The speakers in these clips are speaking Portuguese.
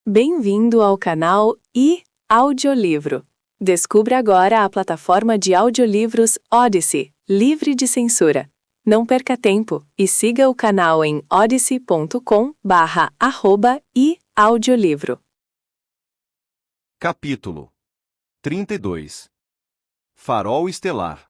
Bem-vindo ao canal Audiolivro. Descubra agora a plataforma de audiolivros Odyssey, livre de censura. Não perca tempo e siga o canal em odyssey.com/audiolivro. Capítulo 32. Farol Estelar.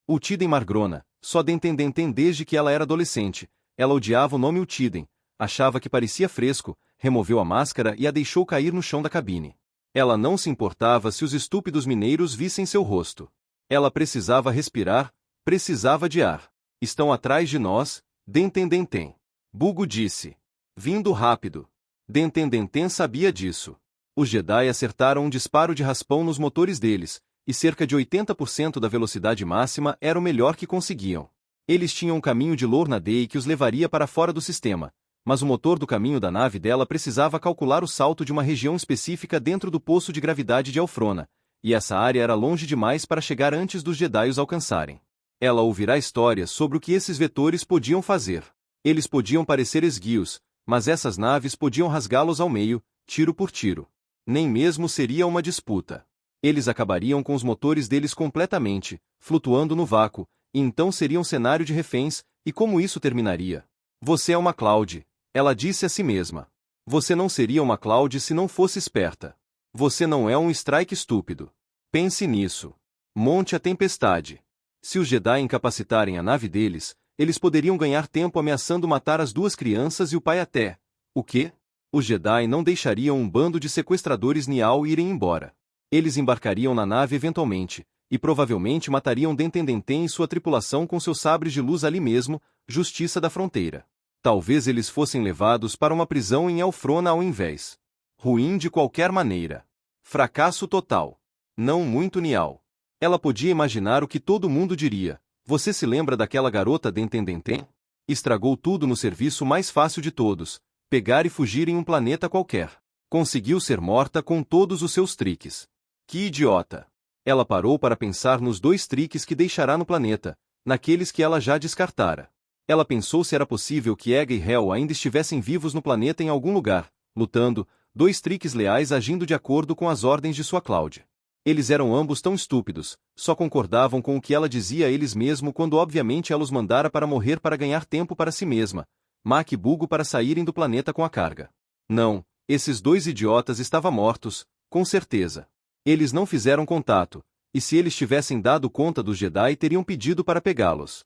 Utiden Margrona, só Dentendenten desde que ela era adolescente. Ela odiava o nome Utiden, achava que parecia fresco, removeu a máscara e a deixou cair no chão da cabine. Ela não se importava se os estúpidos mineiros vissem seu rosto. Ela precisava respirar, precisava de ar. Estão atrás de nós, Dentendenten. Bugo disse. Vindo rápido. Dentendenten sabia disso. Os Jedi acertaram um disparo de raspão nos motores deles, e cerca de 80% da velocidade máxima era o melhor que conseguiam. Eles tinham um caminho de Lorna Day que os levaria para fora do sistema, mas o motor do caminho da nave dela precisava calcular o salto de uma região específica dentro do poço de gravidade de Elfrona, e essa área era longe demais para chegar antes dos Jedi os alcançarem. Ela ouvirá histórias sobre o que esses vetores podiam fazer. Eles podiam parecer esguios, mas essas naves podiam rasgá-los ao meio, tiro por tiro. Nem mesmo seria uma disputa. Eles acabariam com os motores deles completamente, flutuando no vácuo, e então seria um cenário de reféns, e como isso terminaria? Você é uma Cloud, ela disse a si mesma. Você não seria uma Cloud se não fosse esperta. Você não é um Strike estúpido. Pense nisso. Monte a tempestade. Se os Jedi incapacitarem a nave deles, eles poderiam ganhar tempo ameaçando matar as duas crianças e o pai até. O quê? Os Jedi não deixariam um bando de sequestradores Nial irem embora. Eles embarcariam na nave eventualmente, e provavelmente matariam Dentendenten e sua tripulação com seus sabres de luz ali mesmo, Justiça da Fronteira. Talvez eles fossem levados para uma prisão em Elfrona ao invés. Ruim de qualquer maneira. Fracasso total. Não muito Nial. Ela podia imaginar o que todo mundo diria. Você se lembra daquela garota Dentendenten? Estragou tudo no serviço mais fácil de todos. Pegar e fugir em um planeta qualquer. Conseguiu ser morta com todos os seus triques. Que idiota! Ela parou para pensar nos 2 triques que deixará no planeta, naqueles que ela já descartara. Ela pensou se era possível que Ega e Hel ainda estivessem vivos no planeta em algum lugar, lutando, 2 triques leais agindo de acordo com as ordens de sua Cloud. Eles eram ambos tão estúpidos, só concordavam com o que ela dizia a eles mesmo quando obviamente ela os mandara para morrer para ganhar tempo para si mesma, Mac e Bugo para saírem do planeta com a carga. Não, esses 2 idiotas estavam mortos, com certeza. Eles não fizeram contato, e se eles tivessem dado conta dos Jedi teriam pedido para pegá-los.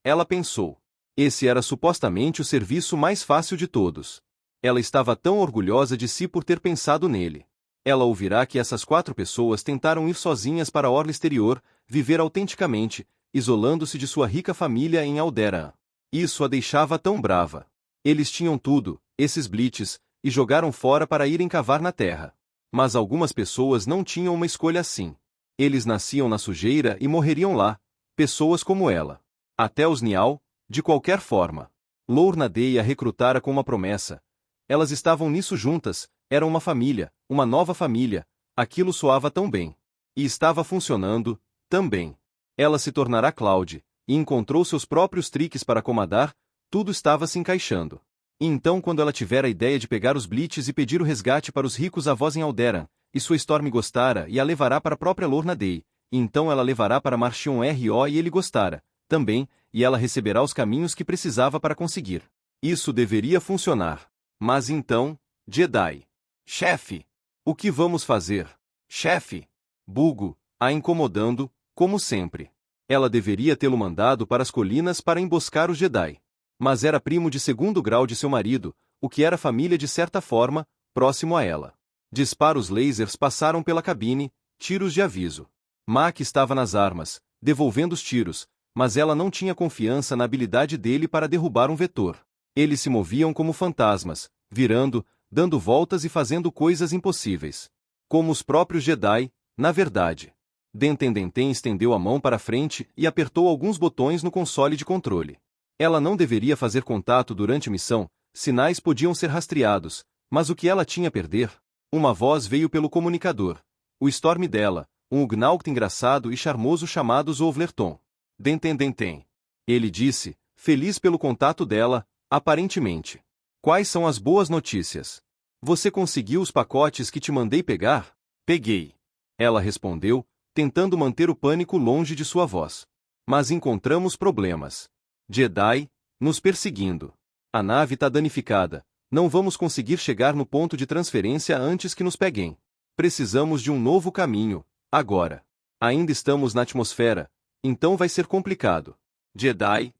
Ela pensou. Esse era supostamente o serviço mais fácil de todos. Ela estava tão orgulhosa de si por ter pensado nele. Ela ouvirá que essas 4 pessoas tentaram ir sozinhas para a orla exterior, viver autenticamente, isolando-se de sua rica família em Alderaan. Isso a deixava tão brava. Eles tinham tudo, esses Blitz, e jogaram fora para irem cavar na terra. Mas algumas pessoas não tinham uma escolha assim. Eles nasciam na sujeira e morreriam lá, pessoas como ela. Até os Nial, de qualquer forma. Lorna Day a recrutara com uma promessa. Elas estavam nisso juntas, eram uma família, uma nova família, aquilo soava tão bem. E estava funcionando, também. Ela se tornará Cloud, e encontrou seus próprios triques para comandar, tudo estava se encaixando. E então quando ela tiver a ideia de pegar os Blitz e pedir o resgate para os ricos avós em Alderaan, e sua Storm gostara e a levará para a própria Lorna Day, e então ela levará para Marchion Ro e ele gostara, também, e ela receberá os caminhos que precisava para conseguir. Isso deveria funcionar. Mas então, Jedi. Chefe! O que vamos fazer? Chefe! Bugo, a incomodando, como sempre. Ela deveria tê-lo mandado para as colinas para emboscar os Jedi. Mas era primo de 2º grau de seu marido, o que era família de certa forma, próximo a ela. Disparos lasers passaram pela cabine, tiros de aviso. Mac estava nas armas, devolvendo os tiros, mas ela não tinha confiança na habilidade dele para derrubar um vetor. Eles se moviam como fantasmas, virando, dando voltas e fazendo coisas impossíveis. Como os próprios Jedi, na verdade. Dentendenten estendeu a mão para frente e apertou alguns botões no console de controle. Ela não deveria fazer contato durante a missão, sinais podiam ser rastreados, mas o que ela tinha a perder? Uma voz veio pelo comunicador. O Storm dela, um Ugnaught engraçado e charmoso chamado Zovlerton. Dentendenten. Ele disse, feliz pelo contato dela, aparentemente. Quais são as boas notícias? Você conseguiu os pacotes que te mandei pegar? Peguei. Ela respondeu, tentando manter o pânico longe de sua voz. Mas encontramos problemas. Jedi, nos perseguindo. A nave tá danificada. Não vamos conseguir chegar no ponto de transferência antes que nos peguem. Precisamos de um novo caminho, agora. Ainda estamos na atmosfera, então vai ser complicado. Jedi,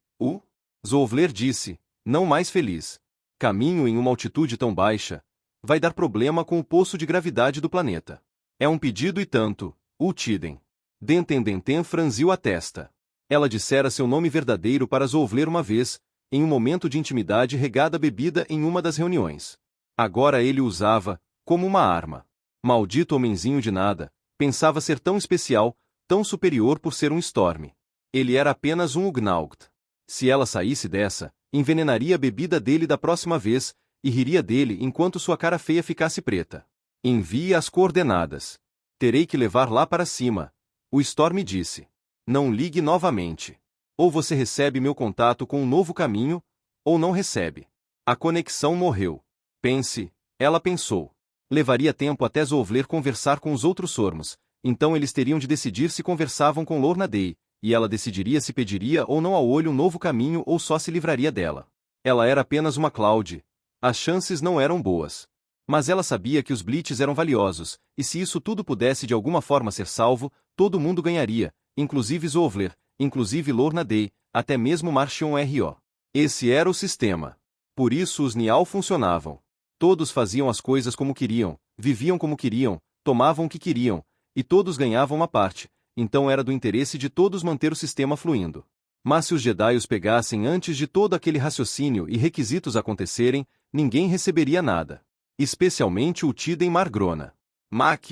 Zovler disse, não mais feliz. Caminho em uma altitude tão baixa. Vai dar problema com o poço de gravidade do planeta. É um pedido e tanto, Tiden. Dentendenten franziu a testa. Ela dissera seu nome verdadeiro para Zovler uma vez, em um momento de intimidade regada a bebida em uma das reuniões. Agora ele o usava, como uma arma. Maldito homenzinho de nada, pensava ser tão especial, tão superior por ser um Storm. Ele era apenas um Ugnaught. Se ela saísse dessa, envenenaria a bebida dele da próxima vez, e riria dele enquanto sua cara feia ficasse preta. Envie as coordenadas. Terei que levar lá para cima, o Storm disse. Não ligue novamente. Ou você recebe meu contato com um novo caminho, ou não recebe. A conexão morreu. Pense, ela pensou. Levaria tempo até Zovler conversar com os outros Sormos, então eles teriam de decidir se conversavam com Lorna Day, e ela decidiria se pediria ou não ao olho um novo caminho ou só se livraria dela. Ela era apenas uma Cloud. As chances não eram boas. Mas ela sabia que os Blitz eram valiosos, e se isso tudo pudesse de alguma forma ser salvo, todo mundo ganharia, inclusive Zovler, inclusive Lorna Day, até mesmo Marchion R.O. Esse era o sistema. Por isso os Nial funcionavam. Todos faziam as coisas como queriam, viviam como queriam, tomavam o que queriam, e todos ganhavam uma parte, então era do interesse de todos manter o sistema fluindo. Mas se os Jedi os pegassem antes de todo aquele raciocínio e requisitos acontecerem, ninguém receberia nada. Especialmente o Tiden Margrona. Mac.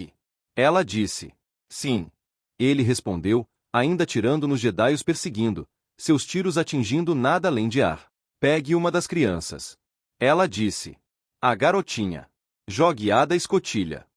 Ela disse. Sim. Ele respondeu, ainda atirando nos Jedi os perseguindo, seus tiros atingindo nada além de ar. Pegue uma das crianças. Ela disse. A garotinha. Jogue a da escotilha.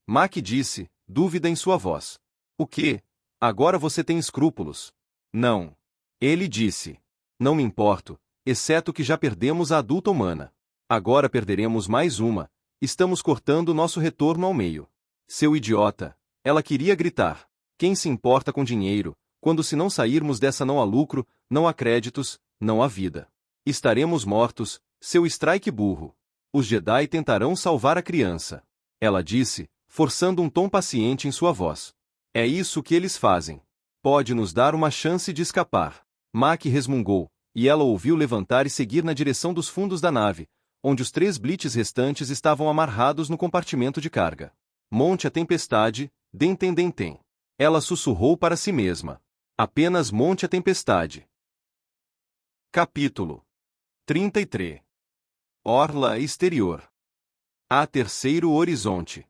Mac disse, dúvida em sua voz. O quê? Agora você tem escrúpulos? Não. Ele disse. Não me importo, exceto que já perdemos a adulta humana. Agora perderemos mais uma, estamos cortando nosso retorno ao meio. Seu idiota. Ela queria gritar. Quem se importa com dinheiro, quando se não sairmos dessa não há lucro, não há créditos, não há vida. Estaremos mortos, seu strike burro. Os Jedi tentarão salvar a criança. Ela disse, forçando um tom paciente em sua voz. É isso que eles fazem. Pode nos dar uma chance de escapar. Mac resmungou, e ela ouviu levantar e seguir na direção dos fundos da nave, onde os 3 Blitz restantes estavam amarrados no compartimento de carga. Monte a tempestade, Dentendenten. Ela sussurrou para si mesma. Apenas monte a tempestade. Capítulo 33. Orla exterior. A terceiro horizonte.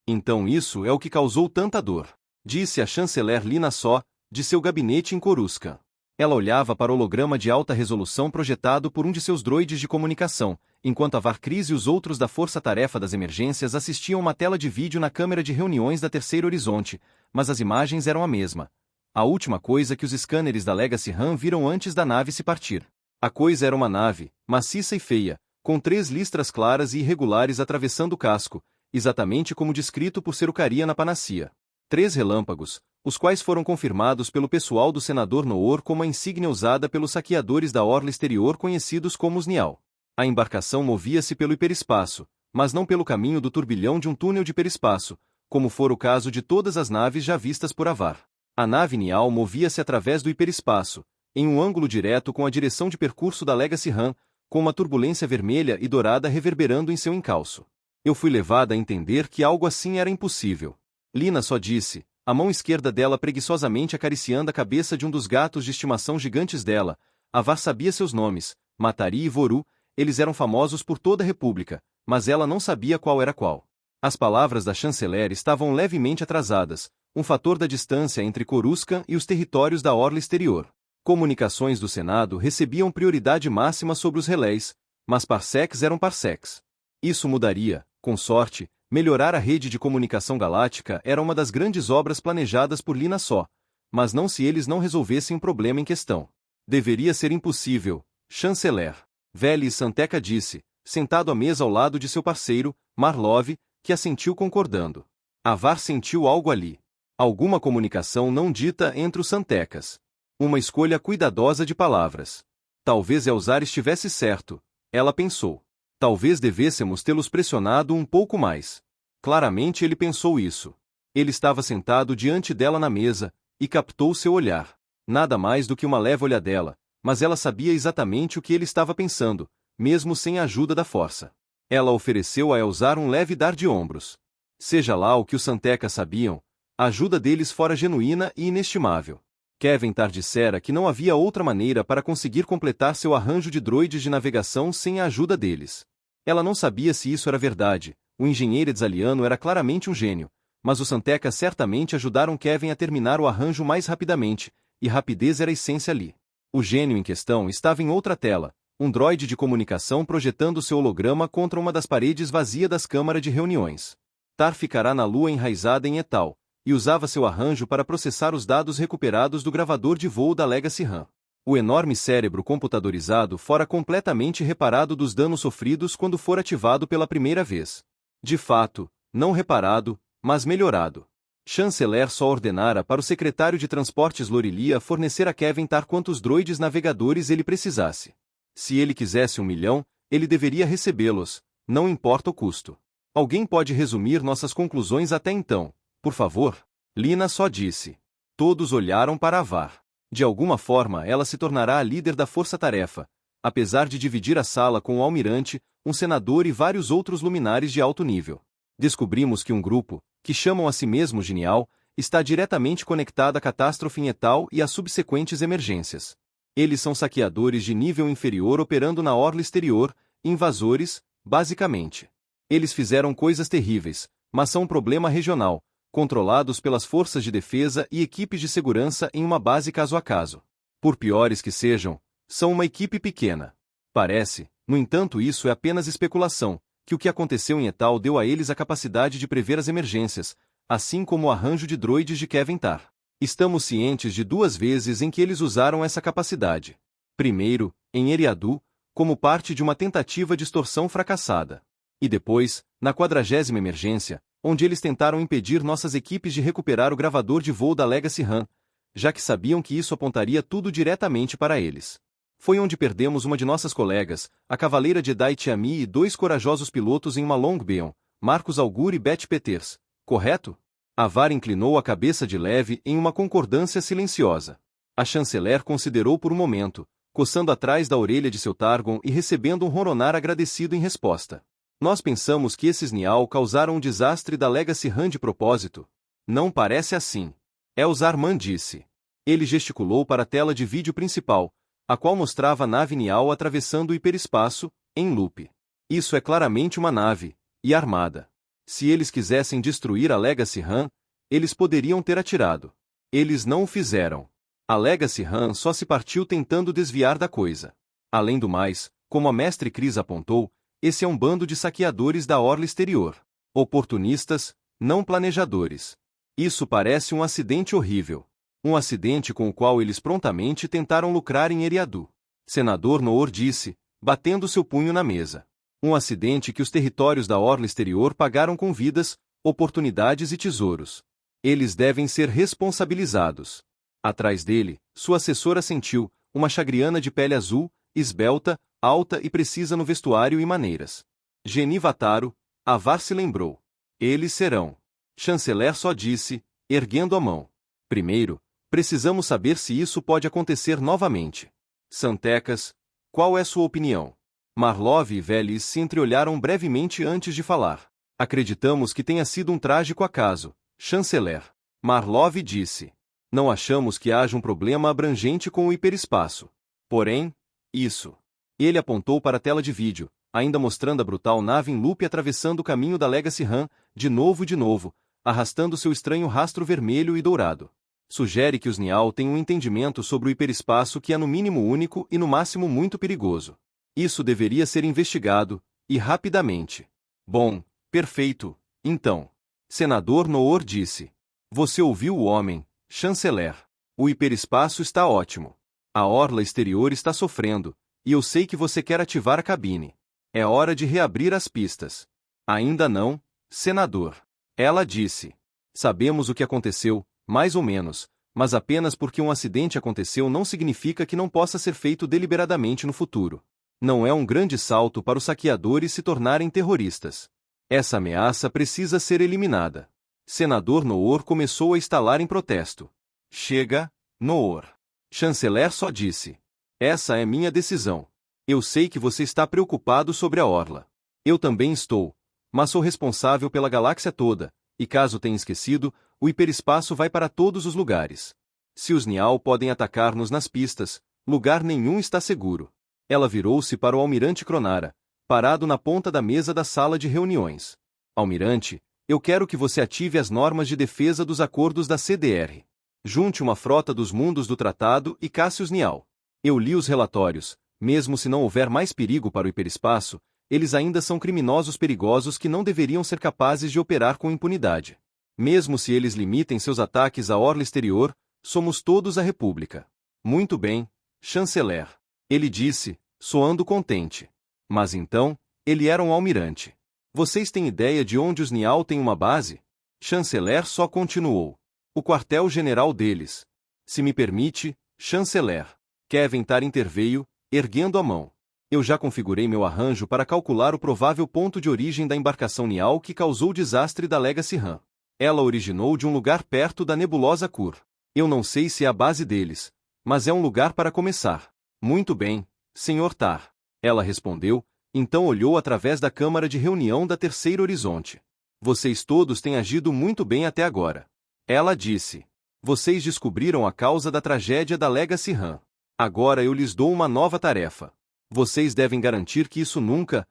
Então isso é o que causou tanta dor, disse a chanceler Lina Só, de seu gabinete em Coruscant. Ela olhava para o holograma de alta resolução projetado por um de seus droides de comunicação, enquanto a Varkris e os outros da Força-Tarefa das Emergências assistiam uma tela de vídeo na câmera de reuniões da Terceiro Horizonte, mas as imagens eram a mesma. A última coisa que os scanners da Legacy RAM viram antes da nave se partir. A coisa era uma nave, maciça e feia, com 3 listras claras e irregulares atravessando o casco, exatamente como descrito por Serucaria na Panacea. 3 relâmpagos, os quais foram confirmados pelo pessoal do senador Noor como a insígnia usada pelos saqueadores da orla exterior conhecidos como os Nial. A embarcação movia-se pelo hiperespaço, mas não pelo caminho do turbilhão de um túnel de hiperespaço, como for o caso de todas as naves já vistas por Avar. A nave Nial movia-se através do hiperespaço, em um ângulo direto com a direção de percurso da Legacy RAM, com uma turbulência vermelha e dourada reverberando em seu encalço. Eu fui levada a entender que algo assim era impossível. Lina só disse, a mão esquerda dela preguiçosamente acariciando a cabeça de um dos gatos de estimação gigantes dela. Avar sabia seus nomes, Matari e Voru, eles eram famosos por toda a República, mas ela não sabia qual era qual. As palavras da chanceler estavam levemente atrasadas, um fator da distância entre Coruscant e os territórios da orla exterior. Comunicações do Senado recebiam prioridade máxima sobre os relés, mas parsecs eram parsecs. Isso mudaria, com sorte. Melhorar a rede de comunicação galáctica era uma das grandes obras planejadas por Lina Só, mas não se eles não resolvessem o problema em questão. Deveria ser impossível, chanceler. Veli Santeca disse, sentado à mesa ao lado de seu parceiro, Marlov, que assentiu concordando. Avar sentiu algo ali. Alguma comunicação não dita entre os santecas. Uma escolha cuidadosa de palavras. Talvez Elzar estivesse certo, ela pensou. Talvez devêssemos tê-los pressionado um pouco mais. Claramente ele pensou isso. Ele estava sentado diante dela na mesa, e captou seu olhar. Nada mais do que uma leve olhadela, mas ela sabia exatamente o que ele estava pensando, mesmo sem a ajuda da força. Ela ofereceu a Elzar um leve dar de ombros. Seja lá o que os santecas sabiam, a ajuda deles fora genuína e inestimável. Keventar dissera que não havia outra maneira para conseguir completar seu arranjo de droides de navegação sem a ajuda deles. Ela não sabia se isso era verdade, o engenheiro etzaliano era claramente um gênio, mas os santecas certamente ajudaram Kevin a terminar o arranjo mais rapidamente, e rapidez era a essência ali. O gênio em questão estava em outra tela, um droide de comunicação projetando seu holograma contra uma das paredes vazias das câmaras de reuniões. Tar ficará na lua enraizada em Etal, e usava seu arranjo para processar os dados recuperados do gravador de voo da Legacy RAM. O enorme cérebro computadorizado fora completamente reparado dos danos sofridos quando for ativado pela primeira vez. De fato, não reparado, mas melhorado. Chanceler só ordenara para o secretário de Transportes Lorilia fornecer a Keventar quantos droides navegadores ele precisasse. Se ele quisesse 1 milhão, ele deveria recebê-los, não importa o custo. Alguém pode resumir nossas conclusões até então, por favor? Lina só disse. Todos olharam para Avar. De alguma forma ela se tornará a líder da força-tarefa, apesar de dividir a sala com o almirante, um senador e vários outros luminares de alto nível. Descobrimos que um grupo, que chamam a si mesmo Genial, está diretamente conectado à catástrofe em Etal e às subsequentes emergências. Eles são saqueadores de nível inferior operando na orla exterior, invasores, basicamente. Eles fizeram coisas terríveis, mas são um problema regional, controlados pelas forças de defesa e equipes de segurança em uma base caso a caso. Por piores que sejam, são uma equipe pequena. Parece, no entanto, isso é apenas especulação, que o que aconteceu em Etal deu a eles a capacidade de prever as emergências, assim como o arranjo de droides de Keventar. Estamos cientes de 2 vezes em que eles usaram essa capacidade. Primeiro, em Eriadu, como parte de uma tentativa de extorsão fracassada. E depois, na 40ª emergência, onde eles tentaram impedir nossas equipes de recuperar o gravador de voo da Legacy RAM, já que sabiam que isso apontaria tudo diretamente para eles. Foi onde perdemos uma de nossas colegas, a cavaleira Jedi Tiami e 2 corajosos pilotos em uma Longbeon, Marcus Augur e Beth Peters, correto? Avar inclinou a cabeça de leve em uma concordância silenciosa. A chanceler considerou por um momento, coçando atrás da orelha de seu Targon e recebendo um roronar agradecido em resposta. Nós pensamos que esses Nial causaram um desastre da Legacy RAM de propósito. Não parece assim. Elzar Mann disse. Ele gesticulou para a tela de vídeo principal, a qual mostrava a nave Nial atravessando o hiperespaço, em loop. Isso é claramente uma nave, e armada. Se eles quisessem destruir a Legacy RAM, eles poderiam ter atirado. Eles não o fizeram. A Legacy RAM só se partiu tentando desviar da coisa. Além do mais, como a mestre Cris apontou, esse é um bando de saqueadores da orla exterior. Oportunistas, não planejadores. Isso parece um acidente horrível. Um acidente com o qual eles prontamente tentaram lucrar em Eriadu. Senador Noor disse, batendo seu punho na mesa. Um acidente que os territórios da orla exterior pagaram com vidas, oportunidades e tesouros. Eles devem ser responsabilizados. Atrás dele, sua assessora sentiu, uma chagriana de pele azul, esbelta, alta e precisa no vestuário e maneiras. Geni Vataro, Avar se lembrou. Eles serão. Chanceler só disse, erguendo a mão. Primeiro, precisamos saber se isso pode acontecer novamente. Santecas, qual é sua opinião? Marlov e Velis se entreolharam brevemente antes de falar. Acreditamos que tenha sido um trágico acaso, chanceler. Marlov disse. Não achamos que haja um problema abrangente com o hiperespaço. Porém, isso. Ele apontou para a tela de vídeo, ainda mostrando a brutal nave em loop atravessando o caminho da Legacy RAM, de novo, arrastando seu estranho rastro vermelho e dourado. Sugere que os Nial têm um entendimento sobre o hiperespaço que é no mínimo único e no máximo muito perigoso. Isso deveria ser investigado, e rapidamente. Bom, perfeito, então. Senador Noor disse. Você ouviu o homem, chanceler. O hiperespaço está ótimo. A orla exterior está sofrendo, e eu sei que você quer ativar a cabine. É hora de reabrir as pistas. Ainda não, senador. Ela disse. Sabemos o que aconteceu, mais ou menos, mas apenas porque um acidente aconteceu não significa que não possa ser feito deliberadamente no futuro. Não é um grande salto para os saqueadores se tornarem terroristas. Essa ameaça precisa ser eliminada. Senador Noor começou a estalar em protesto. Chega, Noor. Chanceler só disse. Essa é minha decisão. Eu sei que você está preocupado sobre a Orla. Eu também estou, mas sou responsável pela galáxia toda, e caso tenha esquecido, o hiperespaço vai para todos os lugares. Se os Nial podem atacar-nos nas pistas, lugar nenhum está seguro. Ela virou-se para o almirante Cronara, parado na ponta da mesa da sala de reuniões. Almirante, eu quero que você ative as normas de defesa dos acordos da CDR. Junte uma frota dos mundos do tratado e casse os Nial. Eu li os relatórios. Mesmo se não houver mais perigo para o hiperespaço, eles ainda são criminosos perigosos que não deveriam ser capazes de operar com impunidade. Mesmo se eles limitem seus ataques à orla exterior, somos todos a República. Muito bem, chanceler. Ele disse, soando contente. Mas então, ele era um almirante. Vocês têm ideia de onde os Nial têm uma base? Chanceler só continuou. O quartel-general deles. Se me permite, chanceler. Keventar interveio, erguendo a mão. Eu já configurei meu arranjo para calcular o provável ponto de origem da embarcação Nial que causou o desastre da Legacy Ram. Ela originou de um lugar perto da nebulosa Kur. Eu não sei se é a base deles, mas é um lugar para começar. Muito bem, Sr. Tar. Ela respondeu, então olhou através da câmara de reunião da Terceiro Horizonte. Vocês todos têm agido muito bem até agora. Ela disse. Vocês descobriram a causa da tragédia da Legacy Ram. Agora eu lhes dou uma nova tarefa. Vocês devem garantir que isso nunca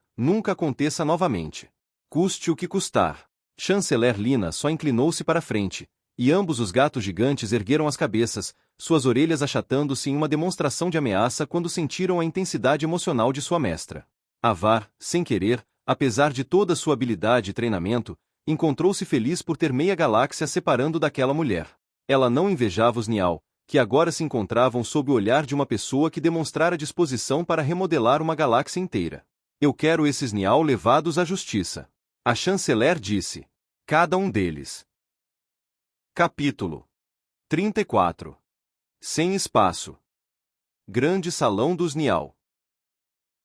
aconteça novamente. Custe o que custar. Chanceler Lina só inclinou-se para frente, e ambos os gatos gigantes ergueram as cabeças, suas orelhas achatando-se em uma demonstração de ameaça quando sentiram a intensidade emocional de sua mestra. Avar, sem querer, apesar de toda sua habilidade e treinamento, encontrou-se feliz por ter meia galáxia separando daquela mulher. Ela não invejava os Nial, que agora se encontravam sob o olhar de uma pessoa que demonstrara disposição para remodelar uma galáxia inteira. Eu quero esses Nial levados à justiça. A chanceler disse. Cada um deles. Capítulo 34. Sem espaço. Grande Salão dos Nial.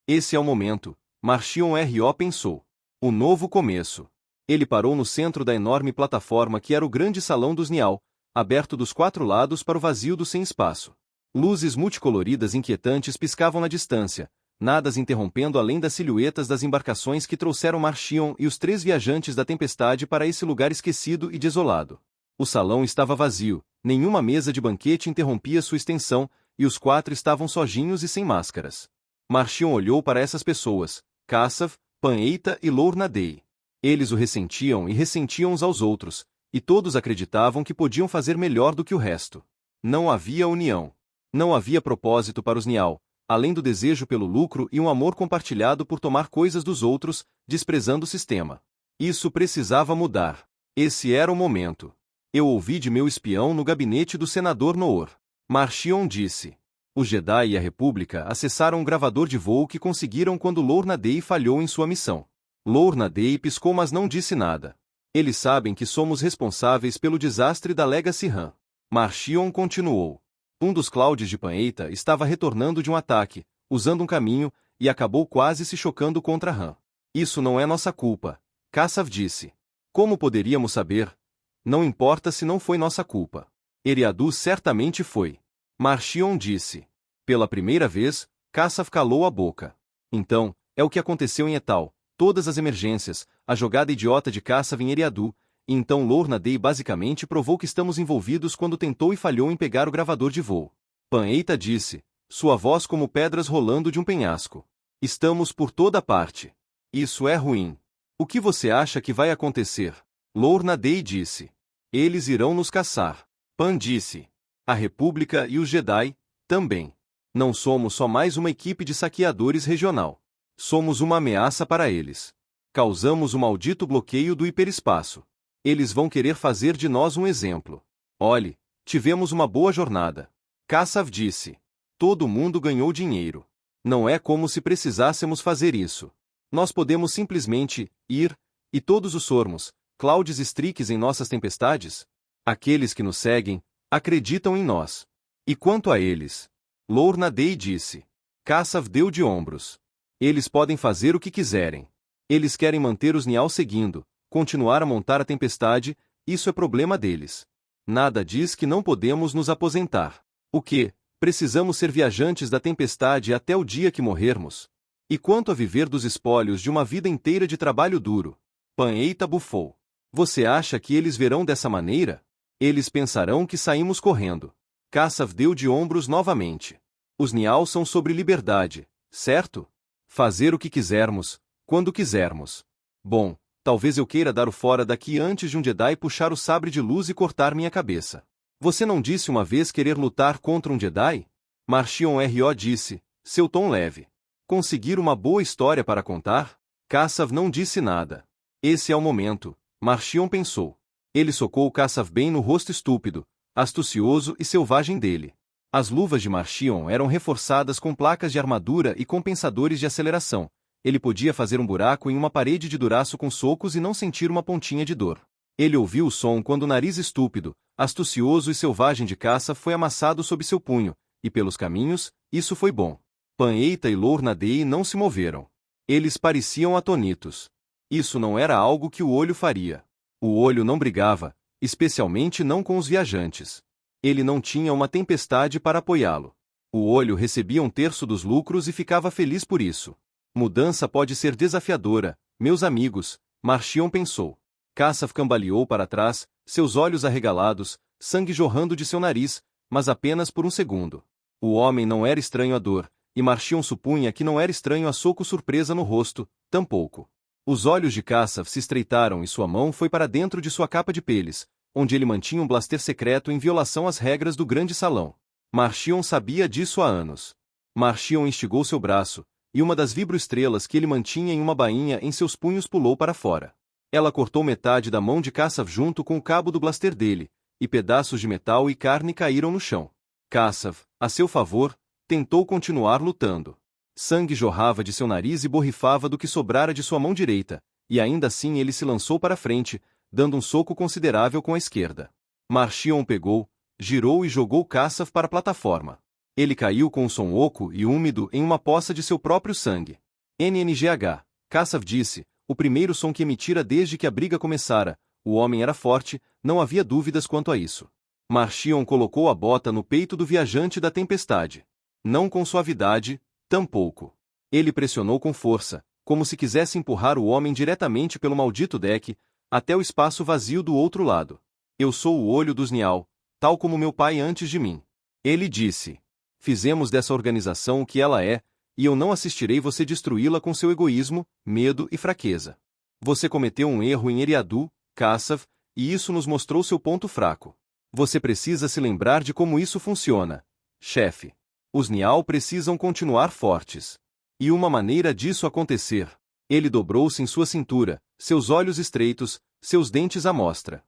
Esse é o momento, Marchion R.O. pensou. O novo começo. Ele parou no centro da enorme plataforma que era o grande Salão dos Nial, aberto dos quatro lados para o vazio do sem-espaço. Luzes multicoloridas inquietantes piscavam na distância, nada as interrompendo além das silhuetas das embarcações que trouxeram Marchion e os 3 viajantes da tempestade para esse lugar esquecido e desolado. O salão estava vazio, nenhuma mesa de banquete interrompia sua extensão, e os 4 estavam sozinhos e sem máscaras. Marchion olhou para essas pessoas, Kassav, Pan-Eita e Lourna Day. Eles o ressentiam e ressentiam uns aos outros, e todos acreditavam que podiam fazer melhor do que o resto. Não havia união. Não havia propósito para os Nial, além do desejo pelo lucro e um amor compartilhado por tomar coisas dos outros, desprezando o sistema. Isso precisava mudar. Esse era o momento. Eu ouvi de meu espião no gabinete do senador Noor. Marchion disse. Os Jedi e a República acessaram um gravador de voo que conseguiram quando Lourna Day falhou em sua missão. Lourna Day piscou mas não disse nada. Eles sabem que somos responsáveis pelo desastre da Legacy Ram. Marchion continuou. Um dos Clouds de Pan-Eita estava retornando de um ataque, usando um caminho, e acabou quase se chocando contra Ram. Isso não é nossa culpa, Kassav disse. Como poderíamos saber? Não importa se não foi nossa culpa. Eriadu certamente foi. Marchion disse. Pela primeira vez, Kassav calou a boca. Então, é o que aconteceu em Etal. Todas as emergências, a jogada idiota de Kassav em Eriadu, e então Lourna Day basicamente provou que estamos envolvidos quando tentou e falhou em pegar o gravador de voo. Pan-Eita disse, sua voz como pedras rolando de um penhasco. Estamos por toda parte. Isso é ruim. O que você acha que vai acontecer? Lourna Day disse. Eles irão nos caçar. Pan disse. A República e os Jedi, também. Não somos só mais uma equipe de saqueadores regional. Somos uma ameaça para eles. Causamos o maldito bloqueio do hiperespaço. Eles vão querer fazer de nós um exemplo. Olhe, tivemos uma boa jornada. Kassav disse. Todo mundo ganhou dinheiro. Não é como se precisássemos fazer isso. Nós podemos simplesmente ir, e todos os sormos, Clouds Strix em nossas tempestades? Aqueles que nos seguem, acreditam em nós. E quanto a eles? Lorna Day disse. Kassav deu de ombros. Eles podem fazer o que quiserem. Eles querem manter os Nial seguindo, continuar a montar a tempestade, isso é problema deles. Nada diz que não podemos nos aposentar. O quê? Precisamos ser viajantes da tempestade até o dia que morrermos. E quanto a viver dos espólios de uma vida inteira de trabalho duro? Pan-Eita bufou. Você acha que eles verão dessa maneira? Eles pensarão que saímos correndo. Kassav deu de ombros novamente. Os Nial são sobre liberdade, certo? Fazer o que quisermos, quando quisermos. Bom, talvez eu queira dar o fora daqui antes de um Jedi puxar o sabre de luz e cortar minha cabeça. Você não disse uma vez querer lutar contra um Jedi? Marchion R.O. disse, seu tom leve. Conseguir uma boa história para contar? Kassav não disse nada. Esse é o momento, Marchion pensou. Ele socou Kassav bem no rosto estúpido, astucioso e selvagem dele. As luvas de Marchion eram reforçadas com placas de armadura e compensadores de aceleração. Ele podia fazer um buraco em uma parede de duraço com socos e não sentir uma pontinha de dor. Ele ouviu o som quando o nariz estúpido, astucioso e selvagem de Kassav foi amassado sob seu punho, e pelos caminhos, isso foi bom. Pan-Eita e Lorna Day não se moveram. Eles pareciam atonitos. Isso não era algo que o olho faria. O olho não brigava, especialmente não com os viajantes. Ele não tinha uma tempestade para apoiá-lo. O olho recebia um terço dos lucros e ficava feliz por isso. Mudança pode ser desafiadora, meus amigos, Marchion pensou. Kassav cambaleou para trás, seus olhos arregalados, sangue jorrando de seu nariz, mas apenas por um segundo. O homem não era estranho à dor, e Marchion supunha que não era estranho a soco surpresa no rosto, tampouco. Os olhos de Kassav se estreitaram e sua mão foi para dentro de sua capa de peles, onde ele mantinha um blaster secreto em violação às regras do grande salão. Marchion sabia disso há anos. Marchion instigou seu braço, e uma das vibroestrelas que ele mantinha em uma bainha em seus punhos pulou para fora. Ela cortou metade da mão de Kassav junto com o cabo do blaster dele, e pedaços de metal e carne caíram no chão. Kassav, a seu favor, tentou continuar lutando. Sangue jorrava de seu nariz e borrifava do que sobrara de sua mão direita, e ainda assim ele se lançou para frente, dando um soco considerável com a esquerda. Marchion pegou, girou e jogou Kassav para a plataforma. Ele caiu com um som oco e úmido em uma poça de seu próprio sangue. NNGH, Kassav disse, o primeiro som que emitira desde que a briga começara. O homem era forte, não havia dúvidas quanto a isso. Marchion colocou a bota no peito do viajante da tempestade. Não com suavidade, tampouco. Ele pressionou com força, como se quisesse empurrar o homem diretamente pelo maldito deck, até o espaço vazio do outro lado. Eu sou o olho dos Nial, tal como meu pai antes de mim. Ele disse. Fizemos dessa organização o que ela é, e eu não assistirei você destruí-la com seu egoísmo, medo e fraqueza. Você cometeu um erro em Eriadu, Kassav, e isso nos mostrou seu ponto fraco. Você precisa se lembrar de como isso funciona, chefe. Os Nial precisam continuar fortes. E uma maneira disso acontecer. Ele dobrou-se em sua cintura, seus olhos estreitos, seus dentes à mostra.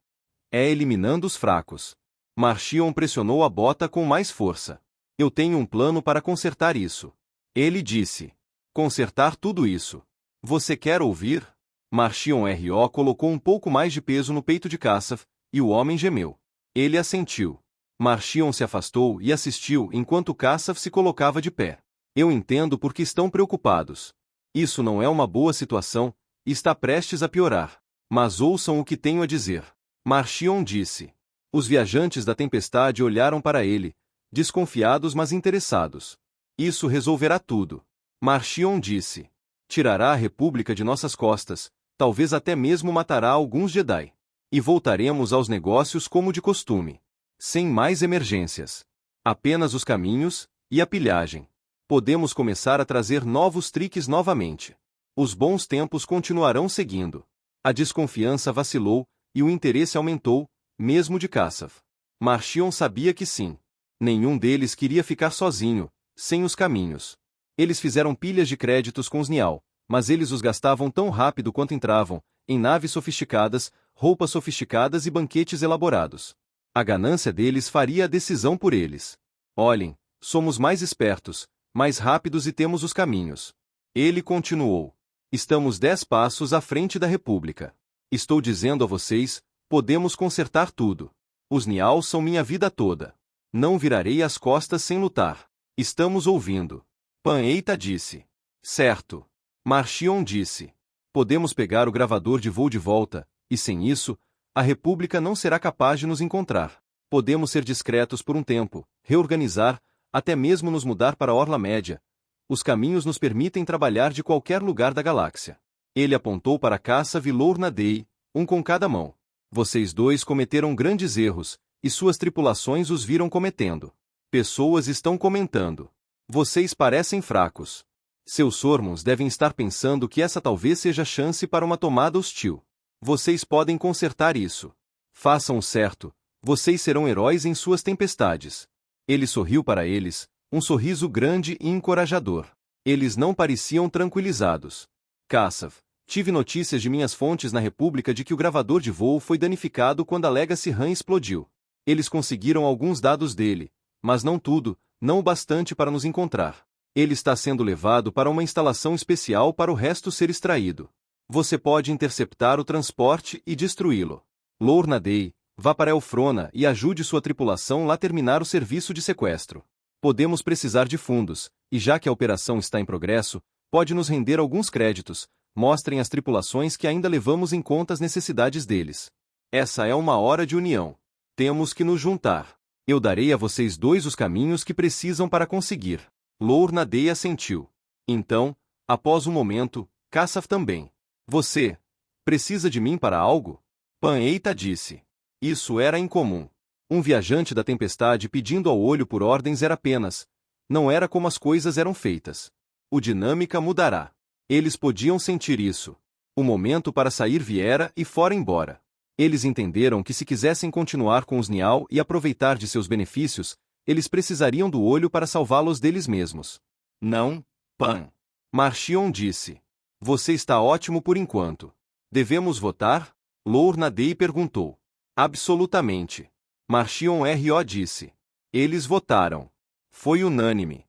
É eliminando os fracos. Marchion pressionou a bota com mais força. Eu tenho um plano para consertar isso. Ele disse. Consertar tudo isso. Você quer ouvir? Marchion R.O. colocou um pouco mais de peso no peito de Kassav, e o homem gemeu. Ele assentiu. Marchion se afastou e assistiu enquanto Kassav se colocava de pé. Eu entendo por que estão preocupados. Isso não é uma boa situação, e está prestes a piorar. Mas ouçam o que tenho a dizer. Marchion disse. Os viajantes da tempestade olharam para ele, desconfiados mas interessados. Isso resolverá tudo. Marchion disse. Tirará a República de nossas costas, talvez até mesmo matará alguns Jedi. E voltaremos aos negócios como de costume. Sem mais emergências. Apenas os caminhos, e a pilhagem. Podemos começar a trazer novos triques novamente. Os bons tempos continuarão seguindo. A desconfiança vacilou, e o interesse aumentou, mesmo de Kassav. Marchion sabia que sim. Nenhum deles queria ficar sozinho, sem os caminhos. Eles fizeram pilhas de créditos com os Nial, mas eles os gastavam tão rápido quanto entravam, em naves sofisticadas, roupas sofisticadas e banquetes elaborados. A ganância deles faria a decisão por eles. Olhem, somos mais espertos, mais rápidos e temos os caminhos. Ele continuou. Estamos 10 passos à frente da República. Estou dizendo a vocês, podemos consertar tudo. Os Nial são minha vida toda. Não virarei as costas sem lutar. Estamos ouvindo. Pan Eita disse. Certo. Marchion disse. Podemos pegar o gravador de voo de volta, e sem isso, a República não será capaz de nos encontrar. Podemos ser discretos por um tempo, reorganizar, até mesmo nos mudar para a Orla Média. Os caminhos nos permitem trabalhar de qualquer lugar da galáxia. Ele apontou para a caça Vilorna Dei, um com cada mão. Vocês dois cometeram grandes erros, e suas tripulações os viram cometendo. Pessoas estão comentando. Vocês parecem fracos. Seus Sormons devem estar pensando que essa talvez seja a chance para uma tomada hostil. Vocês podem consertar isso. Façam o certo. Vocês serão heróis em suas tempestades. Ele sorriu para eles, um sorriso grande e encorajador. Eles não pareciam tranquilizados. Kassav, tive notícias de minhas fontes na República de que o gravador de voo foi danificado quando a Legacy RAM explodiu. Eles conseguiram alguns dados dele, mas não tudo, não o bastante para nos encontrar. Ele está sendo levado para uma instalação especial para o resto ser extraído. Você pode interceptar o transporte e destruí-lo. Lorna Dei, vá para Elfrona e ajude sua tripulação lá terminar o serviço de sequestro. Podemos precisar de fundos, e já que a operação está em progresso, pode nos render alguns créditos. Mostrem às tripulações que ainda levamos em conta as necessidades deles. Essa é uma hora de união. Temos que nos juntar. Eu darei a vocês dois os caminhos que precisam para conseguir. Lorna Dei assentiu. Então, após um momento, Kassav também. Você precisa de mim para algo? Pan Eita disse. Isso era incomum. Um viajante da tempestade pedindo ao olho por ordens era apenas. Não era como as coisas eram feitas. O dinâmica mudará. Eles podiam sentir isso. O momento para sair viera e fora embora. Eles entenderam que se quisessem continuar com os Nial e aproveitar de seus benefícios, eles precisariam do olho para salvá-los deles mesmos. Não, Pan. Marchion disse. Você está ótimo por enquanto. Devemos votar? Lorna Dei perguntou. Absolutamente. Marchion R.O. disse. Eles votaram. Foi unânime.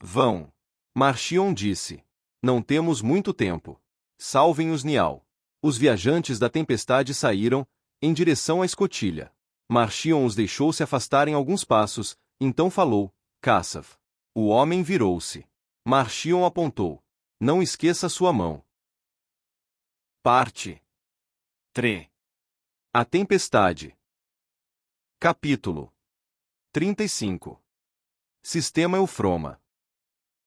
Vão. Marchion disse. Não temos muito tempo. Salvem os Nial. Os viajantes da tempestade saíram, em direção à escotilha. Marchion os deixou se afastarem alguns passos, então falou, Kassav. O homem virou-se. Marchion apontou. Não esqueça sua mão. Parte 3. A Tempestade. Capítulo 35. Sistema Eufroma.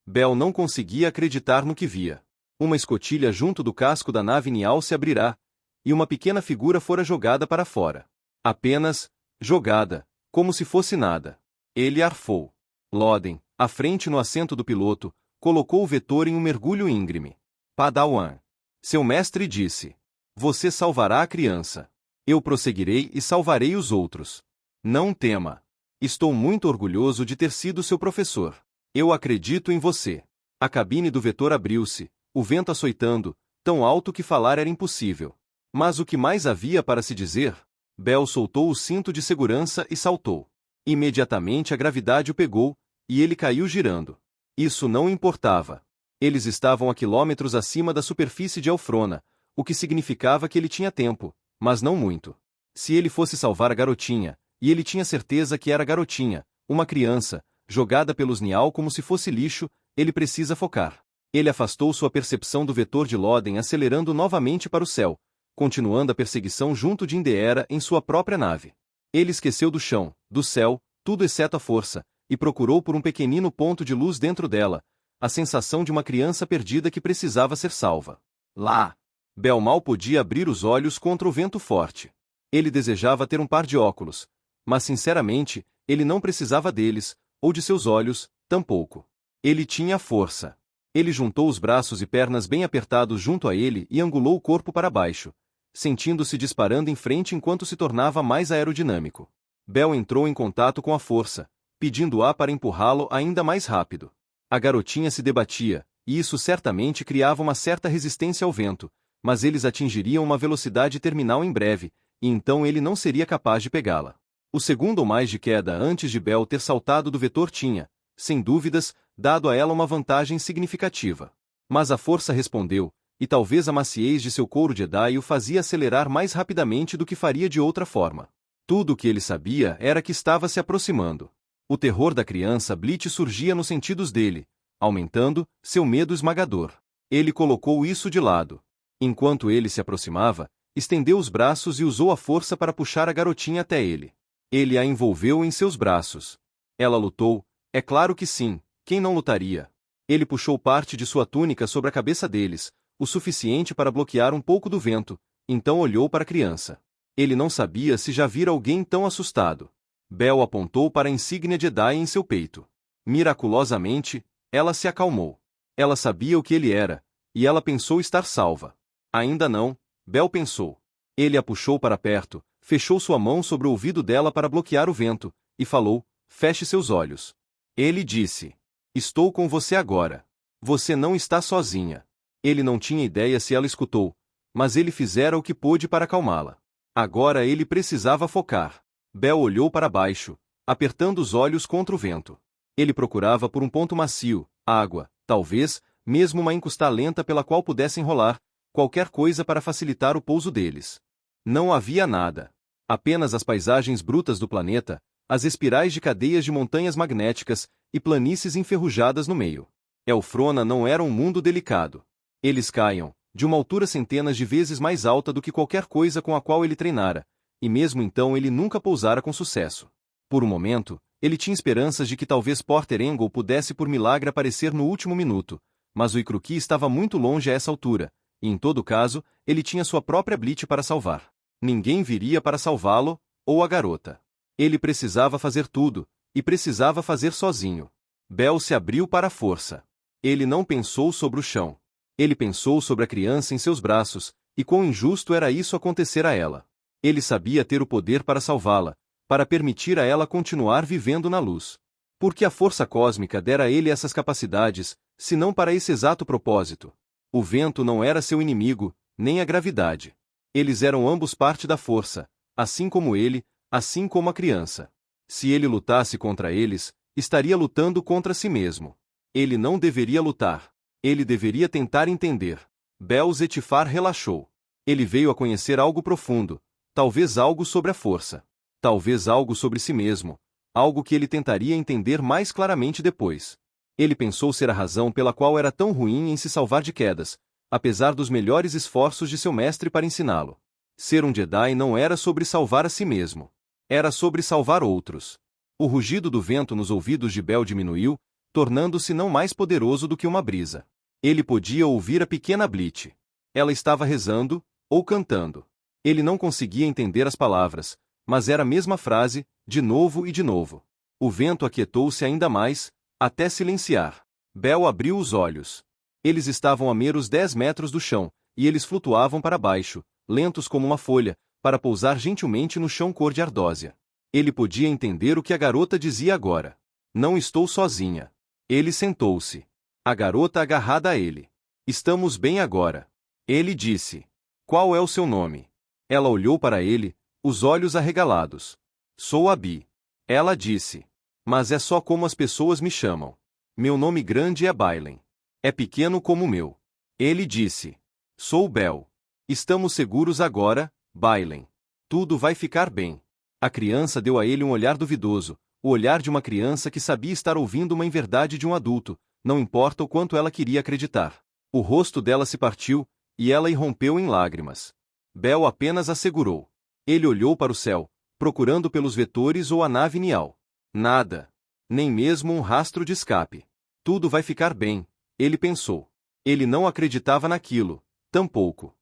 Bel não conseguia acreditar no que via. Uma escotilha junto do casco da nave Nial se abrirá, e uma pequena figura fora jogada para fora. Apenas, jogada, como se fosse nada. Ele arfou. Loden, à frente no assento do piloto, colocou o vetor em um mergulho íngreme. Padawan. Seu mestre disse. Você salvará a criança. Eu prosseguirei e salvarei os outros. Não tema. Estou muito orgulhoso de ter sido seu professor. Eu acredito em você. A cabine do vetor abriu-se, o vento açoitando, tão alto que falar era impossível. Mas o que mais havia para se dizer? Bel soltou o cinto de segurança e saltou. Imediatamente a gravidade o pegou, e ele caiu girando. Isso não importava. Eles estavam a quilômetros acima da superfície de Elfrona, o que significava que ele tinha tempo, mas não muito. Se ele fosse salvar a garotinha, e ele tinha certeza que era garotinha, uma criança, jogada pelos Nial como se fosse lixo, ele precisa focar. Ele afastou sua percepção do vetor de Loden acelerando novamente para o céu, continuando a perseguição junto de Indeera em sua própria nave. Ele esqueceu do chão, do céu, tudo exceto a força, e procurou por um pequenino ponto de luz dentro dela, a sensação de uma criança perdida que precisava ser salva. Lá! Bel mal podia abrir os olhos contra o vento forte. Ele desejava ter um par de óculos, mas sinceramente, ele não precisava deles, ou de seus olhos, tampouco. Ele tinha força. Ele juntou os braços e pernas bem apertados junto a ele e angulou o corpo para baixo, sentindo-se disparando em frente enquanto se tornava mais aerodinâmico. Bel entrou em contato com a força, pedindo-a para empurrá-lo ainda mais rápido. A garotinha se debatia, e isso certamente criava uma certa resistência ao vento, mas eles atingiriam uma velocidade terminal em breve, e então ele não seria capaz de pegá-la. O segundo ou mais de queda antes de Bel ter saltado do vetor tinha, sem dúvidas, dado a ela uma vantagem significativa. Mas a força respondeu, e talvez a maciez de seu couro Jedi o fazia acelerar mais rapidamente do que faria de outra forma. Tudo o que ele sabia era que estava se aproximando. O terror da criança Bleach surgia nos sentidos dele, aumentando seu medo esmagador. Ele colocou isso de lado. Enquanto ele se aproximava, estendeu os braços e usou a força para puxar a garotinha até ele. Ele a envolveu em seus braços. Ela lutou? É claro que sim, quem não lutaria? Ele puxou parte de sua túnica sobre a cabeça deles, o suficiente para bloquear um pouco do vento, então olhou para a criança. Ele não sabia se já vira alguém tão assustado. Bel apontou para a insígnia Jedi em seu peito. Miraculosamente, ela se acalmou. Ela sabia o que ele era, e ela pensou estar salva. Ainda não, Bel pensou. Ele a puxou para perto, fechou sua mão sobre o ouvido dela para bloquear o vento, e falou, feche seus olhos. Ele disse, estou com você agora. Você não está sozinha. Ele não tinha ideia se ela escutou, mas ele fizera o que pôde para acalmá-la. Agora ele precisava focar. Bel olhou para baixo, apertando os olhos contra o vento. Ele procurava por um ponto macio, água, talvez, mesmo uma encostada lenta pela qual pudesse enrolar, qualquer coisa para facilitar o pouso deles. Não havia nada. Apenas as paisagens brutas do planeta, as espirais de cadeias de montanhas magnéticas e planícies enferrujadas no meio. Elfrona não era um mundo delicado. Eles caíam, de uma altura centenas de vezes mais alta do que qualquer coisa com a qual ele treinara, e mesmo então ele nunca pousara com sucesso. Por um momento, ele tinha esperanças de que talvez Porter Engle pudesse por milagre aparecer no último minuto, mas o Ikruki estava muito longe a essa altura, e em todo caso, ele tinha sua própria Bleach para salvar. Ninguém viria para salvá-lo, ou a garota. Ele precisava fazer tudo, e precisava fazer sozinho. Bel se abriu para a força. Ele não pensou sobre o chão. Ele pensou sobre a criança em seus braços, e quão injusto era isso acontecer a ela. Ele sabia ter o poder para salvá-la, para permitir a ela continuar vivendo na luz. Porque a força cósmica dera a ele essas capacidades, se não para esse exato propósito. O vento não era seu inimigo, nem a gravidade. Eles eram ambos parte da força, assim como ele, assim como a criança. Se ele lutasse contra eles, estaria lutando contra si mesmo. Ele não deveria lutar. Ele deveria tentar entender. Bel Zetifar relaxou. Ele veio a conhecer algo profundo, talvez algo sobre a força. Talvez algo sobre si mesmo, algo que ele tentaria entender mais claramente depois. Ele pensou ser a razão pela qual era tão ruim em se salvar de quedas, apesar dos melhores esforços de seu mestre para ensiná-lo. Ser um Jedi não era sobre salvar a si mesmo. Era sobre salvar outros. O rugido do vento nos ouvidos de Bel diminuiu, tornando-se não mais poderoso do que uma brisa. Ele podia ouvir a pequena Bleach. Ela estava rezando, ou cantando. Ele não conseguia entender as palavras, mas era a mesma frase, de novo e de novo. O vento aquietou-se ainda mais, até silenciar. Bel abriu os olhos. Eles estavam a meros 10 metros do chão, e eles flutuavam para baixo, lentos como uma folha, para pousar gentilmente no chão cor de ardósia. Ele podia entender o que a garota dizia agora. Não estou sozinha. Ele sentou-se. A garota agarrada a ele. Estamos bem agora. Ele disse. Qual é o seu nome? Ela olhou para ele, os olhos arregalados. Sou Abi. Ela disse. Mas é só como as pessoas me chamam. Meu nome grande é Bailen. É pequeno como o meu. Ele disse. Sou Bel. Estamos seguros agora, Bailen. Tudo vai ficar bem. A criança deu a ele um olhar duvidoso, o olhar de uma criança que sabia estar ouvindo uma inverdade de um adulto, não importa o quanto ela queria acreditar. O rosto dela se partiu, e ela irrompeu em lágrimas. Bel apenas a segurou. Ele olhou para o céu, procurando pelos vetores ou a nave Nial. Nada. Nem mesmo um rastro de escape. Tudo vai ficar bem, ele pensou. Ele não acreditava naquilo, tampouco.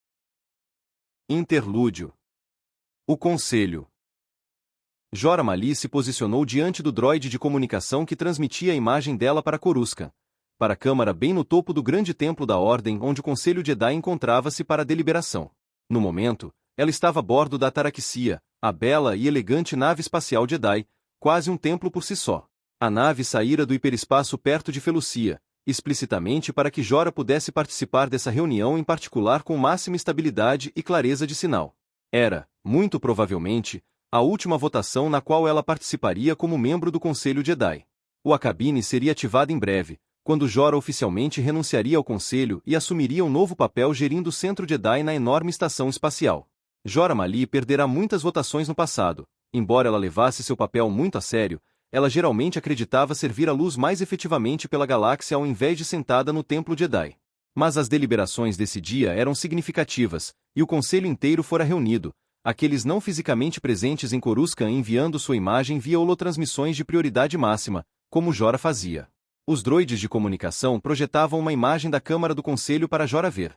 Interlúdio. O Conselho. Jora Mali se posicionou diante do droide de comunicação que transmitia a imagem dela para Coruscant, para a câmara bem no topo do grande templo da Ordem onde o Conselho Jedi encontrava-se para a deliberação. No momento, ela estava a bordo da Ataraxia, a bela e elegante nave espacial Jedi, quase um templo por si só. A nave saíra do hiperespaço perto de Felucia, explicitamente para que Jora pudesse participar dessa reunião em particular com máxima estabilidade e clareza de sinal. Era, muito provavelmente, a última votação na qual ela participaria como membro do Conselho Jedi. A cabine seria ativada em breve, quando Jorah oficialmente renunciaria ao Conselho e assumiria um novo papel gerindo o Centro Jedi na enorme estação espacial. Jorah Mali perderá muitas votações no passado. Embora ela levasse seu papel muito a sério, ela geralmente acreditava servir a luz mais efetivamente pela galáxia ao invés de sentada no Templo Jedi. Mas as deliberações desse dia eram significativas, e o conselho inteiro fora reunido, aqueles não fisicamente presentes em Coruscant enviando sua imagem via holotransmissões de prioridade máxima, como Jorah fazia. Os droides de comunicação projetavam uma imagem da Câmara do Conselho para Jorah ver.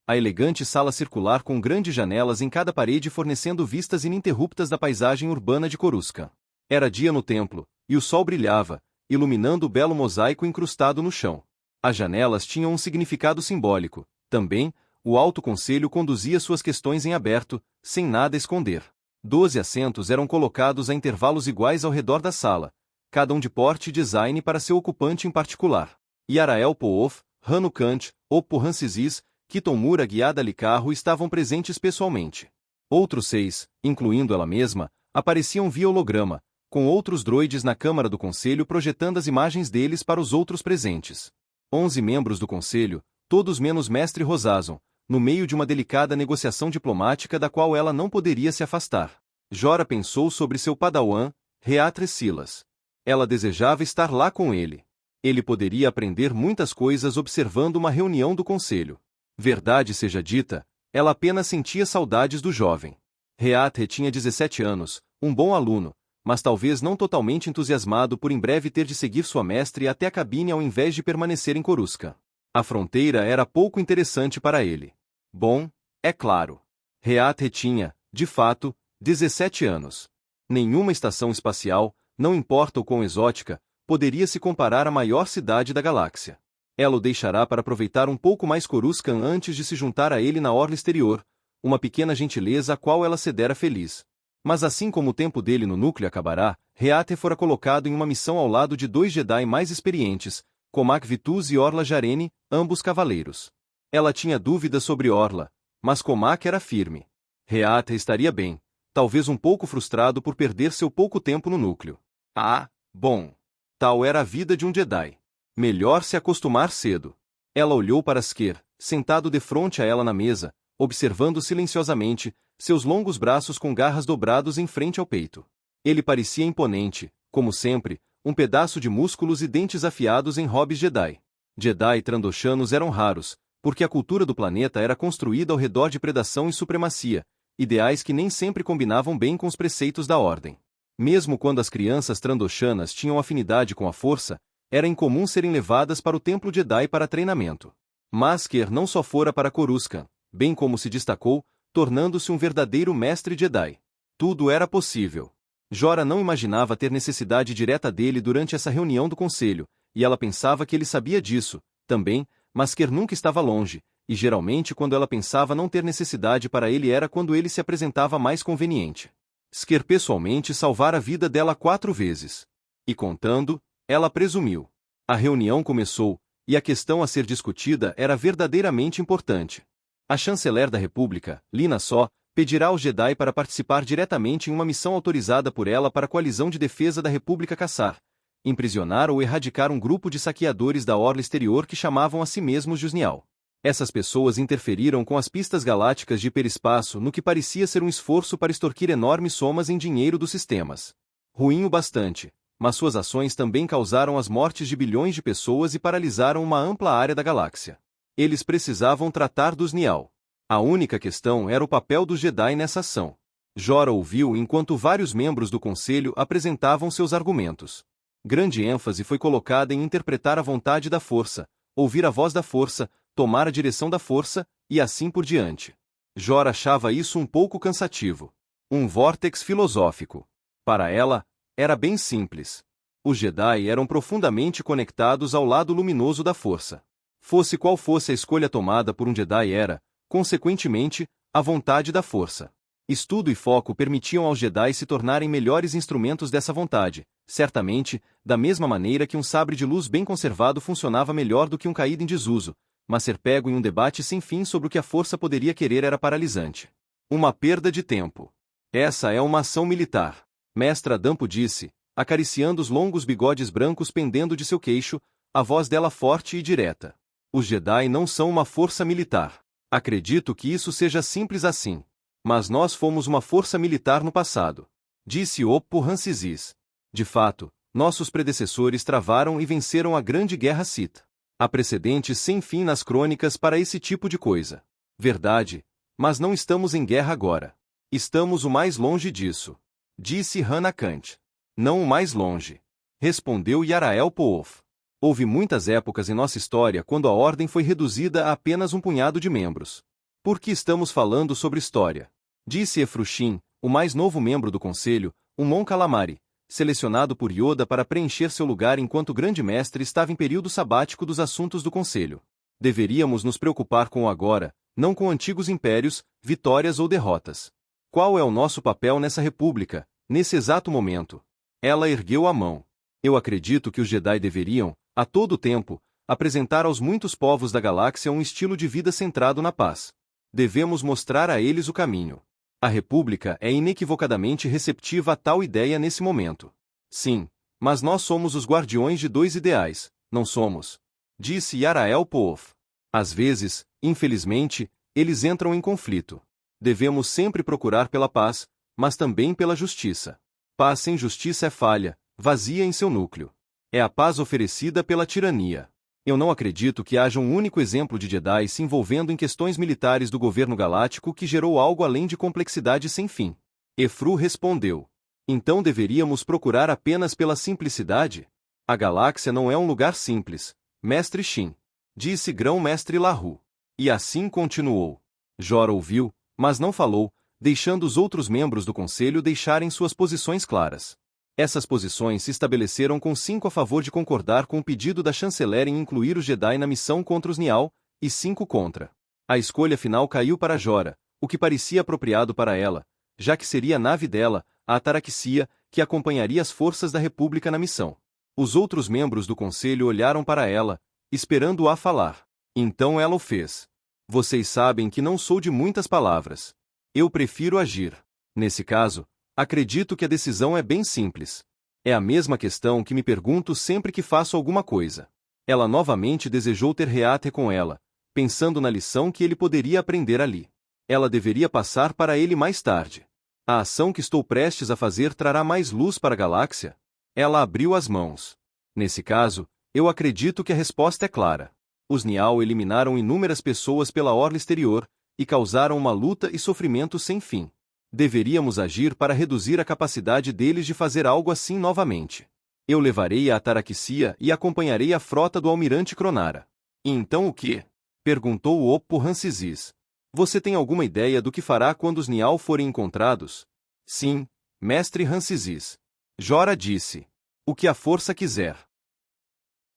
A elegante sala circular com grandes janelas em cada parede fornecendo vistas ininterruptas da paisagem urbana de Coruscant. Era dia no templo, e o sol brilhava, iluminando o belo mosaico incrustado no chão. As janelas tinham um significado simbólico. Também, o Alto Conselho conduzia suas questões em aberto, sem nada a esconder. 12 assentos eram colocados a intervalos iguais ao redor da sala, cada um de porte e design para seu ocupante em particular. Yarael Poof, Hanu Kant, Oppo Hansisis, Kiton Murag e Adali Carro estavam presentes pessoalmente. Outros 6, incluindo ela mesma, apareciam via holograma, com outros droides na Câmara do Conselho projetando as imagens deles para os outros presentes. 11 membros do Conselho, todos menos Mestre Rosazon, no meio de uma delicada negociação diplomática da qual ela não poderia se afastar. Jorah pensou sobre seu padawan, Reatres Silas. Ela desejava estar lá com ele. Ele poderia aprender muitas coisas observando uma reunião do Conselho. Verdade seja dita, ela apenas sentia saudades do jovem. Reatre tinha 17 anos, um bom aluno, mas talvez não totalmente entusiasmado por em breve ter de seguir sua mestre até a cabine ao invés de permanecer em Coruscant. A fronteira era pouco interessante para ele. Bom, é claro. Reatre tinha, de fato, 17 anos. Nenhuma estação espacial, não importa o quão exótica, poderia se comparar à maior cidade da galáxia. Ela o deixará para aproveitar um pouco mais Coruscant antes de se juntar a ele na orla exterior, uma pequena gentileza a qual ela cedera feliz. Mas assim como o tempo dele no núcleo acabará, Reate fora colocado em uma missão ao lado de 2 Jedi mais experientes, Comac Vitus e Orla Jarene, ambos cavaleiros. Ela tinha dúvidas sobre Orla, mas Comac era firme. Reate estaria bem, talvez um pouco frustrado por perder seu pouco tempo no núcleo. Ah, bom. Tal era a vida de um Jedi. Melhor se acostumar cedo. Ela olhou para Sker, sentado defronte a ela na mesa, observando silenciosamente, seus longos braços com garras dobrados em frente ao peito. Ele parecia imponente, como sempre, um pedaço de músculos e dentes afiados em hobbies Jedi. Jedi trandoshanos eram raros, porque a cultura do planeta era construída ao redor de predação e supremacia, ideais que nem sempre combinavam bem com os preceitos da ordem. Mesmo quando as crianças trandoshanas tinham afinidade com a força, era incomum serem levadas para o Templo Jedi para treinamento. Mas Ker não só fora para Coruscant, bem como se destacou, tornando-se um verdadeiro mestre Jedi. Tudo era possível. Jorah não imaginava ter necessidade direta dele durante essa reunião do conselho, e ela pensava que ele sabia disso, também, mas Ker nunca estava longe, e geralmente quando ela pensava não ter necessidade para ele era quando ele se apresentava mais conveniente. Sker pessoalmente salvara a vida dela 4 vezes. E contando, ela presumiu. A reunião começou, e a questão a ser discutida era verdadeiramente importante. A chanceler da República, Lina Só, pedirá aos Jedi para participar diretamente em uma missão autorizada por ela para a coalizão de defesa da República caçar, imprisionar ou erradicar um grupo de saqueadores da orla exterior que chamavam a si mesmos Jusnial. Essas pessoas interferiram com as pistas galácticas de hiperespaço no que parecia ser um esforço para extorquir enormes somas em dinheiro dos sistemas. Ruim o bastante, mas suas ações também causaram as mortes de bilhões de pessoas e paralisaram uma ampla área da galáxia. Eles precisavam tratar dos Nial. A única questão era o papel dos Jedi nessa ação. Jorah ouviu enquanto vários membros do conselho apresentavam seus argumentos. Grande ênfase foi colocada em interpretar a vontade da força, ouvir a voz da força, tomar a direção da força, e assim por diante. Jorah achava isso um pouco cansativo. Um vórtex filosófico. Para ela, era bem simples. Os Jedi eram profundamente conectados ao lado luminoso da força. Fosse qual fosse a escolha tomada por um Jedi era, consequentemente, a vontade da força. Estudo e foco permitiam aos Jedi se tornarem melhores instrumentos dessa vontade, certamente, da mesma maneira que um sabre de luz bem conservado funcionava melhor do que um caído em desuso, mas ser pego em um debate sem fim sobre o que a força poderia querer era paralisante. Uma perda de tempo. Essa é uma ação militar. Mestra Dampo disse, acariciando os longos bigodes brancos pendendo de seu queixo, A voz dela forte e direta. Os Jedi não são uma força militar. Acredito que isso seja simples assim. Mas nós fomos uma força militar no passado. Disse Oppo Rancisis. De fato, nossos predecessores travaram e venceram a Grande Guerra Sith. Há precedentes sem fim nas crônicas para esse tipo de coisa. Verdade, mas não estamos em guerra agora. Estamos o mais longe disso. Disse Hannah Kant. Não o mais longe. Respondeu Yarael Poof. Houve muitas épocas em nossa história quando a ordem foi reduzida a apenas um punhado de membros. Por que estamos falando sobre história? Disse Efruxim, o mais novo membro do conselho, um Mon Calamari, selecionado por Yoda para preencher seu lugar enquanto o grande mestre estava em período sabático dos assuntos do conselho. Deveríamos nos preocupar com o agora, não com antigos impérios, vitórias ou derrotas. Qual é o nosso papel nessa república, nesse exato momento? Ela ergueu a mão. Eu acredito que os Jedi deveriam, a todo tempo, apresentar aos muitos povos da galáxia um estilo de vida centrado na paz. Devemos mostrar a eles o caminho. A República é inequivocadamente receptiva a tal ideia nesse momento. Sim, mas nós somos os guardiões de dois ideais, não somos? Disse Yarael Poof. Às vezes, infelizmente, eles entram em conflito. Devemos sempre procurar pela paz, mas também pela justiça. Paz sem justiça é falha, vazia em seu núcleo. É a paz oferecida pela tirania. Eu não acredito que haja um único exemplo de Jedi se envolvendo em questões militares do governo galáctico que gerou algo além de complexidade sem fim. Efru respondeu. Então deveríamos procurar apenas pela simplicidade? A galáxia não é um lugar simples, Mestre Shin. Disse Grão-Mestre Lahu. E assim continuou. Jora ouviu, mas não falou, deixando os outros membros do conselho deixarem suas posições claras. Essas posições se estabeleceram com 5 a favor de concordar com o pedido da chanceler em incluir os Jedi na missão contra os Nial, e 5 contra. A escolha final caiu para Jora, o que parecia apropriado para ela, já que seria a nave dela, a Ataraxia, que acompanharia as forças da República na missão. Os outros membros do conselho olharam para ela, esperando-a falar. Então ela o fez. Vocês sabem que não sou de muitas palavras. Eu prefiro agir. Nesse caso, acredito que a decisão é bem simples. É a mesma questão que me pergunto sempre que faço alguma coisa. Ela novamente desejou ter Reate com ela, pensando na lição que ele poderia aprender ali. Ela deveria passar para ele mais tarde. A ação que estou prestes a fazer trará mais luz para a galáxia? Ela abriu as mãos. Nesse caso, eu acredito que a resposta é clara. Os Nial eliminaram inúmeras pessoas pela orla exterior, e causaram uma luta e sofrimento sem fim. Deveríamos agir para reduzir a capacidade deles de fazer algo assim novamente. Eu levarei a Ataraxia e acompanharei a frota do almirante Cronara. E então o quê? Perguntou o Oppo Rancisis. Você tem alguma ideia do que fará quando os Nial forem encontrados? Sim, mestre Rancisis. Jora disse. O que a força quiser.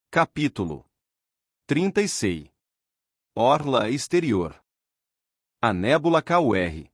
Capítulo 36. Orla exterior. A nébula KUR.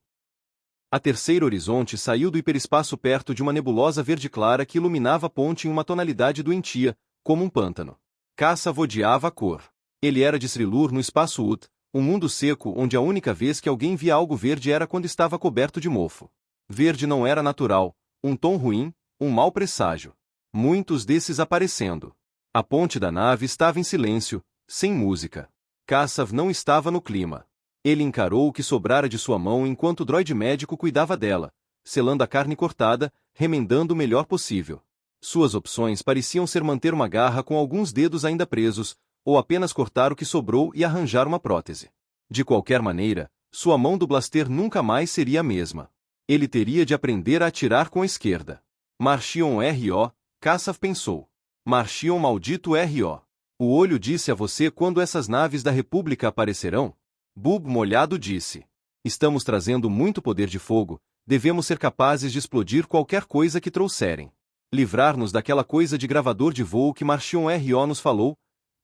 A terceira horizonte saiu do hiperespaço perto de uma nebulosa verde clara que iluminava a ponte em uma tonalidade doentia, como um pântano. Kassav odiava a cor. Ele era de Srilur no espaço Ut, um mundo seco onde a única vez que alguém via algo verde era quando estava coberto de mofo. Verde não era natural, um tom ruim, um mau presságio. Muitos desses aparecendo. A ponte da nave estava em silêncio, sem música. Kassav não estava no clima. Ele encarou o que sobrara de sua mão enquanto o droide médico cuidava dela, selando a carne cortada, remendando o melhor possível. Suas opções pareciam ser manter uma garra com alguns dedos ainda presos, ou apenas cortar o que sobrou e arranjar uma prótese. De qualquer maneira, sua mão do blaster nunca mais seria a mesma. Ele teria de aprender a atirar com a esquerda. Marchion R.O., Kassav pensou. Marchion maldito R.O. O olho disse a você quando essas naves da República aparecerão? Bub molhado disse. Estamos trazendo muito poder de fogo, devemos ser capazes de explodir qualquer coisa que trouxerem. Livrar-nos daquela coisa de gravador de voo que Marchion R.O. nos falou,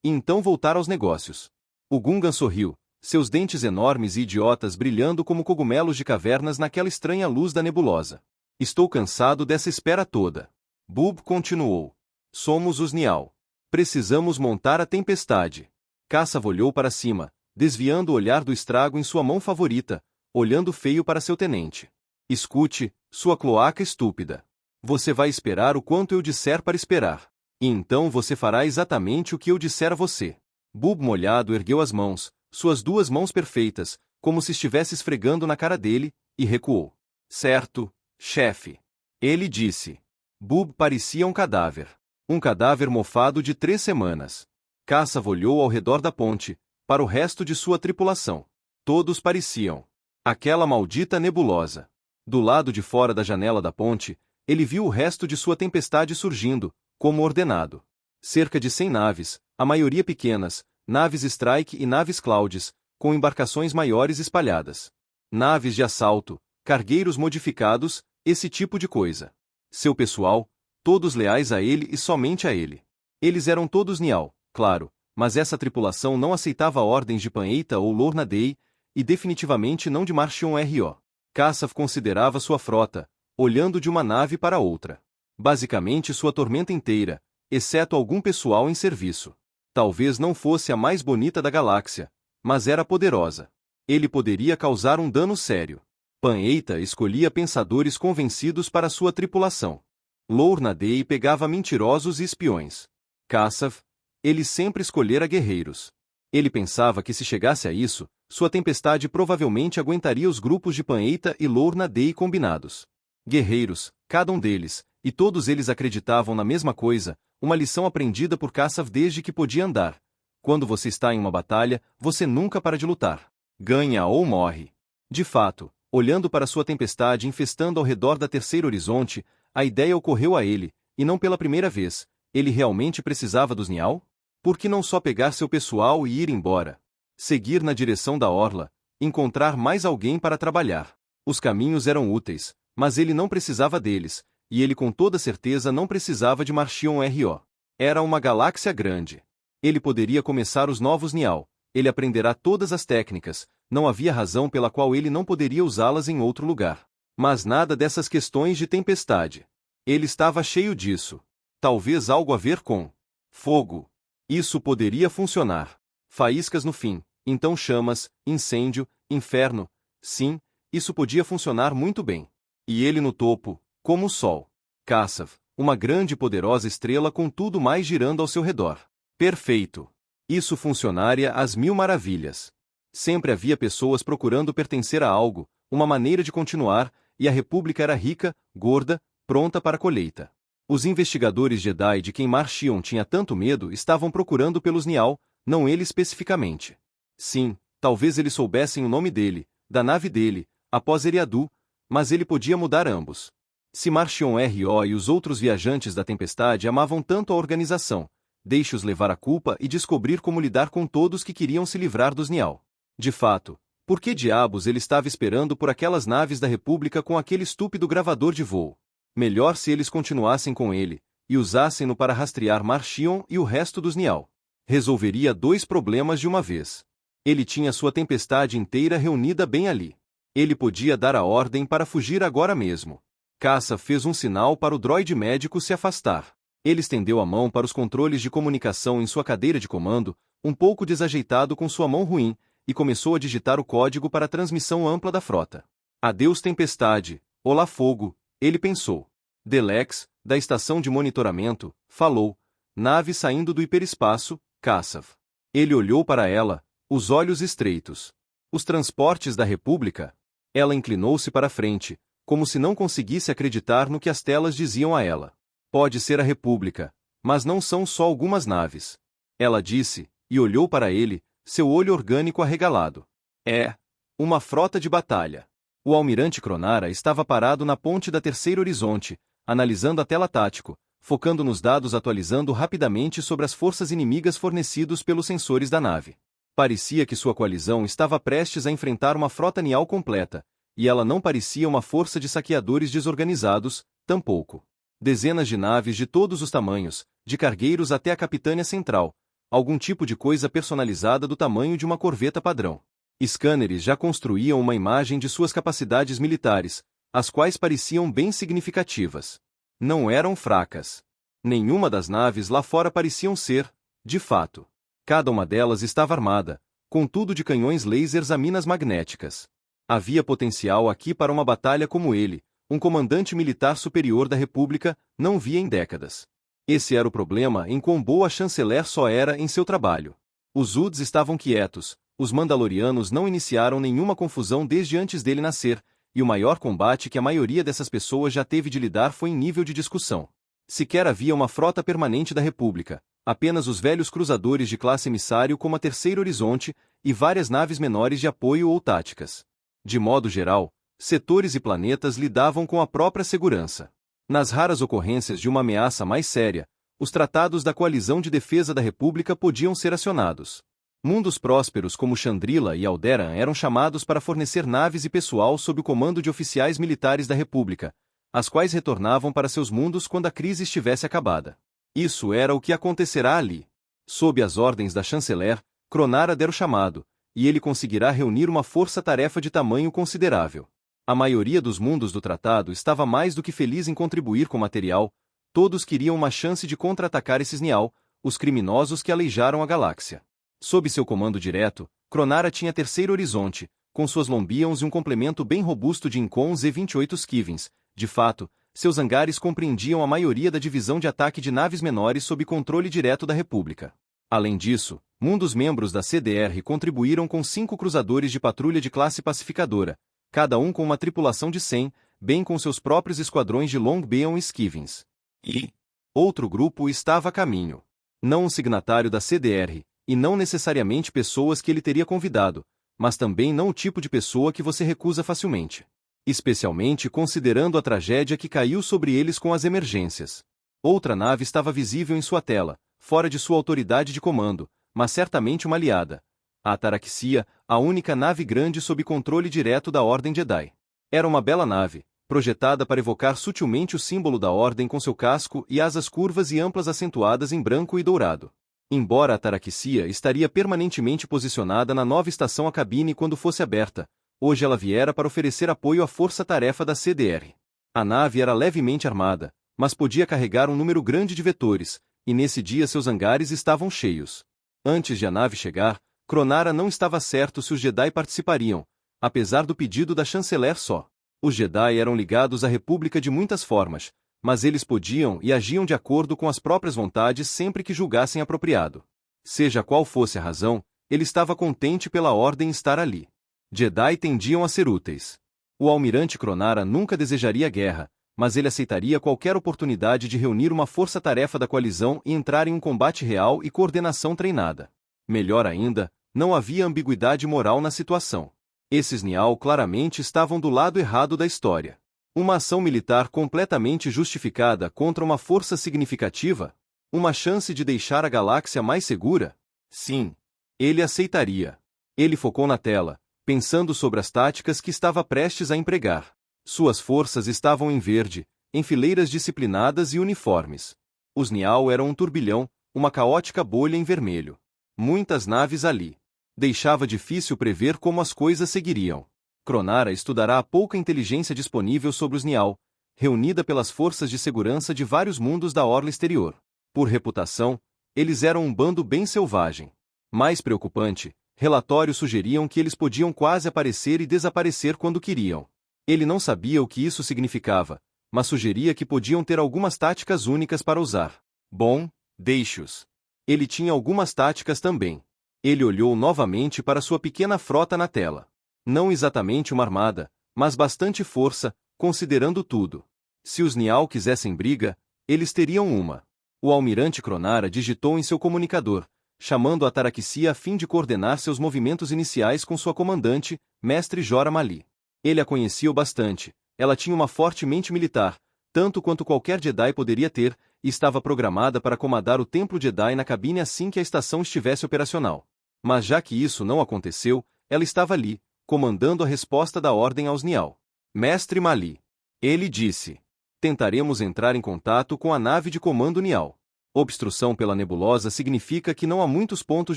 e então voltar aos negócios. O Gungan sorriu, seus dentes enormes e idiotas brilhando como cogumelos de cavernas naquela estranha luz da nebulosa. Estou cansado dessa espera toda. Bub continuou. Somos os Nial. Precisamos montar a tempestade. Kassav olhou para cima, desviando o olhar do estrago em sua mão favorita, olhando feio para seu tenente. Escute, sua cloaca estúpida. Você vai esperar o quanto eu disser para esperar. E então você fará exatamente o que eu disser a você. Bub molhado ergueu as mãos, suas duas mãos perfeitas, como se estivesse esfregando na cara dele, e recuou. Certo, chefe. Ele disse. Bub parecia um cadáver. Um cadáver mofado de 3 semanas. Cassav olhou ao redor da ponte, para o resto de sua tripulação. Todos pareciam aquela maldita nebulosa. Do lado de fora da janela da ponte, ele viu o resto de sua tempestade surgindo, como ordenado. Cerca de 100 naves, a maioria pequenas, naves Strike e naves Clouds, com embarcações maiores espalhadas. Naves de assalto, cargueiros modificados, esse tipo de coisa. Seu pessoal, todos leais a ele e somente a ele. Eles eram todos Nial, claro, mas essa tripulação não aceitava ordens de Paneita ou Lourna Dei, e definitivamente não de Marchion R.O. Cassav considerava sua frota, olhando de uma nave para outra. Basicamente sua tormenta inteira, exceto algum pessoal em serviço. Talvez não fosse a mais bonita da galáxia, mas era poderosa. Ele poderia causar um dano sério. Paneita escolhia pensadores convencidos para sua tripulação. Lourna Dei pegava mentirosos e espiões. Cassav, ele sempre escolhera guerreiros. Ele pensava que se chegasse a isso, sua tempestade provavelmente aguentaria os grupos de Paneita e Lourna Dei combinados. Guerreiros, cada um deles, e todos eles acreditavam na mesma coisa, uma lição aprendida por Cassav desde que podia andar. Quando você está em uma batalha, você nunca para de lutar. Ganha ou morre. De fato, olhando para sua tempestade infestando ao redor da Terceiro Horizonte, a ideia ocorreu a ele, e não pela primeira vez, ele realmente precisava dos Nial? Por que não só pegar seu pessoal e ir embora? Seguir na direção da orla, encontrar mais alguém para trabalhar. Os caminhos eram úteis, mas ele não precisava deles, e ele com toda certeza não precisava de Marchion R.O. Era uma galáxia grande. Ele poderia começar os novos Nial, ele aprenderá todas as técnicas, não havia razão pela qual ele não poderia usá-las em outro lugar. Mas nada dessas questões de tempestade. Ele estava cheio disso. Talvez algo a ver com fogo. Isso poderia funcionar. Faíscas no fim, então chamas, incêndio, inferno. Sim, isso podia funcionar muito bem. E ele no topo, como o sol. Cassav, uma grande e poderosa estrela com tudo mais girando ao seu redor. Perfeito. Isso funcionaria às 1000 maravilhas. Sempre havia pessoas procurando pertencer a algo, uma maneira de continuar, e a República era rica, gorda, pronta para a colheita. Os investigadores Jedi de quem Marchion tinha tanto medo estavam procurando pelos Nial, não ele especificamente. Sim, talvez eles soubessem o nome dele, da nave dele, após Eriadu, mas ele podia mudar ambos. Se Marchion R.O. e os outros viajantes da Tempestade amavam tanto a organização, deixe-os levar a culpa e descobrir como lidar com todos que queriam se livrar dos Nial. De fato, por que diabos ele estava esperando por aquelas naves da República com aquele estúpido gravador de voo? Melhor se eles continuassem com ele, e usassem-no para rastrear Marchion e o resto dos Nial. Resolveria 2 problemas de uma vez. Ele tinha sua tempestade inteira reunida bem ali. Ele podia dar a ordem para fugir agora mesmo. Cassav fez um sinal para o droide médico se afastar. Ele estendeu a mão para os controles de comunicação em sua cadeira de comando, um pouco desajeitado com sua mão ruim, e começou a digitar o código para a transmissão ampla da frota. Adeus tempestade, olá fogo, ele pensou. Delex, da estação de monitoramento, falou. Nave saindo do hiperespaço, Cassav. Ele olhou para ela, os olhos estreitos. Os transportes da República? Ela inclinou-se para a frente, como se não conseguisse acreditar no que as telas diziam a ela. Pode ser a República, mas não são só algumas naves. Ela disse, e olhou para ele, seu olho orgânico arregalado. É uma frota de batalha. O almirante Cronara estava parado na ponte da Terceiro Horizonte, analisando a tela tático, focando nos dados atualizando rapidamente sobre as forças inimigas fornecidos pelos sensores da nave. Parecia que sua coalizão estava prestes a enfrentar uma frota Nial completa, e ela não parecia uma força de saqueadores desorganizados, tampouco. Dezenas de naves de todos os tamanhos, de cargueiros até a capitânia central, algum tipo de coisa personalizada do tamanho de uma corveta padrão. Scanners já construíam uma imagem de suas capacidades militares, as quais pareciam bem significativas. Não eram fracas. Nenhuma das naves lá fora pareciam ser, de fato. Cada uma delas estava armada, contudo de canhões lasers a minas magnéticas. Havia potencial aqui para uma batalha como ele, um comandante militar superior da República, não via em décadas. Esse era o problema em quão boa a chanceler só era em seu trabalho. Os Uds estavam quietos, os Mandalorianos não iniciaram nenhuma confusão desde antes dele nascer, e o maior combate que a maioria dessas pessoas já teve de lidar foi em nível de discussão. Sequer havia uma frota permanente da República, apenas os velhos cruzadores de classe emissário como a Terceiro Horizonte e várias naves menores de apoio ou táticas. De modo geral, setores e planetas lidavam com a própria segurança. Nas raras ocorrências de uma ameaça mais séria, os tratados da Coalizão de Defesa da República podiam ser acionados. Mundos prósperos como Chandrila e Alderaan eram chamados para fornecer naves e pessoal sob o comando de oficiais militares da República, as quais retornavam para seus mundos quando a crise estivesse acabada. Isso era o que acontecerá ali. Sob as ordens da chanceler, Cronara der o chamado, e ele conseguirá reunir uma força-tarefa de tamanho considerável. A maioria dos mundos do tratado estava mais do que feliz em contribuir com material, todos queriam uma chance de contra-atacar esses Nial, os criminosos que aleijaram a galáxia. Sob seu comando direto, Cronara tinha Terceiro Horizonte, com suas Lombions e um complemento bem robusto de Incon Z-28 Skivens. De fato, seus hangares compreendiam a maioria da divisão de ataque de naves menores sob controle direto da República. Além disso, mundos membros da CDR contribuíram com 5 cruzadores de patrulha de classe pacificadora, cada um com uma tripulação de 100, bem com seus próprios esquadrões de Longbeon e Skivens. E outro grupo estava a caminho. Não um signatário da CDR, e não necessariamente pessoas que ele teria convidado, mas também não o tipo de pessoa que você recusa facilmente. Especialmente considerando a tragédia que caiu sobre eles com as emergências. Outra nave estava visível em sua tela, fora de sua autoridade de comando, mas certamente uma aliada. A Ataraxia, a única nave grande sob controle direto da Ordem Jedi. Era uma bela nave, projetada para evocar sutilmente o símbolo da Ordem com seu casco e asas curvas e amplas acentuadas em branco e dourado. Embora a Ataraxia estaria permanentemente posicionada na nova estação a cabine quando fosse aberta, hoje ela viera para oferecer apoio à força-tarefa da CDR. A nave era levemente armada, mas podia carregar um número grande de vetores, e nesse dia seus hangares estavam cheios. Antes de a nave chegar, Cronara não estava certo se os Jedi participariam, apesar do pedido da chanceler só. Os Jedi eram ligados à República de muitas formas, mas eles podiam e agiam de acordo com as próprias vontades sempre que julgassem apropriado. Seja qual fosse a razão, ele estava contente pela Ordem estar ali. Jedi tendiam a ser úteis. O almirante Cronara nunca desejaria guerra, mas ele aceitaria qualquer oportunidade de reunir uma força-tarefa da coalizão e entrar em um combate real e coordenação treinada. Melhor ainda, não havia ambiguidade moral na situação. Esses Nial claramente estavam do lado errado da história. Uma ação militar completamente justificada contra uma força significativa? Uma chance de deixar a galáxia mais segura? Sim. Ele aceitaria. Ele focou na tela, pensando sobre as táticas que estava prestes a empregar. Suas forças estavam em verde, em fileiras disciplinadas e uniformes. Os Nial eram um turbilhão, uma caótica bolha em vermelho. Muitas naves ali. Deixava difícil prever como as coisas seguiriam. Cronara estudará a pouca inteligência disponível sobre os Nial, reunida pelas forças de segurança de vários mundos da orla exterior. Por reputação, eles eram um bando bem selvagem. Mais preocupante, relatórios sugeriam que eles podiam quase aparecer e desaparecer quando queriam. Ele não sabia o que isso significava, mas sugeria que podiam ter algumas táticas únicas para usar. Bom, deixe-os. Ele tinha algumas táticas também. Ele olhou novamente para sua pequena frota na tela. Não exatamente uma armada, mas bastante força, considerando tudo. Se os Nial quisessem briga, eles teriam uma. O almirante Cronara digitou em seu comunicador, chamando a Ataraxia a fim de coordenar seus movimentos iniciais com sua comandante, Mestre Jora Mali. Ele a conhecia o bastante, ela tinha uma forte mente militar, tanto quanto qualquer Jedi poderia ter, e estava programada para comandar o Templo Jedi na cabine assim que a estação estivesse operacional. Mas já que isso não aconteceu, ela estava ali, comandando a resposta da ordem aos Nial. Mestre Mali. Ele disse. Tentaremos entrar em contato com a nave de comando Nial. Obstrução pela nebulosa significa que não há muitos pontos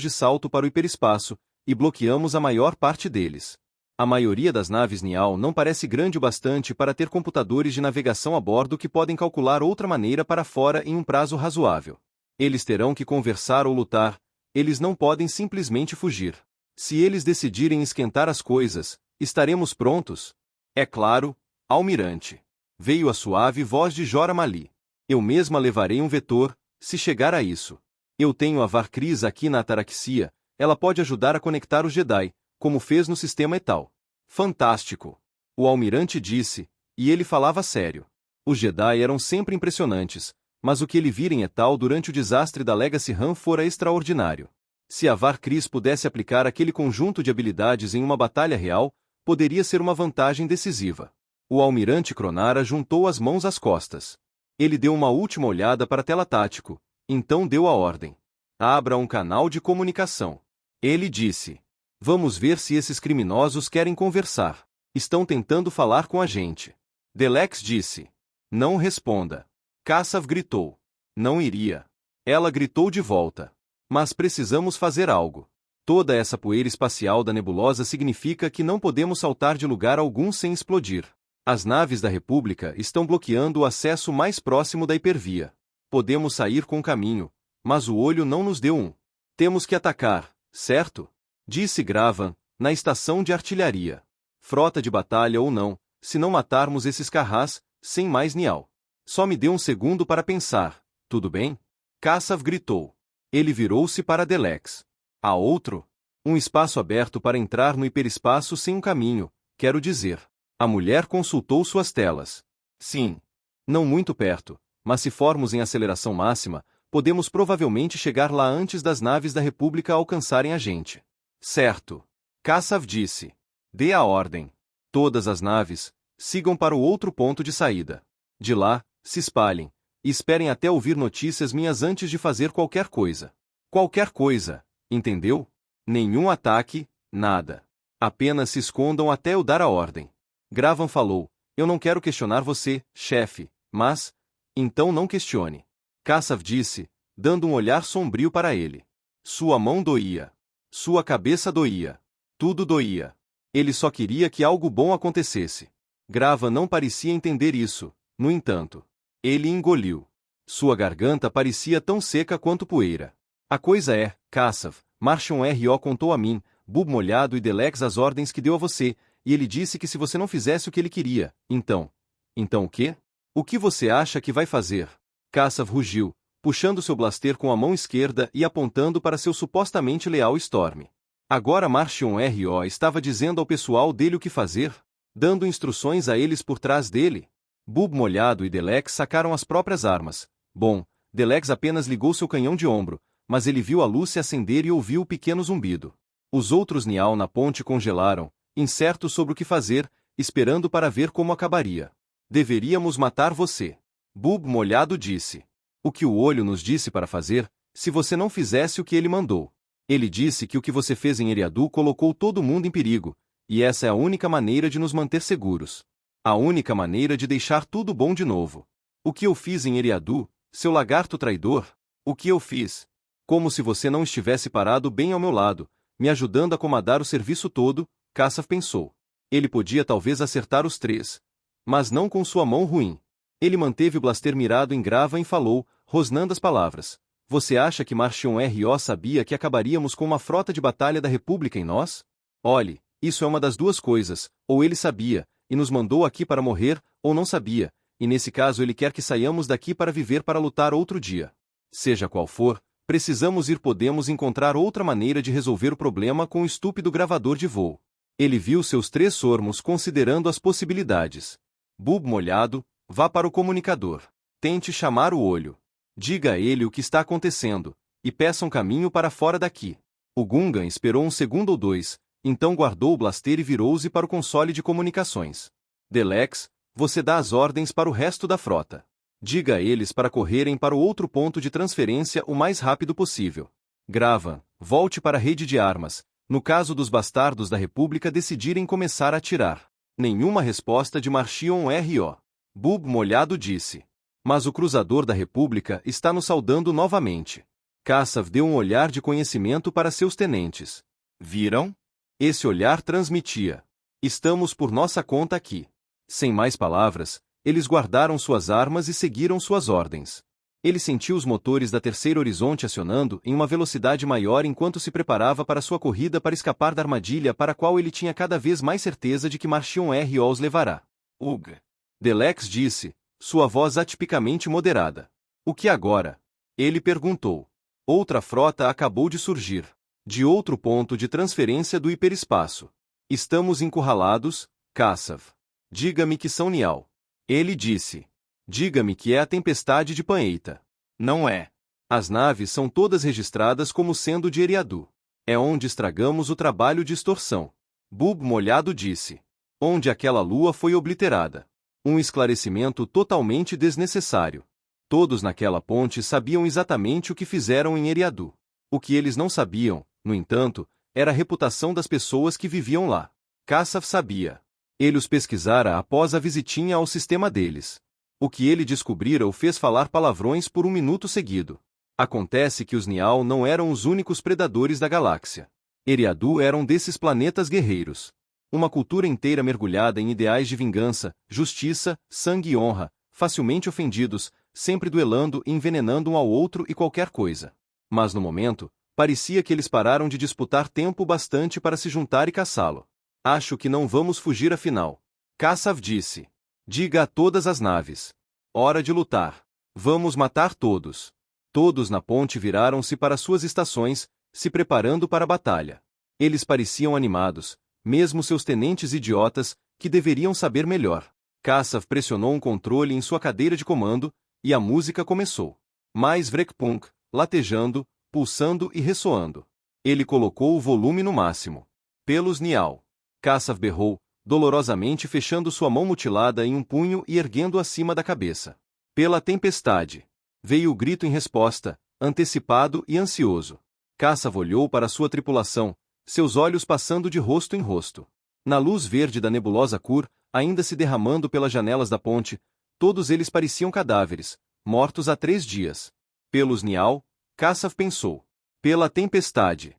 de salto para o hiperespaço, e bloqueamos a maior parte deles. A maioria das naves Nial não parece grande o bastante para ter computadores de navegação a bordo que podem calcular outra maneira para fora em um prazo razoável. Eles terão que conversar ou lutar, eles não podem simplesmente fugir. Se eles decidirem esquentar as coisas, estaremos prontos? É claro, almirante. Veio a suave voz de Jora Mali. Eu mesma levarei um vetor, Se chegar a isso, eu tenho a Var-Kris aqui na Ataraxia, ela pode ajudar a conectar os Jedi, como fez no sistema Etal. Fantástico! O almirante disse, e ele falava sério. Os Jedi eram sempre impressionantes, mas o que ele vira em Etal durante o desastre da Legacy Han fora extraordinário. Se a Var-Kris pudesse aplicar aquele conjunto de habilidades em uma batalha real, poderia ser uma vantagem decisiva. O almirante Cronara juntou as mãos às costas. Ele deu uma última olhada para a tela tático, então deu a ordem. Abra um canal de comunicação. Ele disse. Vamos ver se esses criminosos querem conversar. Estão tentando falar com a gente. Delex disse. Não responda. Kassav gritou. Não iria. Ela gritou de volta. Mas precisamos fazer algo. Toda essa poeira espacial da nebulosa significa que não podemos saltar de lugar algum sem explodir. As naves da República estão bloqueando o acesso mais próximo da hipervia. Podemos sair com caminho, mas o olho não nos deu um. Temos que atacar, certo? Disse Gravan, na estação de artilharia. Frota de batalha ou não, se não matarmos esses carrás, sem mais Nial. Só me dê um segundo para pensar, tudo bem? Kassav gritou. Ele virou-se para Delex. Há outro? Um espaço aberto para entrar no hiperespaço sem um caminho, quero dizer. A mulher consultou suas telas. Sim. Não muito perto, mas se formos em aceleração máxima, podemos provavelmente chegar lá antes das naves da República alcançarem a gente. Certo. Kassav disse. Dê a ordem. Todas as naves, sigam para o outro ponto de saída. De lá, se espalhem, e esperem até ouvir notícias minhas antes de fazer qualquer coisa. Qualquer coisa, entendeu? Nenhum ataque, nada. Apenas se escondam até eu dar a ordem. Gravan falou, eu não quero questionar você, chefe, mas... Então não questione. Kassav disse, dando um olhar sombrio para ele. Sua mão doía. Sua cabeça doía. Tudo doía. Ele só queria que algo bom acontecesse. Gravan não parecia entender isso, no entanto. Ele engoliu. Sua garganta parecia tão seca quanto poeira. A coisa é, Kassav, Marchion R.O. contou a mim, Bub Molhado e Delex as ordens que deu a você, e ele disse que se você não fizesse o que ele queria, então... Então o quê? O que você acha que vai fazer? Kassav rugiu, puxando seu blaster com a mão esquerda e apontando para seu supostamente leal Storm. Agora Marchion R.O. estava dizendo ao pessoal dele o que fazer, dando instruções a eles por trás dele. Bub Molhado e Delex sacaram as próprias armas. Bom, Delex apenas ligou seu canhão de ombro, mas ele viu a luz se acender e ouviu o pequeno zumbido. Os outros Nial na ponte congelaram, incertos sobre o que fazer, esperando para ver como acabaria. Deveríamos matar você. Bub Molhado disse. O que o olho nos disse para fazer, se você não fizesse o que ele mandou. Ele disse que o que você fez em Eriadu colocou todo mundo em perigo, e essa é a única maneira de nos manter seguros. A única maneira de deixar tudo bom de novo. O que eu fiz em Eriadu, seu lagarto traidor? O que eu fiz? Como se você não estivesse parado bem ao meu lado, me ajudando a comandar o serviço todo, Kassav pensou. Ele podia talvez acertar os três. Mas não com sua mão ruim. Ele manteve o blaster mirado em Gravan e falou, rosnando as palavras. Você acha que Marchion R.O. sabia que acabaríamos com uma frota de batalha da República em nós? Olhe, isso é uma das duas coisas, ou ele sabia, e nos mandou aqui para morrer, ou não sabia, e nesse caso ele quer que saiamos daqui para viver para lutar outro dia. Seja qual for, precisamos ir podemos encontrar outra maneira de resolver o problema com o estúpido gravador de voo. Ele viu seus três sormos considerando as possibilidades. Bub Molhado, vá para o comunicador. Tente chamar o olho. Diga a ele o que está acontecendo, e peça um caminho para fora daqui. O Gungan esperou um segundo ou dois, então guardou o blaster e virou-se para o console de comunicações. Delex, você dá as ordens para o resto da frota. Diga a eles para correrem para o outro ponto de transferência o mais rápido possível. Gravan, volte para a rede de armas, no caso dos bastardos da República decidirem começar a atirar. Nenhuma resposta de Marchion R.O. Bub Molhado disse. Mas o cruzador da República está nos saudando novamente. Kassav deu um olhar de conhecimento para seus tenentes. Viram? Esse olhar transmitia. Estamos por nossa conta aqui. Sem mais palavras, eles guardaram suas armas e seguiram suas ordens. Ele sentiu os motores da Terceira Horizonte acionando em uma velocidade maior enquanto se preparava para sua corrida para escapar da armadilha para a qual ele tinha cada vez mais certeza de que Marchion R.O. os levará. Ugh! Delex disse, sua voz atipicamente moderada. O que agora? Ele perguntou. Outra frota acabou de surgir. De outro ponto de transferência do hiperespaço. Estamos encurralados, Kassav. Diga-me que são Nial. Ele disse. Diga-me que é a tempestade de Paneita. Não é. As naves são todas registradas como sendo de Eriadu. É onde estragamos o trabalho de extorsão. Bub molhado disse. Onde aquela lua foi obliterada. Um esclarecimento totalmente desnecessário. Todos naquela ponte sabiam exatamente o que fizeram em Eriadu. O que eles não sabiam, no entanto, era a reputação das pessoas que viviam lá. Kassav sabia. Ele os pesquisara após a visitinha ao sistema deles. O que ele descobrira o fez falar palavrões por um minuto seguido. Acontece que os Nial não eram os únicos predadores da galáxia. Eriadu era um desses planetas guerreiros. Uma cultura inteira mergulhada em ideais de vingança, justiça, sangue e honra, facilmente ofendidos, sempre duelando e envenenando um ao outro e qualquer coisa. Mas no momento, parecia que eles pararam de disputar tempo bastante para se juntar e caçá-lo. Acho que não vamos fugir afinal. Kassav disse. Diga a todas as naves. Hora de lutar. Vamos matar todos. Todos na ponte viraram-se para suas estações, se preparando para a batalha. Eles pareciam animados, mesmo seus tenentes idiotas, que deveriam saber melhor. Kassav pressionou um controle em sua cadeira de comando, e a música começou. Mais Vrekpunk, latejando, pulsando e ressoando. Ele colocou o volume no máximo. Pelos Nial. Kassav berrou, dolorosamente fechando sua mão mutilada em um punho e erguendo acima da cabeça. Pela tempestade. Veio o grito em resposta, antecipado e ansioso. Kassav olhou para sua tripulação, seus olhos passando de rosto em rosto. Na luz verde da nebulosa Kur, ainda se derramando pelas janelas da ponte, todos eles pareciam cadáveres, mortos há 3 dias. Pelos Nial, Kassav pensou. Pela tempestade.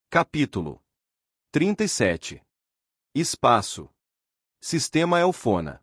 Capítulo 37. Espaço. Sistema Elfona.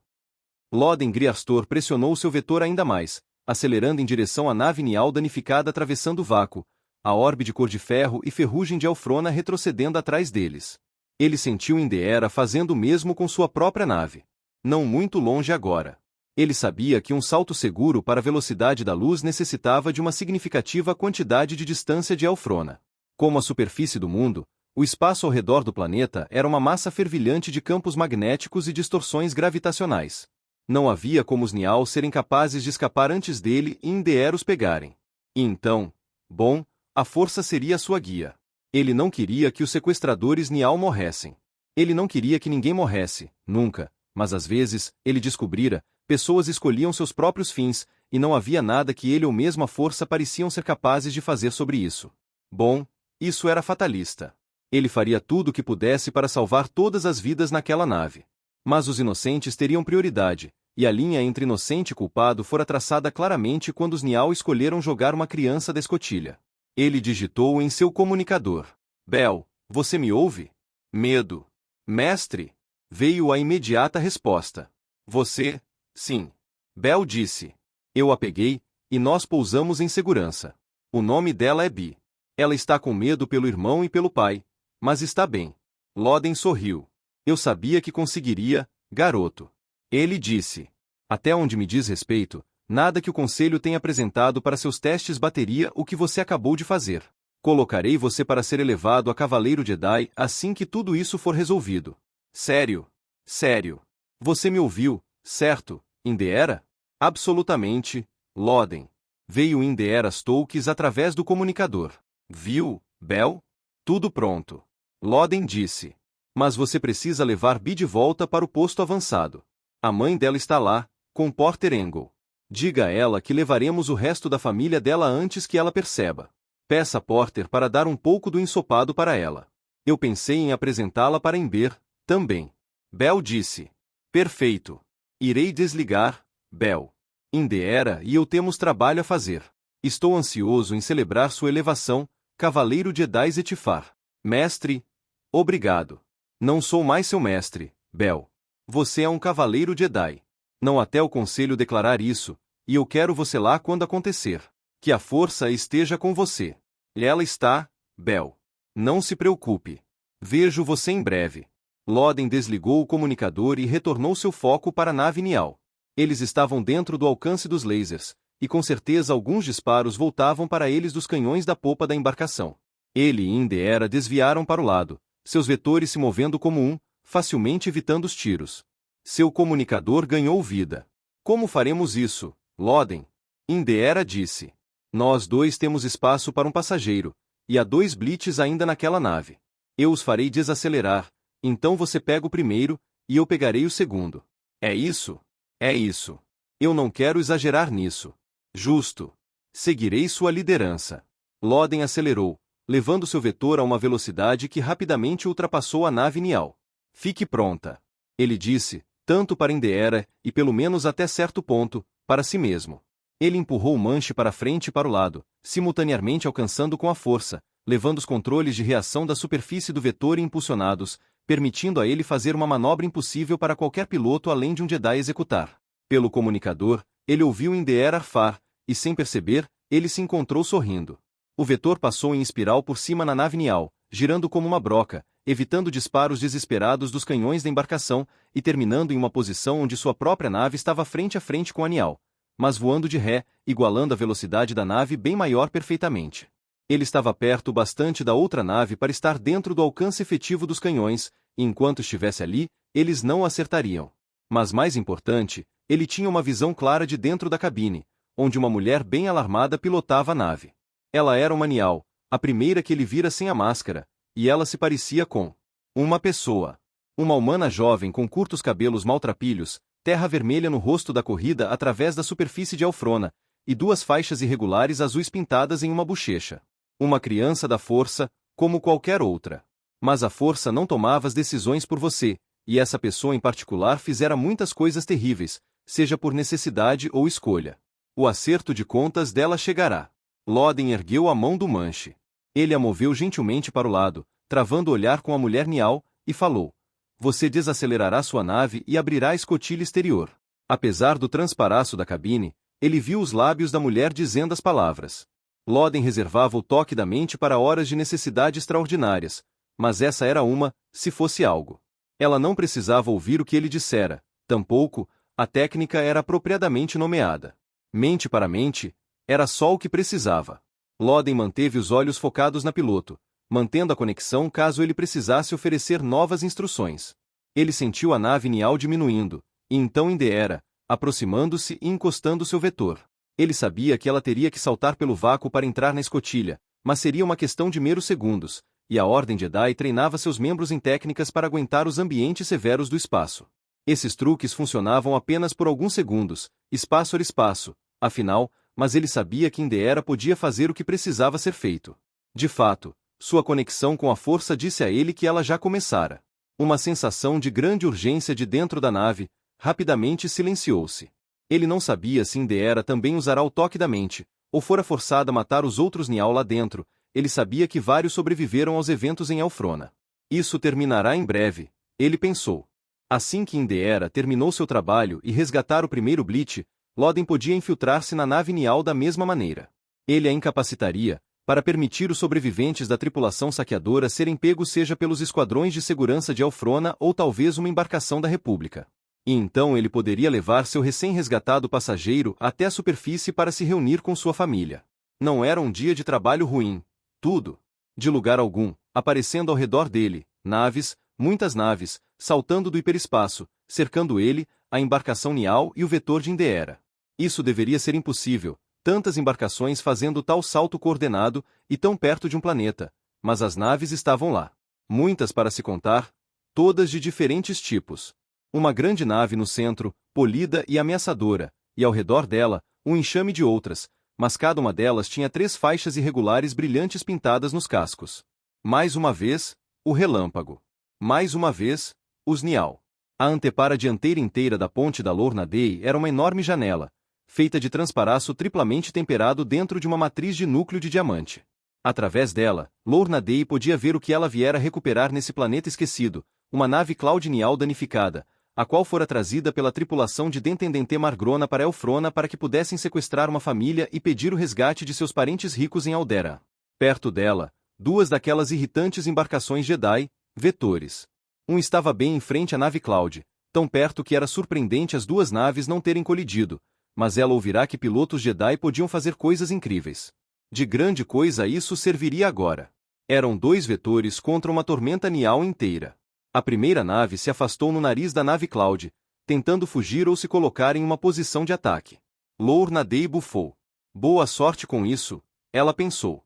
Loden Griastor pressionou seu vetor ainda mais, acelerando em direção à nave Nial danificada atravessando o vácuo, a orbe de cor de ferro e ferrugem de Elfrona retrocedendo atrás deles. Ele sentiu Indeera fazendo o mesmo com sua própria nave. Não muito longe agora. Ele sabia que um salto seguro para a velocidade da luz necessitava de uma significativa quantidade de distância de Elfrona. Como a superfície do mundo, o espaço ao redor do planeta era uma massa fervilhante de campos magnéticos e distorções gravitacionais. Não havia como os Nial serem capazes de escapar antes dele e Indeera os pegarem. E então, bom, a força seria sua guia. Ele não queria que os sequestradores Nial morressem. Ele não queria que ninguém morresse, nunca, mas às vezes, ele descobrira, pessoas escolhiam seus próprios fins, e não havia nada que ele ou mesmo a força pareciam ser capazes de fazer sobre isso. Bom, isso era fatalista. Ele faria tudo o que pudesse para salvar todas as vidas naquela nave. Mas os inocentes teriam prioridade, e a linha entre inocente e culpado fora traçada claramente quando os Nial escolheram jogar uma criança da escotilha. Ele digitou em seu comunicador. Bel, você me ouve? Medo. Mestre? Veio a imediata resposta. Você? Sim. Bel disse. Eu a peguei, e nós pousamos em segurança. O nome dela é Bi. Ela está com medo pelo irmão e pelo pai, mas está bem. Loden sorriu. Eu sabia que conseguiria, garoto. Ele disse. Até onde me diz respeito, nada que o conselho tenha apresentado para seus testes bateria o que você acabou de fazer. Colocarei você para ser elevado a Cavaleiro Jedi assim que tudo isso for resolvido. Sério? Sério. Você me ouviu, certo, Indeera? Absolutamente, Loden. Veio Indeera Stokes através do comunicador. Viu, Bel? Tudo pronto. Loden disse. Mas você precisa levar Bi de volta para o posto avançado. A mãe dela está lá, com Porter Engle. Diga a ela que levaremos o resto da família dela antes que ela perceba. Peça a Porter para dar um pouco do ensopado para ela. Eu pensei em apresentá-la para Ember, também. Bel disse. Perfeito. Irei desligar, Bel. Indeera e eu temos trabalho a fazer. Estou ansioso em celebrar sua elevação, Cavaleiro Jedi Zetifar. Mestre, obrigado. Não sou mais seu mestre, Bel. Você é um Cavaleiro Jedi. Não até o Conselho declarar isso, e eu quero você lá quando acontecer. Que a força esteja com você. Ela está, Bel. Não se preocupe. Vejo você em breve. Loden desligou o comunicador e retornou seu foco para a nave Nial. Eles estavam dentro do alcance dos lasers, e com certeza alguns disparos voltavam para eles dos canhões da popa da embarcação. Ele e Endeera desviaram para o lado, seus vetores se movendo como um, facilmente evitando os tiros. Seu comunicador ganhou vida. Como faremos isso, Loden? Endeera disse. Nós dois temos espaço para um passageiro, e há 2 blitz ainda naquela nave. Eu os farei desacelerar, então você pega o primeiro, e eu pegarei o segundo. É isso? É isso. Eu não quero exagerar nisso. Justo. Seguirei sua liderança. Loden acelerou, levando seu vetor a uma velocidade que rapidamente ultrapassou a nave Nial. Fique pronta. Ele disse, tanto para Endeera e pelo menos até certo ponto, para si mesmo. Ele empurrou o manche para frente e para o lado, simultaneamente alcançando com a força, levando os controles de reação da superfície do vetor impulsionados, permitindo a ele fazer uma manobra impossível para qualquer piloto além de um Jedi executar. Pelo comunicador, ele ouviu Endeera arfar, e sem perceber, ele se encontrou sorrindo. O vetor passou em espiral por cima na nave Nial, girando como uma broca, evitando disparos desesperados dos canhões da embarcação e terminando em uma posição onde sua própria nave estava frente a frente com a Nial, mas voando de ré, igualando a velocidade da nave bem maior perfeitamente. Ele estava perto bastante da outra nave para estar dentro do alcance efetivo dos canhões, e enquanto estivesse ali, eles não o acertariam. Mas mais importante, ele tinha uma visão clara de dentro da cabine, onde uma mulher bem alarmada pilotava a nave. Ela era uma Nial, a primeira que ele vira sem a máscara, e ela se parecia com uma pessoa. Uma humana jovem com curtos cabelos maltrapilhos, terra vermelha no rosto da corrida através da superfície de Alfrona, e 2 faixas irregulares azuis pintadas em uma bochecha. Uma criança da força, como qualquer outra. Mas a força não tomava as decisões por você, e essa pessoa em particular fizera muitas coisas terríveis, seja por necessidade ou escolha. O acerto de contas dela chegará. Loden ergueu a mão do manche. Ele a moveu gentilmente para o lado, travando o olhar com a mulher Nial, e falou: Você desacelerará sua nave e abrirá a escotilha exterior. Apesar do transparaço da cabine, ele viu os lábios da mulher dizendo as palavras. Loden reservava o toque da mente para horas de necessidade extraordinárias, mas essa era uma, se fosse algo. Ela não precisava ouvir o que ele dissera, tampouco, a técnica era apropriadamente nomeada. Mente para mente, era só o que precisava. Loden manteve os olhos focados na piloto, mantendo a conexão caso ele precisasse oferecer novas instruções. Ele sentiu a nave Nial diminuindo, e então Endeera, aproximando-se e encostando seu vetor. Ele sabia que ela teria que saltar pelo vácuo para entrar na escotilha, mas seria uma questão de meros segundos, e a Ordem Jedi treinava seus membros em técnicas para aguentar os ambientes severos do espaço. Esses truques funcionavam apenas por alguns segundos, espaço era espaço, afinal, mas ele sabia que Endeera podia fazer o que precisava ser feito. De fato, sua conexão com a força disse a ele que ela já começara. Uma sensação de grande urgência de dentro da nave, rapidamente silenciou-se. Ele não sabia se Endeera também usará o toque da mente, ou fora forçada a matar os outros Nial lá dentro. Ele sabia que vários sobreviveram aos eventos em Alfrona. Isso terminará em breve, ele pensou. Assim que Endeera terminou seu trabalho e resgatar o primeiro Blitz, Loden podia infiltrar-se na nave Nial da mesma maneira. Ele a incapacitaria, para permitir os sobreviventes da tripulação saqueadora serem pegos seja pelos esquadrões de segurança de Alfrona ou talvez uma embarcação da República. E então ele poderia levar seu recém-resgatado passageiro até a superfície para se reunir com sua família. Não era um dia de trabalho ruim. Tudo, de lugar algum, aparecendo ao redor dele, naves, muitas naves, saltando do hiperespaço, cercando ele, a embarcação Nial e o vetor de Endeera. Isso deveria ser impossível, tantas embarcações fazendo tal salto coordenado e tão perto de um planeta, mas as naves estavam lá. Muitas para se contar, todas de diferentes tipos. Uma grande nave no centro, polida e ameaçadora, e ao redor dela, um enxame de outras, mas cada uma delas tinha 3 faixas irregulares brilhantes pintadas nos cascos. Mais uma vez, o relâmpago. Mais uma vez, os Nial. A antepara dianteira inteira da ponte da Lourna Day era uma enorme janela, feita de transparaço triplamente temperado dentro de uma matriz de núcleo de diamante. Através dela, Lourna Day podia ver o que ela viera recuperar nesse planeta esquecido, uma nave Cloud Nial danificada, a qual fora trazida pela tripulação de Dentendente Margrona para Elfrona para que pudessem sequestrar uma família e pedir o resgate de seus parentes ricos em Aldera. Perto dela, 2 daquelas irritantes embarcações Jedi, vetores. Um estava bem em frente à nave Cloud, tão perto que era surpreendente as 2 naves não terem colidido, mas ela ouvirá que pilotos Jedi podiam fazer coisas incríveis. De grande coisa isso serviria agora. Eram 2 vetores contra uma tormenta nial inteira. A primeira nave se afastou no nariz da nave Cloud, tentando fugir ou se colocar em uma posição de ataque. Lour Nadei bufou. Boa sorte com isso, ela pensou.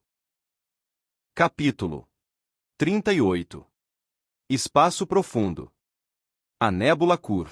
Capítulo 38. Espaço profundo. A nébula Kur.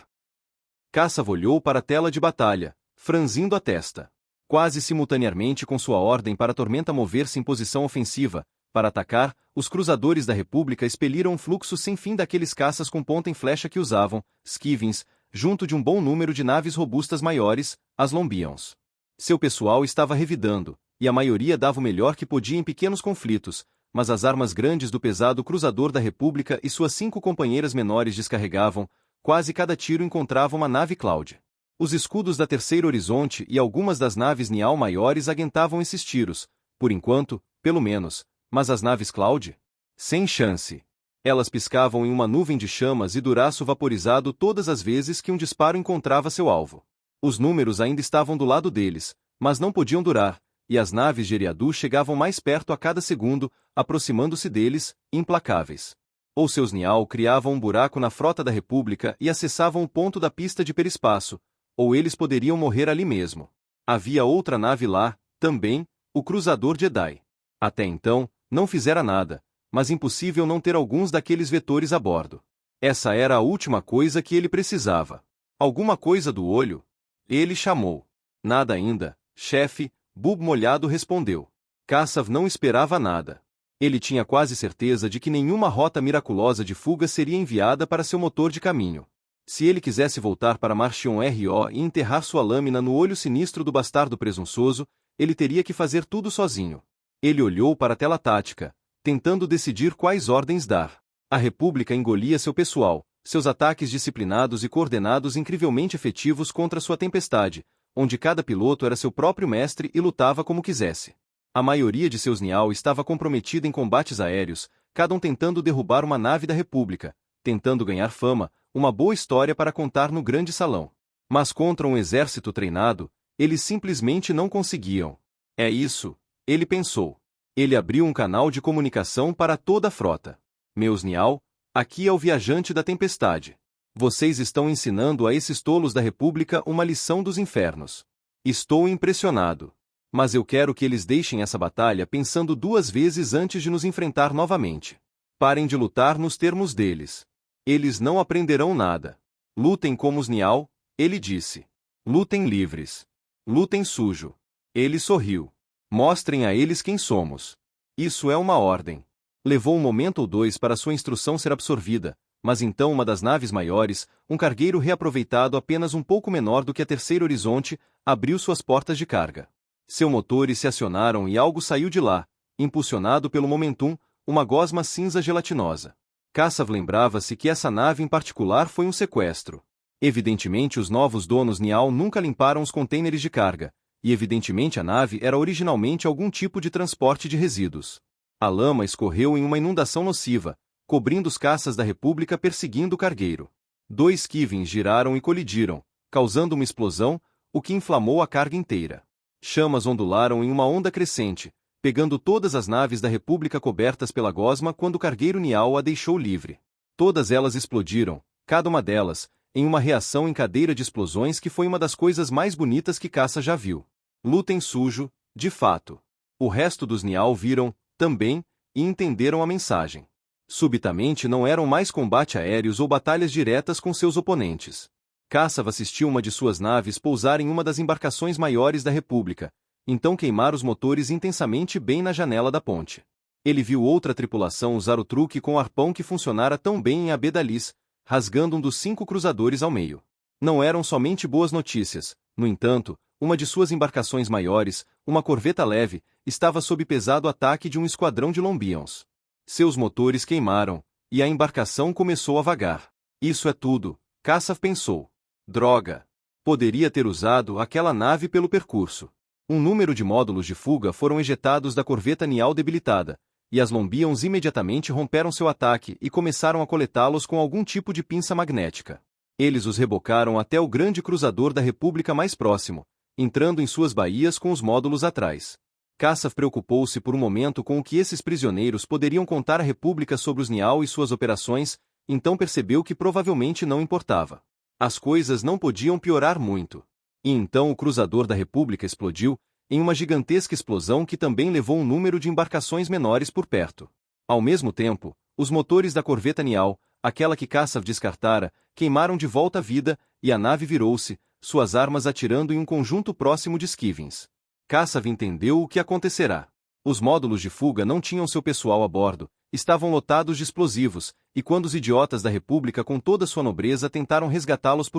Kassav olhou para a tela de batalha, franzindo a testa. Quase simultaneamente com sua ordem para a tormenta mover-se em posição ofensiva, para atacar, os cruzadores da República expeliram um fluxo sem fim daqueles caças com ponta em flecha que usavam, Skivings, junto de um bom número de naves robustas maiores, as Lombions. Seu pessoal estava revidando, e a maioria dava o melhor que podia em pequenos conflitos, mas as armas grandes do pesado cruzador da República e suas 5 companheiras menores descarregavam, quase cada tiro encontrava uma nave Cloud. Os escudos da Terceira Horizonte e algumas das naves Nial maiores aguentavam esses tiros, por enquanto, pelo menos, mas as naves Cloud? Sem chance. Elas piscavam em uma nuvem de chamas e duraço vaporizado todas as vezes que um disparo encontrava seu alvo. Os números ainda estavam do lado deles, mas não podiam durar, e as naves de Eriadu chegavam mais perto a cada segundo, aproximando-se deles, implacáveis. Ou seus Nial criavam um buraco na frota da República e acessavam o ponto da pista de perispaço, ou eles poderiam morrer ali mesmo. Havia outra nave lá, também, o cruzador Jedi. Até então, não fizera nada, mas impossível não ter alguns daqueles vetores a bordo. Essa era a última coisa que ele precisava. Alguma coisa do olho? Ele chamou. Nada ainda, chefe, Bub Molhado respondeu. Kassav não esperava nada. Ele tinha quase certeza de que nenhuma rota miraculosa de fuga seria enviada para seu motor de caminho. Se ele quisesse voltar para Marchion RO e enterrar sua lâmina no olho sinistro do bastardo presunçoso, ele teria que fazer tudo sozinho. Ele olhou para a tela tática, tentando decidir quais ordens dar. A República engolia seu pessoal, seus ataques disciplinados e coordenados incrivelmente efetivos contra sua tempestade, onde cada piloto era seu próprio mestre e lutava como quisesse. A maioria de seus Nial estava comprometida em combates aéreos, cada um tentando derrubar uma nave da República, tentando ganhar fama, uma boa história para contar no grande salão. Mas contra um exército treinado, eles simplesmente não conseguiam. É isso, ele pensou. Ele abriu um canal de comunicação para toda a frota. Meus Nial, aqui é o viajante da tempestade. Vocês estão ensinando a esses tolos da República uma lição dos infernos. Estou impressionado. Mas eu quero que eles deixem essa batalha pensando 2 vezes antes de nos enfrentar novamente. Parem de lutar nos termos deles. Eles não aprenderão nada. Lutem como os Nial, ele disse. Lutem livres. Lutem sujo. Ele sorriu. Mostrem a eles quem somos. Isso é uma ordem. Levou um momento ou 2 para sua instrução ser absorvida, mas então uma das naves maiores, um cargueiro reaproveitado apenas um pouco menor do que a Terceira Horizonte, abriu suas portas de carga. Seus motores se acionaram e algo saiu de lá, impulsionado pelo momentum, uma gosma cinza gelatinosa. Kassav lembrava-se que essa nave em particular foi um sequestro. Evidentemente os novos donos Nial nunca limparam os contêineres de carga, e evidentemente a nave era originalmente algum tipo de transporte de resíduos. A lama escorreu em uma inundação nociva, cobrindo os caças da República perseguindo o cargueiro. 2 Kivins giraram e colidiram, causando uma explosão, o que inflamou a carga inteira. Chamas ondularam em uma onda crescente, pegando todas as naves da República cobertas pela gosma quando o cargueiro Nial a deixou livre. Todas elas explodiram, cada uma delas, em uma reação em cadeia de explosões que foi uma das coisas mais bonitas que Caça já viu. Lutem sujo, de fato. O resto dos Nial viram, também, e entenderam a mensagem. Subitamente não eram mais combates aéreos ou batalhas diretas com seus oponentes. Kassav assistiu uma de suas naves pousar em uma das embarcações maiores da República, então queimar os motores intensamente bem na janela da ponte. Ele viu outra tripulação usar o truque com o arpão que funcionara tão bem em Abedalis, rasgando um dos 5 cruzadores ao meio. Não eram somente boas notícias, no entanto, uma de suas embarcações maiores, uma corveta leve, estava sob pesado ataque de um esquadrão de Lombions. Seus motores queimaram, e a embarcação começou a vagar. Isso é tudo, Kassav pensou. Droga! Poderia ter usado aquela nave pelo percurso. Um número de módulos de fuga foram ejetados da corveta Nial debilitada, e as Lombions imediatamente romperam seu ataque e começaram a coletá-los com algum tipo de pinça magnética. Eles os rebocaram até o grande cruzador da República mais próximo, entrando em suas baías com os módulos atrás. Kassav preocupou-se por um momento com o que esses prisioneiros poderiam contar à República sobre os Nial e suas operações, então percebeu que provavelmente não importava. As coisas não podiam piorar muito. E então o cruzador da República explodiu, em uma gigantesca explosão que também levou um número de embarcações menores por perto. Ao mesmo tempo, os motores da corveta Nial, aquela que Kassav descartara, queimaram de volta a vida, e a nave virou-se, suas armas atirando em um conjunto próximo de Skivings. Kassav entendeu o que acontecerá. Os módulos de fuga não tinham seu pessoal a bordo, estavam lotados de explosivos, e quando os idiotas da República com toda sua nobreza tentaram resgatá-los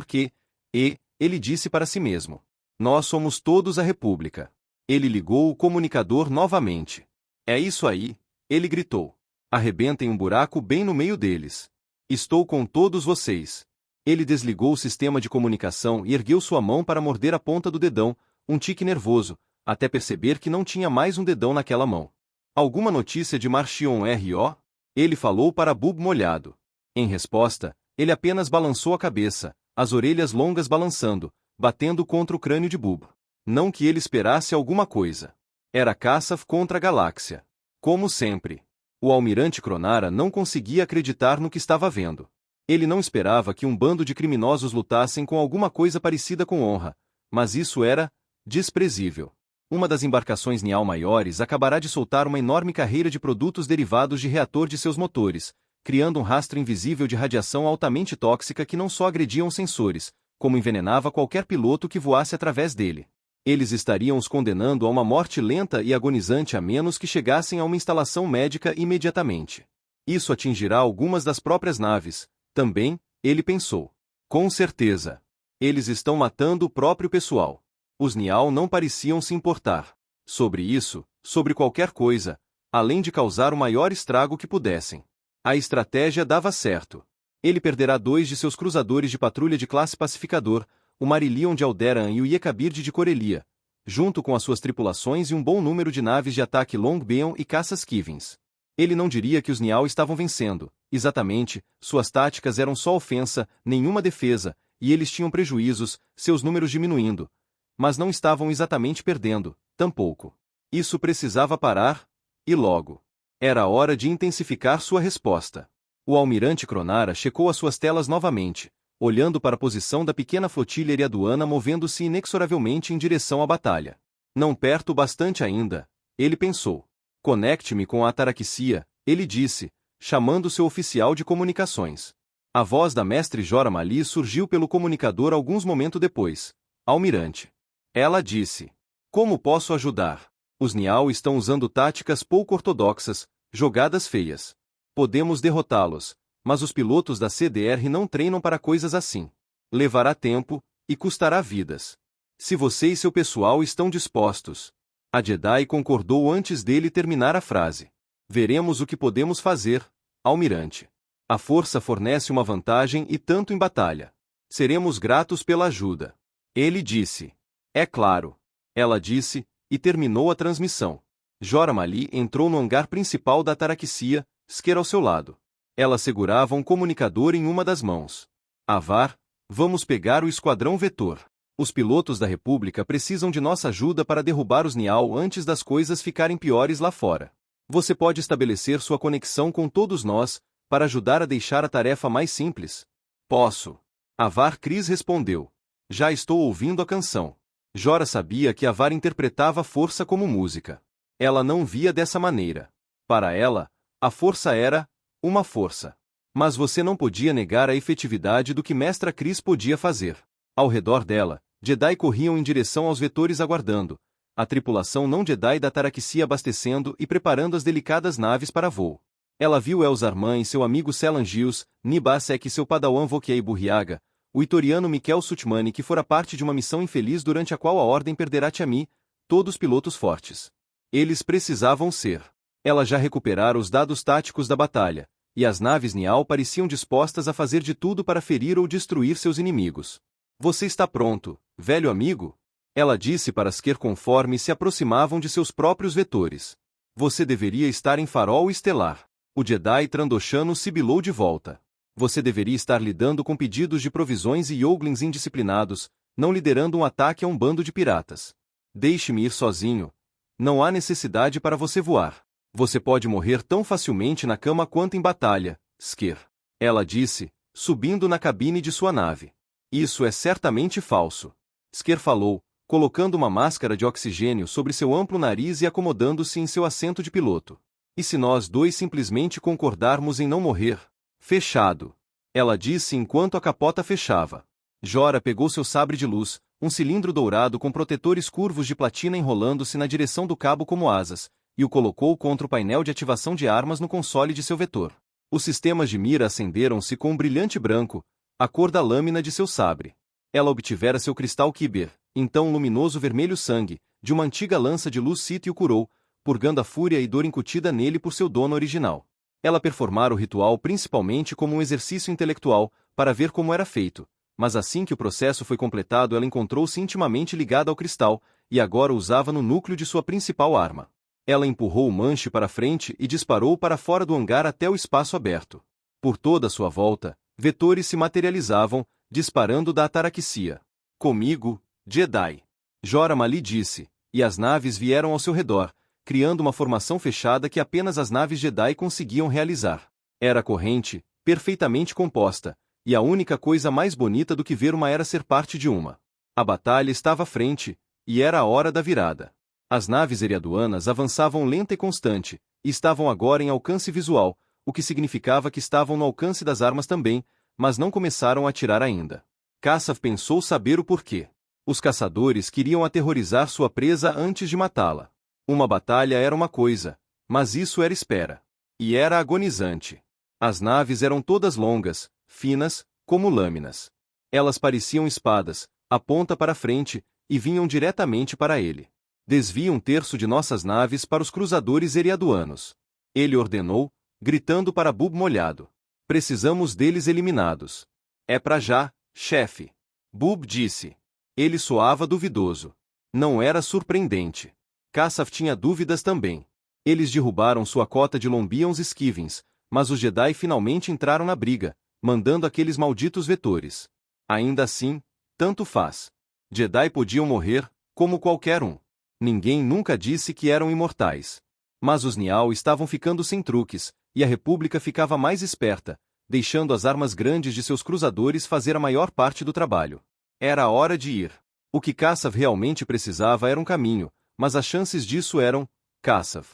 ele disse para si mesmo: nós somos todos a República. Ele ligou o comunicador novamente. É isso aí, ele gritou. Arrebentem um buraco bem no meio deles. Estou com todos vocês. Ele desligou o sistema de comunicação e ergueu sua mão para morder a ponta do dedão, um tique nervoso, até perceber que não tinha mais um dedão naquela mão. Alguma notícia de Marchion R.O.? Ele falou para Bub molhado. Em resposta, ele apenas balançou a cabeça, as orelhas longas balançando, batendo contra o crânio de Bub. Não que ele esperasse alguma coisa. Era Kassav contra a galáxia. Como sempre. O almirante Cronara não conseguia acreditar no que estava vendo. Ele não esperava que um bando de criminosos lutassem com alguma coisa parecida com honra, mas isso era desprezível. Uma das embarcações Nial maiores acabará de soltar uma enorme carreira de produtos derivados de reator de seus motores, criando um rastro invisível de radiação altamente tóxica que não só agrediam os sensores, como envenenava qualquer piloto que voasse através dele. Eles estariam os condenando a uma morte lenta e agonizante a menos que chegassem a uma instalação médica imediatamente. Isso atingirá algumas das próprias naves, também, ele pensou. Com certeza. Eles estão matando o próprio pessoal. Os Nial não pareciam se importar. Sobre isso, sobre qualquer coisa, além de causar o maior estrago que pudessem. A estratégia dava certo. Ele perderá 2 de seus cruzadores de patrulha de classe pacificador, o Marillion de Alderan e o Yekabir de Corelia, junto com as suas tripulações e um bom número de naves de ataque Longbeon e caça-Skivings. Ele não diria que os Nial estavam vencendo, exatamente, suas táticas eram só ofensa, nenhuma defesa, e eles tinham prejuízos, seus números diminuindo. Mas não estavam exatamente perdendo, tampouco. Isso precisava parar, e logo. Era hora de intensificar sua resposta. O almirante Cronara checou as suas telas novamente, olhando para a posição da pequena flotilha eriaduana movendo-se inexoravelmente em direção à batalha. Não perto bastante ainda, ele pensou. Conecte-me com a ataraxia, ele disse, chamando seu oficial de comunicações. A voz da mestre Jora Mali surgiu pelo comunicador alguns momentos depois. Almirante. Ela disse. Como posso ajudar? Os Nial estão usando táticas pouco ortodoxas, jogadas feias. Podemos derrotá-los, mas os pilotos da CDR não treinam para coisas assim. Levará tempo, e custará vidas. Se você e seu pessoal estão dispostos. A Jedi concordou antes dele terminar a frase. Veremos o que podemos fazer, almirante. A força fornece uma vantagem e tanto em batalha. Seremos gratos pela ajuda. Ele disse. É claro. Ela disse, e terminou a transmissão. Jora Mali entrou no hangar principal da ataraxia, Sker ao seu lado. Ela segurava um comunicador em uma das mãos. Avar, vamos pegar o esquadrão Vetor. Os pilotos da República precisam de nossa ajuda para derrubar os Nial antes das coisas ficarem piores lá fora. Você pode estabelecer sua conexão com todos nós, para ajudar a deixar a tarefa mais simples? Posso. Avar Cris respondeu. Já estou ouvindo a canção. Jora sabia que Avar interpretava a força como música. Ela não via dessa maneira. Para ela, a força era uma força. Mas você não podia negar a efetividade do que Mestra Cris podia fazer. Ao redor dela, Jedi corriam em direção aos vetores aguardando, a tripulação não Jedi da Ataraxia abastecendo e preparando as delicadas naves para voo. Ela viu Elzarman e seu amigo Selangius, Nibasek e seu padawan Vokiei Burriaga, o itoriano Mikel Sutmani que fora parte de uma missão infeliz durante a qual a Ordem perderá Tiami, todos pilotos fortes. Eles precisavam ser. Ela já recuperara os dados táticos da batalha, e as naves Nial pareciam dispostas a fazer de tudo para ferir ou destruir seus inimigos. Você está pronto, velho amigo? Ela disse para Sker conforme se aproximavam de seus próprios vetores. Você deveria estar em farol estelar. O Jedi Trandoshano sibilou de volta. Você deveria estar lidando com pedidos de provisões e Yoglings indisciplinados, não liderando um ataque a um bando de piratas. Deixe-me ir sozinho. Não há necessidade para você voar. Você pode morrer tão facilmente na cama quanto em batalha, Sker. Ela disse, subindo na cabine de sua nave. Isso é certamente falso. Sker falou, colocando uma máscara de oxigênio sobre seu amplo nariz e acomodando-se em seu assento de piloto. E se nós dois simplesmente concordarmos em não morrer? Fechado. Ela disse enquanto a capota fechava. Jorah pegou seu sabre de luz, um cilindro dourado com protetores curvos de platina enrolando-se na direção do cabo como asas, e o colocou contra o painel de ativação de armas no console de seu vetor. Os sistemas de mira acenderam-se com um brilhante branco, a cor da lâmina de seu sabre. Ela obtivera seu cristal Kyber, então um luminoso vermelho sangue, de uma antiga lança de luz Sith e o curou, purgando a fúria e dor incutida nele por seu dono original. Ela performara o ritual principalmente como um exercício intelectual, para ver como era feito, mas assim que o processo foi completado ela encontrou-se intimamente ligada ao cristal, e agora o usava no núcleo de sua principal arma. Ela empurrou o manche para frente e disparou para fora do hangar até o espaço aberto. Por toda a sua volta, vetores se materializavam, disparando da ataraxia. Comigo, Jedi. Jorah Mali disse, e as naves vieram ao seu redor, criando uma formação fechada que apenas as naves Jedi conseguiam realizar. Era corrente, perfeitamente composta, e a única coisa mais bonita do que ver uma era ser parte de uma. A batalha estava à frente, e era a hora da virada. As naves eriaduanas avançavam lenta e constante, e estavam agora em alcance visual, o que significava que estavam no alcance das armas também, mas não começaram a atirar ainda. Kassav pensou saber o porquê. Os caçadores queriam aterrorizar sua presa antes de matá-la. Uma batalha era uma coisa, mas isso era espera. E era agonizante. As naves eram todas longas, finas, como lâminas. Elas pareciam espadas, a ponta para frente, e vinham diretamente para ele. Desvie um terço de nossas naves para os cruzadores eriaduanos. Ele ordenou, gritando para Bub molhado. Precisamos deles eliminados. É pra já, chefe. Bub disse. Ele soava duvidoso. Não era surpreendente. Kassav tinha dúvidas também. Eles derrubaram sua cota de Lombians Skivings, mas os Jedi finalmente entraram na briga, mandando aqueles malditos vetores. Ainda assim, tanto faz. Jedi podiam morrer, como qualquer um. Ninguém nunca disse que eram imortais. Mas os Nial estavam ficando sem truques, e a República ficava mais esperta, deixando as armas grandes de seus cruzadores fazer a maior parte do trabalho. Era a hora de ir. O que Kassav realmente precisava era um caminho, mas as chances disso eram, Kassav.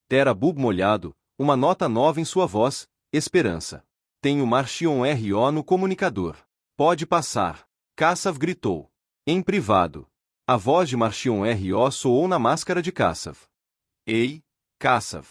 Dera Bub molhado, uma nota nova em sua voz, esperança. Tenho Marchion R.O. no comunicador. Pode passar. Kassav gritou. Em privado. A voz de Marchion R.O. soou na máscara de Kassav. Ei, Kassav.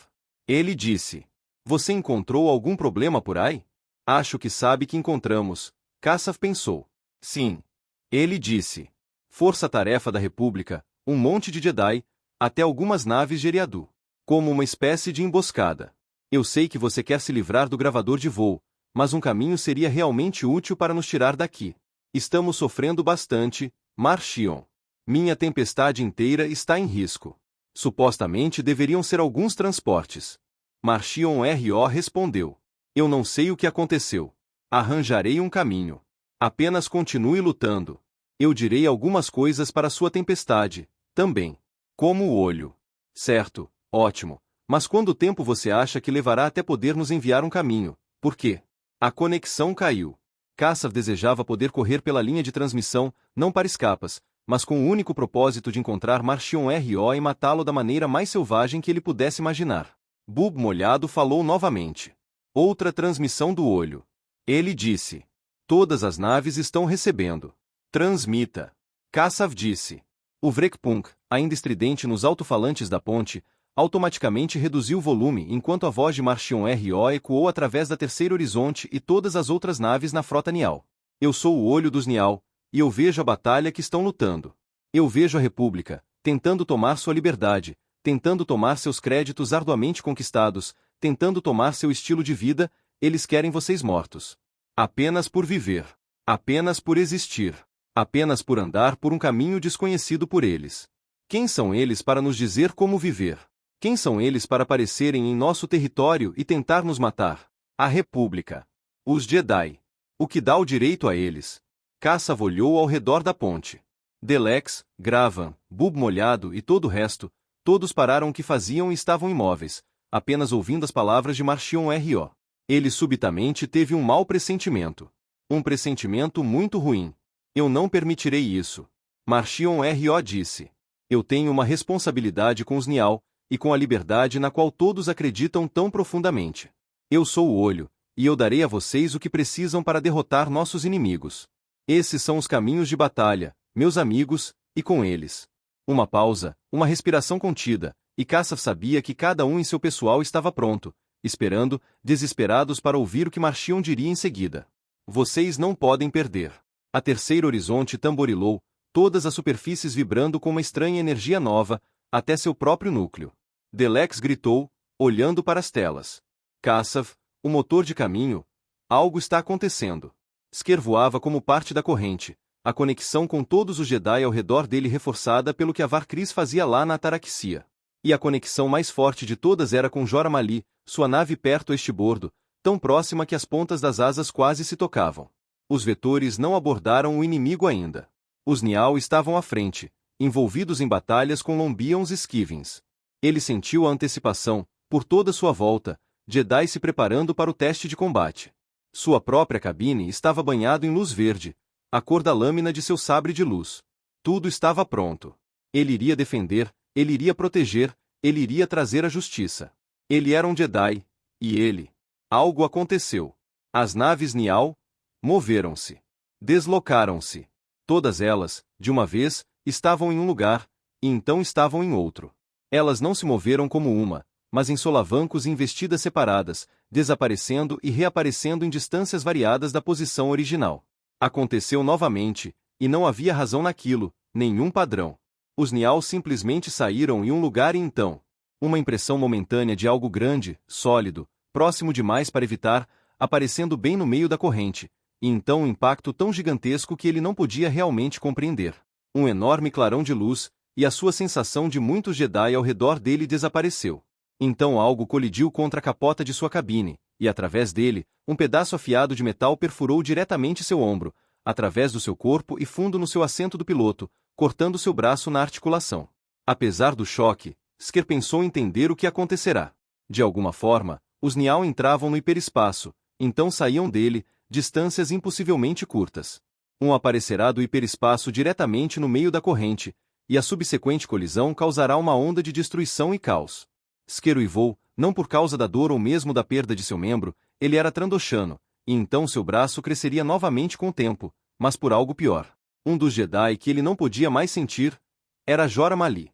Ele disse. Você encontrou algum problema por aí? Acho que sabe que encontramos. Kassav pensou. Sim. Ele disse. Força-tarefa da República, um monte de Jedi, até algumas naves de Eriadu. Como uma espécie de emboscada. Eu sei que você quer se livrar do gravador de voo, mas um caminho seria realmente útil para nos tirar daqui. Estamos sofrendo bastante, Marchion. Minha tempestade inteira está em risco. Supostamente deveriam ser alguns transportes. Marchion R.O. respondeu. Eu não sei o que aconteceu. Arranjarei um caminho. Apenas continue lutando. Eu direi algumas coisas para sua tempestade, também. Como o olho. Certo, ótimo. Mas quanto tempo você acha que levará até poder nos enviar um caminho? Por quê? A conexão caiu. Kassav desejava poder correr pela linha de transmissão, não para escapas, mas com o único propósito de encontrar Marchion R.O. e matá-lo da maneira mais selvagem que ele pudesse imaginar. Bub molhado falou novamente. Outra transmissão do olho. Ele disse. Todas as naves estão recebendo. Transmita. Kassav disse. O Vrekpunk, ainda estridente nos alto-falantes da ponte, automaticamente reduziu o volume enquanto a voz de Marchion R.O. ecoou através da Terceira Horizonte e todas as outras naves na frota Nial. Eu sou o olho dos Nial, e eu vejo a batalha que estão lutando. Eu vejo a República, tentando tomar sua liberdade, tentando tomar seus créditos arduamente conquistados, tentando tomar seu estilo de vida, eles querem vocês mortos. Apenas por viver. Apenas por existir. Apenas por andar por um caminho desconhecido por eles. Quem são eles para nos dizer como viver? Quem são eles para aparecerem em nosso território e tentar nos matar? A República. Os Jedi. O que dá o direito a eles? Kassav olhou ao redor da ponte. Delex, Gravan, Bub molhado e todo o resto, todos pararam o que faziam e estavam imóveis, apenas ouvindo as palavras de Marchion R.O. Ele subitamente teve um mau pressentimento. Um pressentimento muito ruim. Eu não permitirei isso. Marchion R.O. disse. Eu tenho uma responsabilidade com os Nial, e com a liberdade na qual todos acreditam tão profundamente. Eu sou o olho, e eu darei a vocês o que precisam para derrotar nossos inimigos. Esses são os caminhos de batalha, meus amigos, e com eles. Uma pausa, uma respiração contida, e Kassaf sabia que cada um em seu pessoal estava pronto, esperando, desesperados para ouvir o que Marchion diria em seguida. Vocês não podem perder. A terceira horizonte tamborilou, todas as superfícies vibrando com uma estranha energia nova, até seu próprio núcleo. Delex gritou, olhando para as telas. Kassaf, o motor de caminho, algo está acontecendo. Sker voava como parte da corrente, a conexão com todos os Jedi ao redor dele reforçada pelo que Avar Kriss fazia lá na Ataraxia. E a conexão mais forte de todas era com Jora Mali, sua nave perto a estibordo, tão próxima que as pontas das asas quase se tocavam. Os vetores não abordaram o inimigo ainda. Os Nial estavam à frente, envolvidos em batalhas com Lombions e Skivings. Ele sentiu a antecipação, por toda sua volta, Jedi se preparando para o teste de combate. Sua própria cabine estava banhado em luz verde, a cor da lâmina de seu sabre de luz. Tudo estava pronto. Ele iria defender, ele iria proteger, ele iria trazer a justiça. Ele era um Jedi, e ele... Algo aconteceu. As naves Nial moveram-se. Deslocaram-se. Todas elas, de uma vez, estavam em um lugar, e então estavam em outro. Elas não se moveram como uma, mas em solavancos e investidas separadas, desaparecendo e reaparecendo em distâncias variadas da posição original. Aconteceu novamente, e não havia razão naquilo, nenhum padrão. Os Nial simplesmente saíram em um lugar e então, uma impressão momentânea de algo grande, sólido, próximo demais para evitar, aparecendo bem no meio da corrente, e então um impacto tão gigantesco que ele não podia realmente compreender. Um enorme clarão de luz, e a sua sensação de muitos Jedi ao redor dele desapareceu. Então algo colidiu contra a capota de sua cabine, e através dele, um pedaço afiado de metal perfurou diretamente seu ombro, através do seu corpo e fundo no seu assento do piloto, cortando seu braço na articulação. Apesar do choque, Sker pensou entender o que acontecerá. De alguma forma, os Nial entravam no hiperespaço, então saíam dele, distâncias impossivelmente curtas. Um aparecerá do hiperespaço diretamente no meio da corrente, e a subsequente colisão causará uma onda de destruição e caos. Sker uivou, não por causa da dor ou mesmo da perda de seu membro, ele era Trandoshano, e então seu braço cresceria novamente com o tempo, mas por algo pior. Um dos Jedi que ele não podia mais sentir era Jora Mali.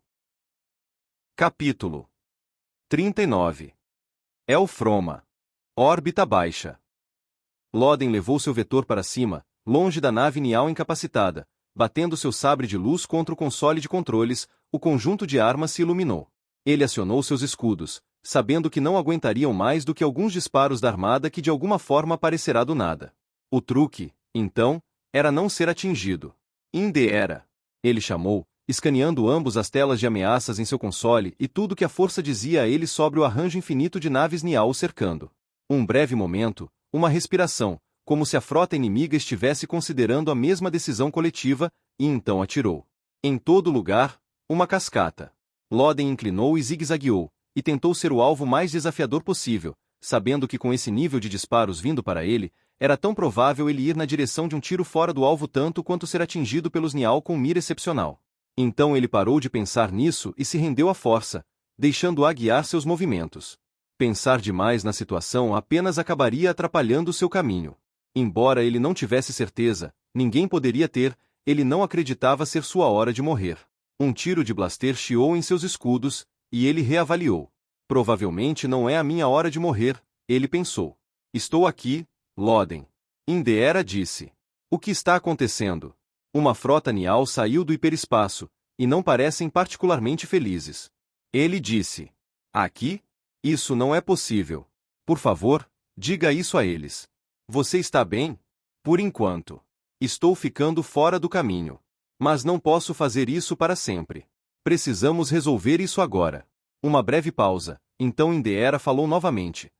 Capítulo 39. Elfroma. Órbita baixa. Loden levou seu vetor para cima, longe da nave Nial incapacitada. Batendo seu sabre de luz contra o console de controles, o conjunto de armas se iluminou. Ele acionou seus escudos, sabendo que não aguentariam mais do que alguns disparos da armada que de alguma forma aparecerá do nada. O truque, então, era não ser atingido. Inde era. Ele chamou, escaneando ambos as telas de ameaças em seu console e tudo que a força dizia a ele sobre o arranjo infinito de naves Nial o cercando. Um breve momento, uma respiração, como se a frota inimiga estivesse considerando a mesma decisão coletiva, e então atirou. Em todo lugar, uma cascata. Loden inclinou e zigue-zagueou, e tentou ser o alvo mais desafiador possível, sabendo que com esse nível de disparos vindo para ele, era tão provável ele ir na direção de um tiro fora do alvo tanto quanto ser atingido pelos Nial com mira excepcional. Então ele parou de pensar nisso e se rendeu à força, deixando-a guiar seus movimentos. Pensar demais na situação apenas acabaria atrapalhando seu caminho. Embora ele não tivesse certeza, ninguém poderia ter, ele não acreditava ser sua hora de morrer. Um tiro de blaster chiou em seus escudos, e ele reavaliou. Provavelmente não é a minha hora de morrer, ele pensou. Estou aqui, Loden. Indeera disse. O que está acontecendo? Uma frota Nial saiu do hiperespaço, e não parecem particularmente felizes. Ele disse. Aqui? Isso não é possível. Por favor, diga isso a eles. Você está bem? Por enquanto. Estou ficando fora do caminho. Mas não posso fazer isso para sempre. Precisamos resolver isso agora. Uma breve pausa, então Indeera falou novamente.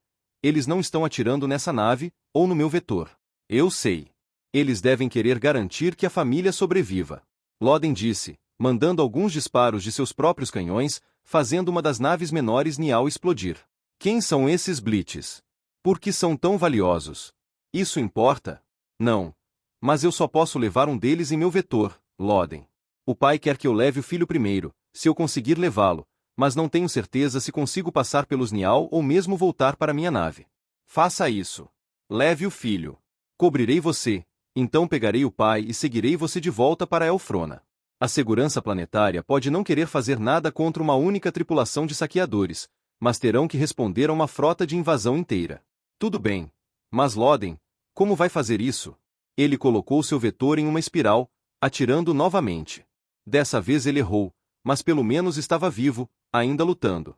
Eles não estão atirando nessa nave, ou no meu vetor. Eu sei. Eles devem querer garantir que a família sobreviva. Loden disse, mandando alguns disparos de seus próprios canhões, fazendo uma das naves menores Nial explodir. Quem são esses Blitz? Por que são tão valiosos? Isso importa? Não. Mas eu só posso levar um deles em meu vetor, Loden. O pai quer que eu leve o filho primeiro, se eu conseguir levá-lo, mas não tenho certeza se consigo passar pelos Nial ou mesmo voltar para minha nave. Faça isso. Leve o filho. Cobrirei você, então pegarei o pai e seguirei você de volta para Elfrona. A segurança planetária pode não querer fazer nada contra uma única tripulação de saqueadores, mas terão que responder a uma frota de invasão inteira. Tudo bem. Mas Loden, como vai fazer isso? Ele colocou seu vetor em uma espiral, atirando novamente. Dessa vez ele errou, mas pelo menos estava vivo, ainda lutando.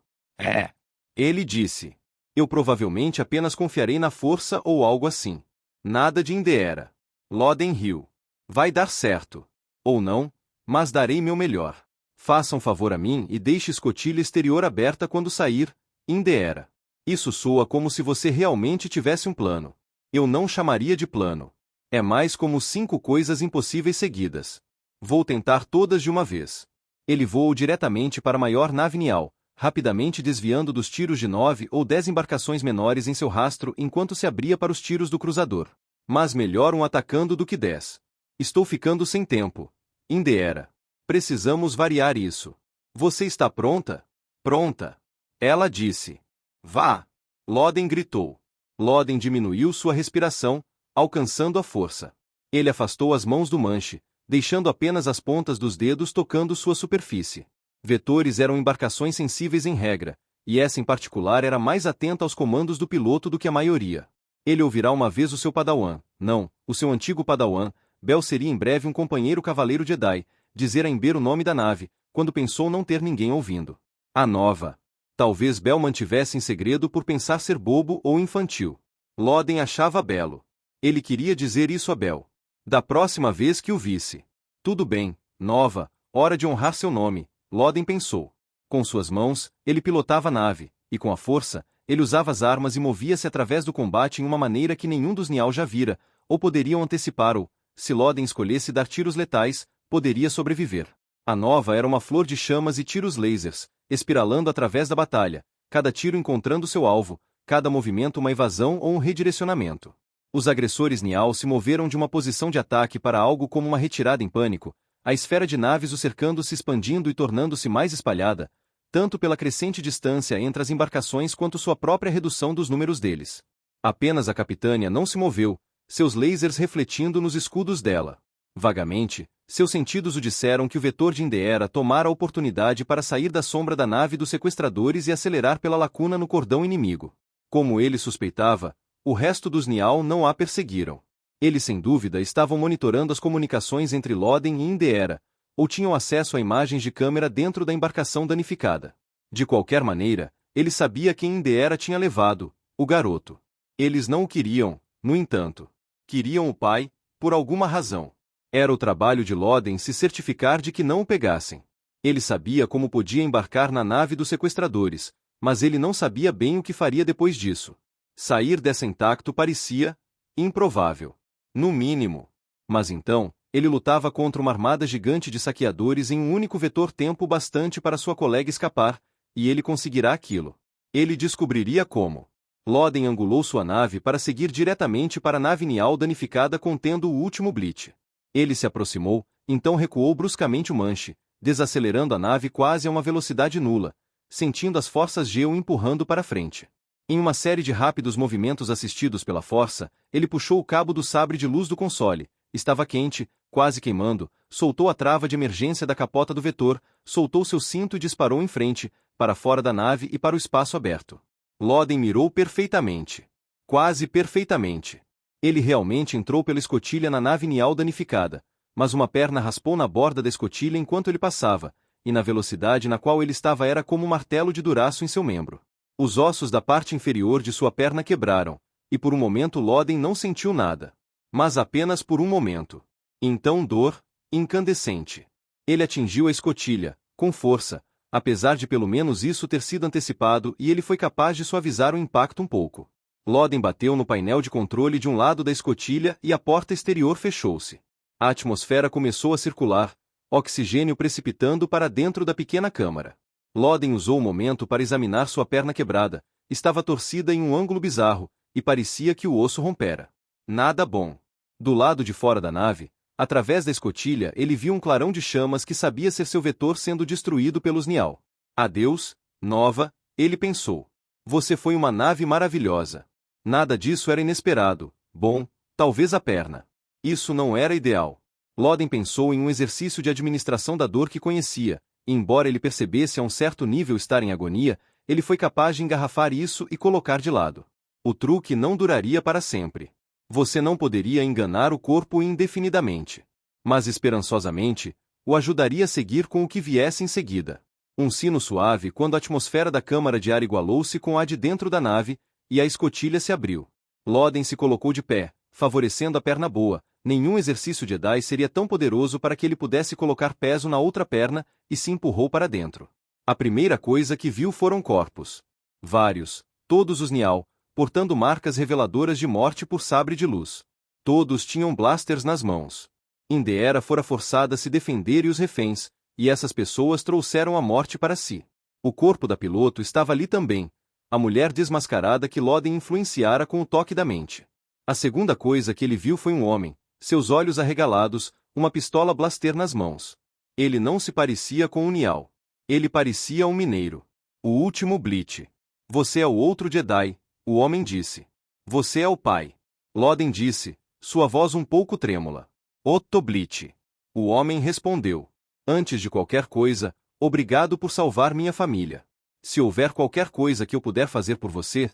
Ele disse. Eu provavelmente apenas confiarei na força ou algo assim. Nada de Indeera. Loden riu. Vai dar certo. Ou não, mas darei meu melhor. Faça um favor a mim e deixe a escotilha exterior aberta quando sair, Indeera. Isso soa como se você realmente tivesse um plano. Eu não chamaria de plano. É mais como 5 coisas impossíveis seguidas. Vou tentar todas de uma vez. Ele voou diretamente para a maior nave Nial, rapidamente desviando dos tiros de 9 ou 10 embarcações menores em seu rastro enquanto se abria para os tiros do cruzador. Mas melhor um atacando do que 10. Estou ficando sem tempo. Indeera. Precisamos variar isso. Você está pronta? Pronta. Ela disse. Vá! Loden gritou. Loden diminuiu sua respiração, alcançando a força. Ele afastou as mãos do manche, deixando apenas as pontas dos dedos tocando sua superfície. Vetores eram embarcações sensíveis em regra, e essa em particular era mais atenta aos comandos do piloto do que a maioria. Ele ouvirá uma vez o seu padawan, não, o seu antigo padawan, Bel seria em breve um companheiro cavaleiro Jedi, dizer a Ember o nome da nave, quando pensou não ter ninguém ouvindo. A nova. Talvez Bel mantivesse em segredo por pensar ser bobo ou infantil. Loden achava belo. Ele queria dizer isso a Bel. Da próxima vez que o visse. Tudo bem, nova, hora de honrar seu nome, Loden pensou. Com suas mãos, ele pilotava a nave, e com a força, ele usava as armas e movia-se através do combate em uma maneira que nenhum dos Nial já vira, ou poderiam antecipar ou, se Loden escolhesse dar tiros letais, poderia sobreviver. A nova era uma flor de chamas e tiros lasers, espiralando através da batalha, cada tiro encontrando seu alvo, cada movimento uma evasão ou um redirecionamento. Os agressores Nial se moveram de uma posição de ataque para algo como uma retirada em pânico, a esfera de naves o cercando se expandindo e tornando-se mais espalhada, tanto pela crescente distância entre as embarcações quanto sua própria redução dos números deles. Apenas a capitânia não se moveu, seus lasers refletindo nos escudos dela. Vagamente, seus sentidos o disseram que o vetor de Indeera tomara a oportunidade para sair da sombra da nave dos sequestradores e acelerar pela lacuna no cordão inimigo. Como ele suspeitava, o resto dos Nial não a perseguiram. Eles sem dúvida estavam monitorando as comunicações entre Loden e Indeera, ou tinham acesso a imagens de câmera dentro da embarcação danificada. De qualquer maneira, ele sabia quem Indeera tinha levado, o garoto. Eles não o queriam, no entanto. Queriam o pai, por alguma razão. Era o trabalho de Loden se certificar de que não o pegassem. Ele sabia como podia embarcar na nave dos sequestradores, mas ele não sabia bem o que faria depois disso. Sair dessa intacto parecia improvável. No mínimo. Mas então, ele lutava contra uma armada gigante de saqueadores em um único vetor tempo bastante para sua colega escapar, e ele conseguirá aquilo. Ele descobriria como. Loden angulou sua nave para seguir diretamente para a nave Nial danificada contendo o último Blitz. Ele se aproximou, então recuou bruscamente o manche, desacelerando a nave quase a uma velocidade nula, sentindo as forças G o empurrando para frente. Em uma série de rápidos movimentos assistidos pela força, ele puxou o cabo do sabre de luz do console. Estava quente, quase queimando, soltou a trava de emergência da capota do vetor, soltou seu cinto e disparou em frente, para fora da nave e para o espaço aberto. Loden mirou perfeitamente. Quase perfeitamente. Ele realmente entrou pela escotilha na nave Nial danificada, mas uma perna raspou na borda da escotilha enquanto ele passava, e na velocidade na qual ele estava era como um martelo de duraço em seu membro. Os ossos da parte inferior de sua perna quebraram, e por um momento Loden não sentiu nada. Mas apenas por um momento. Então dor, incandescente. Ele atingiu a escotilha, com força, apesar de pelo menos isso ter sido antecipado e ele foi capaz de suavizar o impacto um pouco. Loden bateu no painel de controle de um lado da escotilha e a porta exterior fechou-se. A atmosfera começou a circular, oxigênio precipitando para dentro da pequena câmara. Loden usou o momento para examinar sua perna quebrada. Estava torcida em um ângulo bizarro, e parecia que o osso rompera. Nada bom. Do lado de fora da nave, através da escotilha, ele viu um clarão de chamas que sabia ser seu vetor sendo destruído pelos Nial. Adeus, Nova, ele pensou. Você foi uma nave maravilhosa. Nada disso era inesperado. Bom, talvez a perna. Isso não era ideal. Loden pensou em um exercício de administração da dor que conhecia, e embora ele percebesse a um certo nível estar em agonia, ele foi capaz de engarrafar isso e colocar de lado. O truque não duraria para sempre. Você não poderia enganar o corpo indefinidamente. Mas esperançosamente, o ajudaria a seguir com o que viesse em seguida. Um sino suave quando a atmosfera da câmara de ar igualou-se com a de dentro da nave, e a escotilha se abriu. Loden se colocou de pé, favorecendo a perna boa. Nenhum exercício Jedi seria tão poderoso para que ele pudesse colocar peso na outra perna, e se empurrou para dentro. A primeira coisa que viu foram corpos. Vários, todos os Nial, portando marcas reveladoras de morte por sabre de luz. Todos tinham blasters nas mãos. Indeera fora forçada a se defender e os reféns, e essas pessoas trouxeram a morte para si. O corpo da piloto estava ali também, a mulher desmascarada que Loden influenciara com o toque da mente. A segunda coisa que ele viu foi um homem, seus olhos arregalados, uma pistola blaster nas mãos. Ele não se parecia com um Nial. Ele parecia um mineiro. O último Bleach. Você é o outro Jedi, o homem disse. Você é o pai. Loden disse, sua voz um pouco trêmula. Otto Bleach. O homem respondeu. Antes de qualquer coisa, obrigado por salvar minha família. Se houver qualquer coisa que eu puder fazer por você,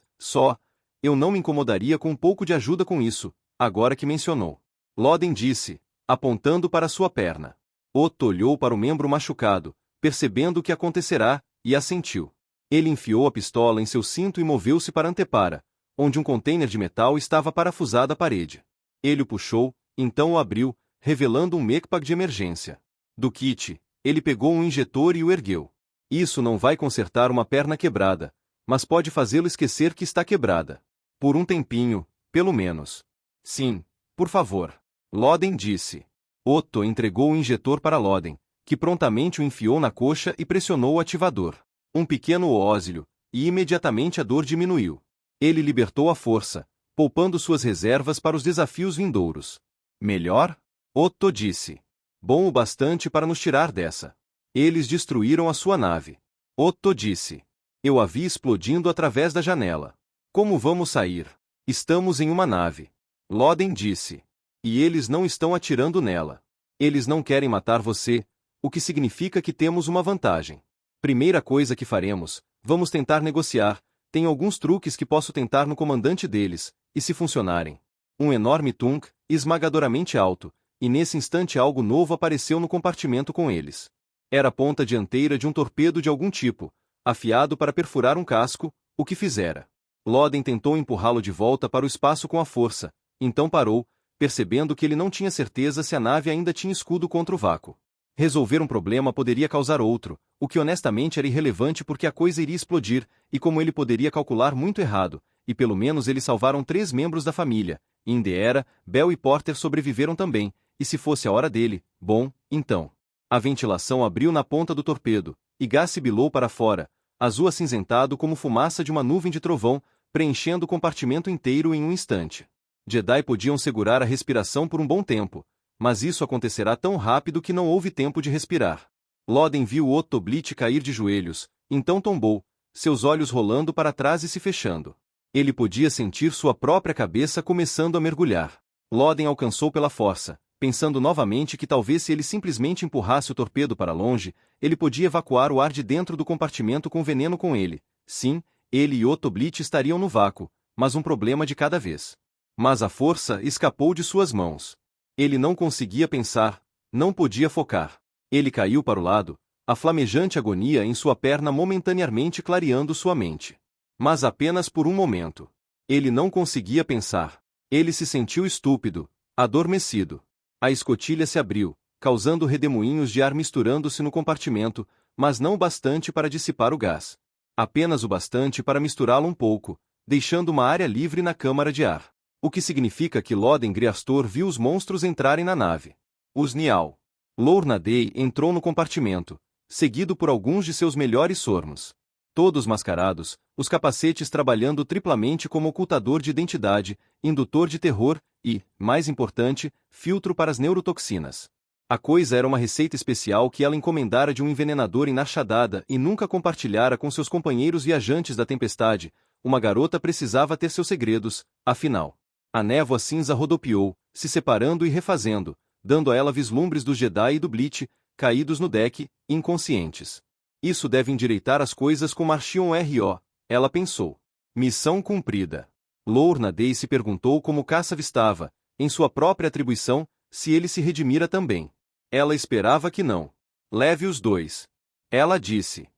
eu não me incomodaria com um pouco de ajuda com isso, agora que mencionou. Loden disse, apontando para sua perna. Otto olhou para o membro machucado, percebendo o que acontecerá, e assentiu. Ele enfiou a pistola em seu cinto e moveu-se para Antepara, onde um container de metal estava parafusado à parede. Ele o puxou, então o abriu, revelando um mechpack de emergência. Do kit, ele pegou um injetor e o ergueu. Isso não vai consertar uma perna quebrada, mas pode fazê-lo esquecer que está quebrada. Por um tempinho, pelo menos. Sim, por favor. Loden disse. Otto entregou o injetor para Loden, que prontamente o enfiou na coxa e pressionou o ativador. Um pequeno ósilo, e imediatamente a dor diminuiu. Ele libertou a força, poupando suas reservas para os desafios vindouros. Melhor? Otto disse. Bom o bastante para nos tirar dessa. Eles destruíram a sua nave. Otto disse. Eu a vi explodindo através da janela. Como vamos sair? Estamos em uma nave. Loden disse. E eles não estão atirando nela. Eles não querem matar você, o que significa que temos uma vantagem. Primeira coisa que faremos, vamos tentar negociar. Tem alguns truques que posso tentar no comandante deles, e se funcionarem. Um enorme Tunk, esmagadoramente alto, e nesse instante algo novo apareceu no compartimento com eles. Era a ponta dianteira de um torpedo de algum tipo, afiado para perfurar um casco, o que fizera. Loden tentou empurrá-lo de volta para o espaço com a força, então parou, percebendo que ele não tinha certeza se a nave ainda tinha escudo contra o vácuo. Resolver um problema poderia causar outro, o que honestamente era irrelevante porque a coisa iria explodir, e como ele poderia calcular muito errado, e pelo menos eles salvaram 3 membros da família, Indeera, Bell e Porter sobreviveram também, e se fosse a hora dele, bom, então. A ventilação abriu na ponta do torpedo, e gás sibilou para fora, azul acinzentado como fumaça de uma nuvem de trovão, preenchendo o compartimento inteiro em um instante. Jedi podiam segurar a respiração por um bom tempo, mas isso acontecerá tão rápido que não houve tempo de respirar. Loden viu Otto Bleach cair de joelhos, então tombou, seus olhos rolando para trás e se fechando. Ele podia sentir sua própria cabeça começando a mergulhar. Loden alcançou pela força, pensando novamente que talvez se ele simplesmente empurrasse o torpedo para longe, ele podia evacuar o ar de dentro do compartimento com veneno com ele. Sim, ele e Otto Bleach estariam no vácuo, mas um problema de cada vez. Mas a força escapou de suas mãos. Ele não conseguia pensar, não podia focar. Ele caiu para o lado, a flamejante agonia em sua perna momentaneamente clareando sua mente. Mas apenas por um momento. Ele não conseguia pensar. Ele se sentiu estúpido, adormecido. A escotilha se abriu, causando redemoinhos de ar misturando-se no compartimento, mas não o bastante para dissipar o gás. Apenas o bastante para misturá-lo um pouco, deixando uma área livre na câmara de ar. O que significa que Loden Greastor viu os monstros entrarem na nave. Os Nial. Lorna Day entrou no compartimento, seguido por alguns de seus melhores sormos. Todos mascarados, os capacetes trabalhando triplamente como ocultador de identidade, indutor de terror e, mais importante, filtro para as neurotoxinas. A coisa era uma receita especial que ela encomendara de um envenenador em Narshadada e nunca compartilhara com seus companheiros viajantes da tempestade. Uma garota precisava ter seus segredos, afinal. A névoa cinza rodopiou, se separando e refazendo, dando a ela vislumbres do Jedi e do Bleach, caídos no deck, inconscientes. Isso deve endireitar as coisas com Marchion R.O., ela pensou. Missão cumprida. Lorna Day se perguntou como Kassav estava, em sua própria atribuição, se ele se redimira também. Ela esperava que não. Leve os dois. Ela disse.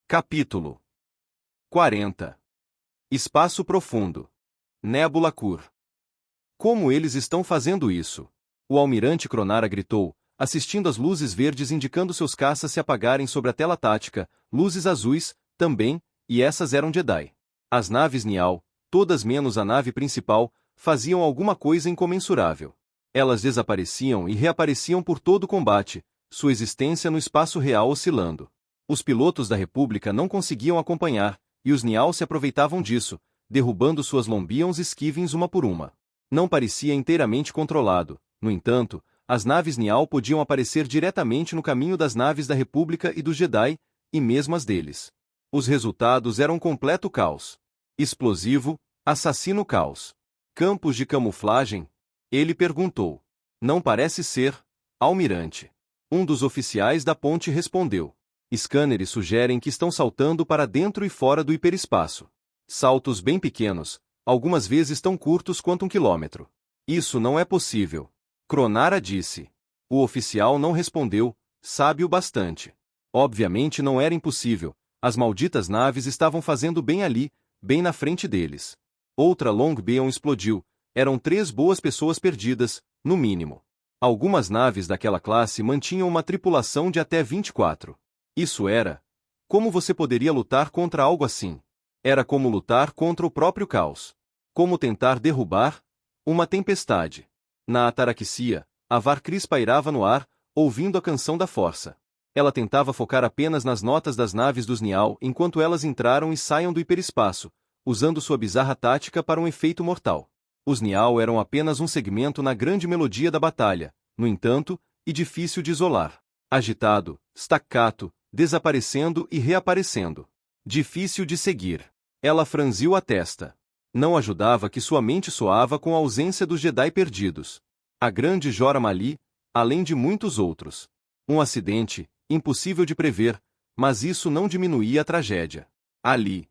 Capítulo 40. Espaço profundo. Nébula Cur. Como eles estão fazendo isso? O almirante Cronara gritou, assistindo às luzes verdes indicando seus caças se apagarem sobre a tela tática, luzes azuis, também, e essas eram Jedi. As naves Nial, todas menos a nave principal, faziam alguma coisa incomensurável. Elas desapareciam e reapareciam por todo o combate, sua existência no espaço real oscilando. Os pilotos da República não conseguiam acompanhar, e os Nial se aproveitavam disso, derrubando suas Lombions e Skivings uma por uma. Não parecia inteiramente controlado, no entanto, as naves Nial podiam aparecer diretamente no caminho das naves da República e dos Jedi, e mesmo as deles. Os resultados eram completo caos. Explosivo, assassino caos. Campos de camuflagem? Ele perguntou. Não parece ser, almirante. Um dos oficiais da ponte respondeu. Scanners sugerem que estão saltando para dentro e fora do hiperespaço. Saltos bem pequenos, algumas vezes tão curtos quanto 1 quilômetro. Isso não é possível. Cronara disse. O oficial não respondeu, sábio bastante. Obviamente não era impossível, as malditas naves estavam fazendo bem ali, bem na frente deles. Outra Longbeon explodiu, eram 3 boas pessoas perdidas, no mínimo. Algumas naves daquela classe mantinham uma tripulação de até 24. Isso era. Como você poderia lutar contra algo assim? Era como lutar contra o próprio caos. Como tentar derrubar uma tempestade. Na ataraxia, a Varkris pairava no ar, ouvindo a canção da força. Ela tentava focar apenas nas notas das naves dos Nial enquanto elas entraram e saiam do hiperespaço, usando sua bizarra tática para um efeito mortal. Os Nial eram apenas um segmento na grande melodia da batalha, no entanto, e difícil de isolar. Agitado, staccato, desaparecendo e reaparecendo. Difícil de seguir. Ela franziu a testa. Não ajudava que sua mente soava com a ausência dos Jedi perdidos. A grande Jora Mali, além de muitos outros. Um acidente, impossível de prever, mas isso não diminuía a tragédia. Ali.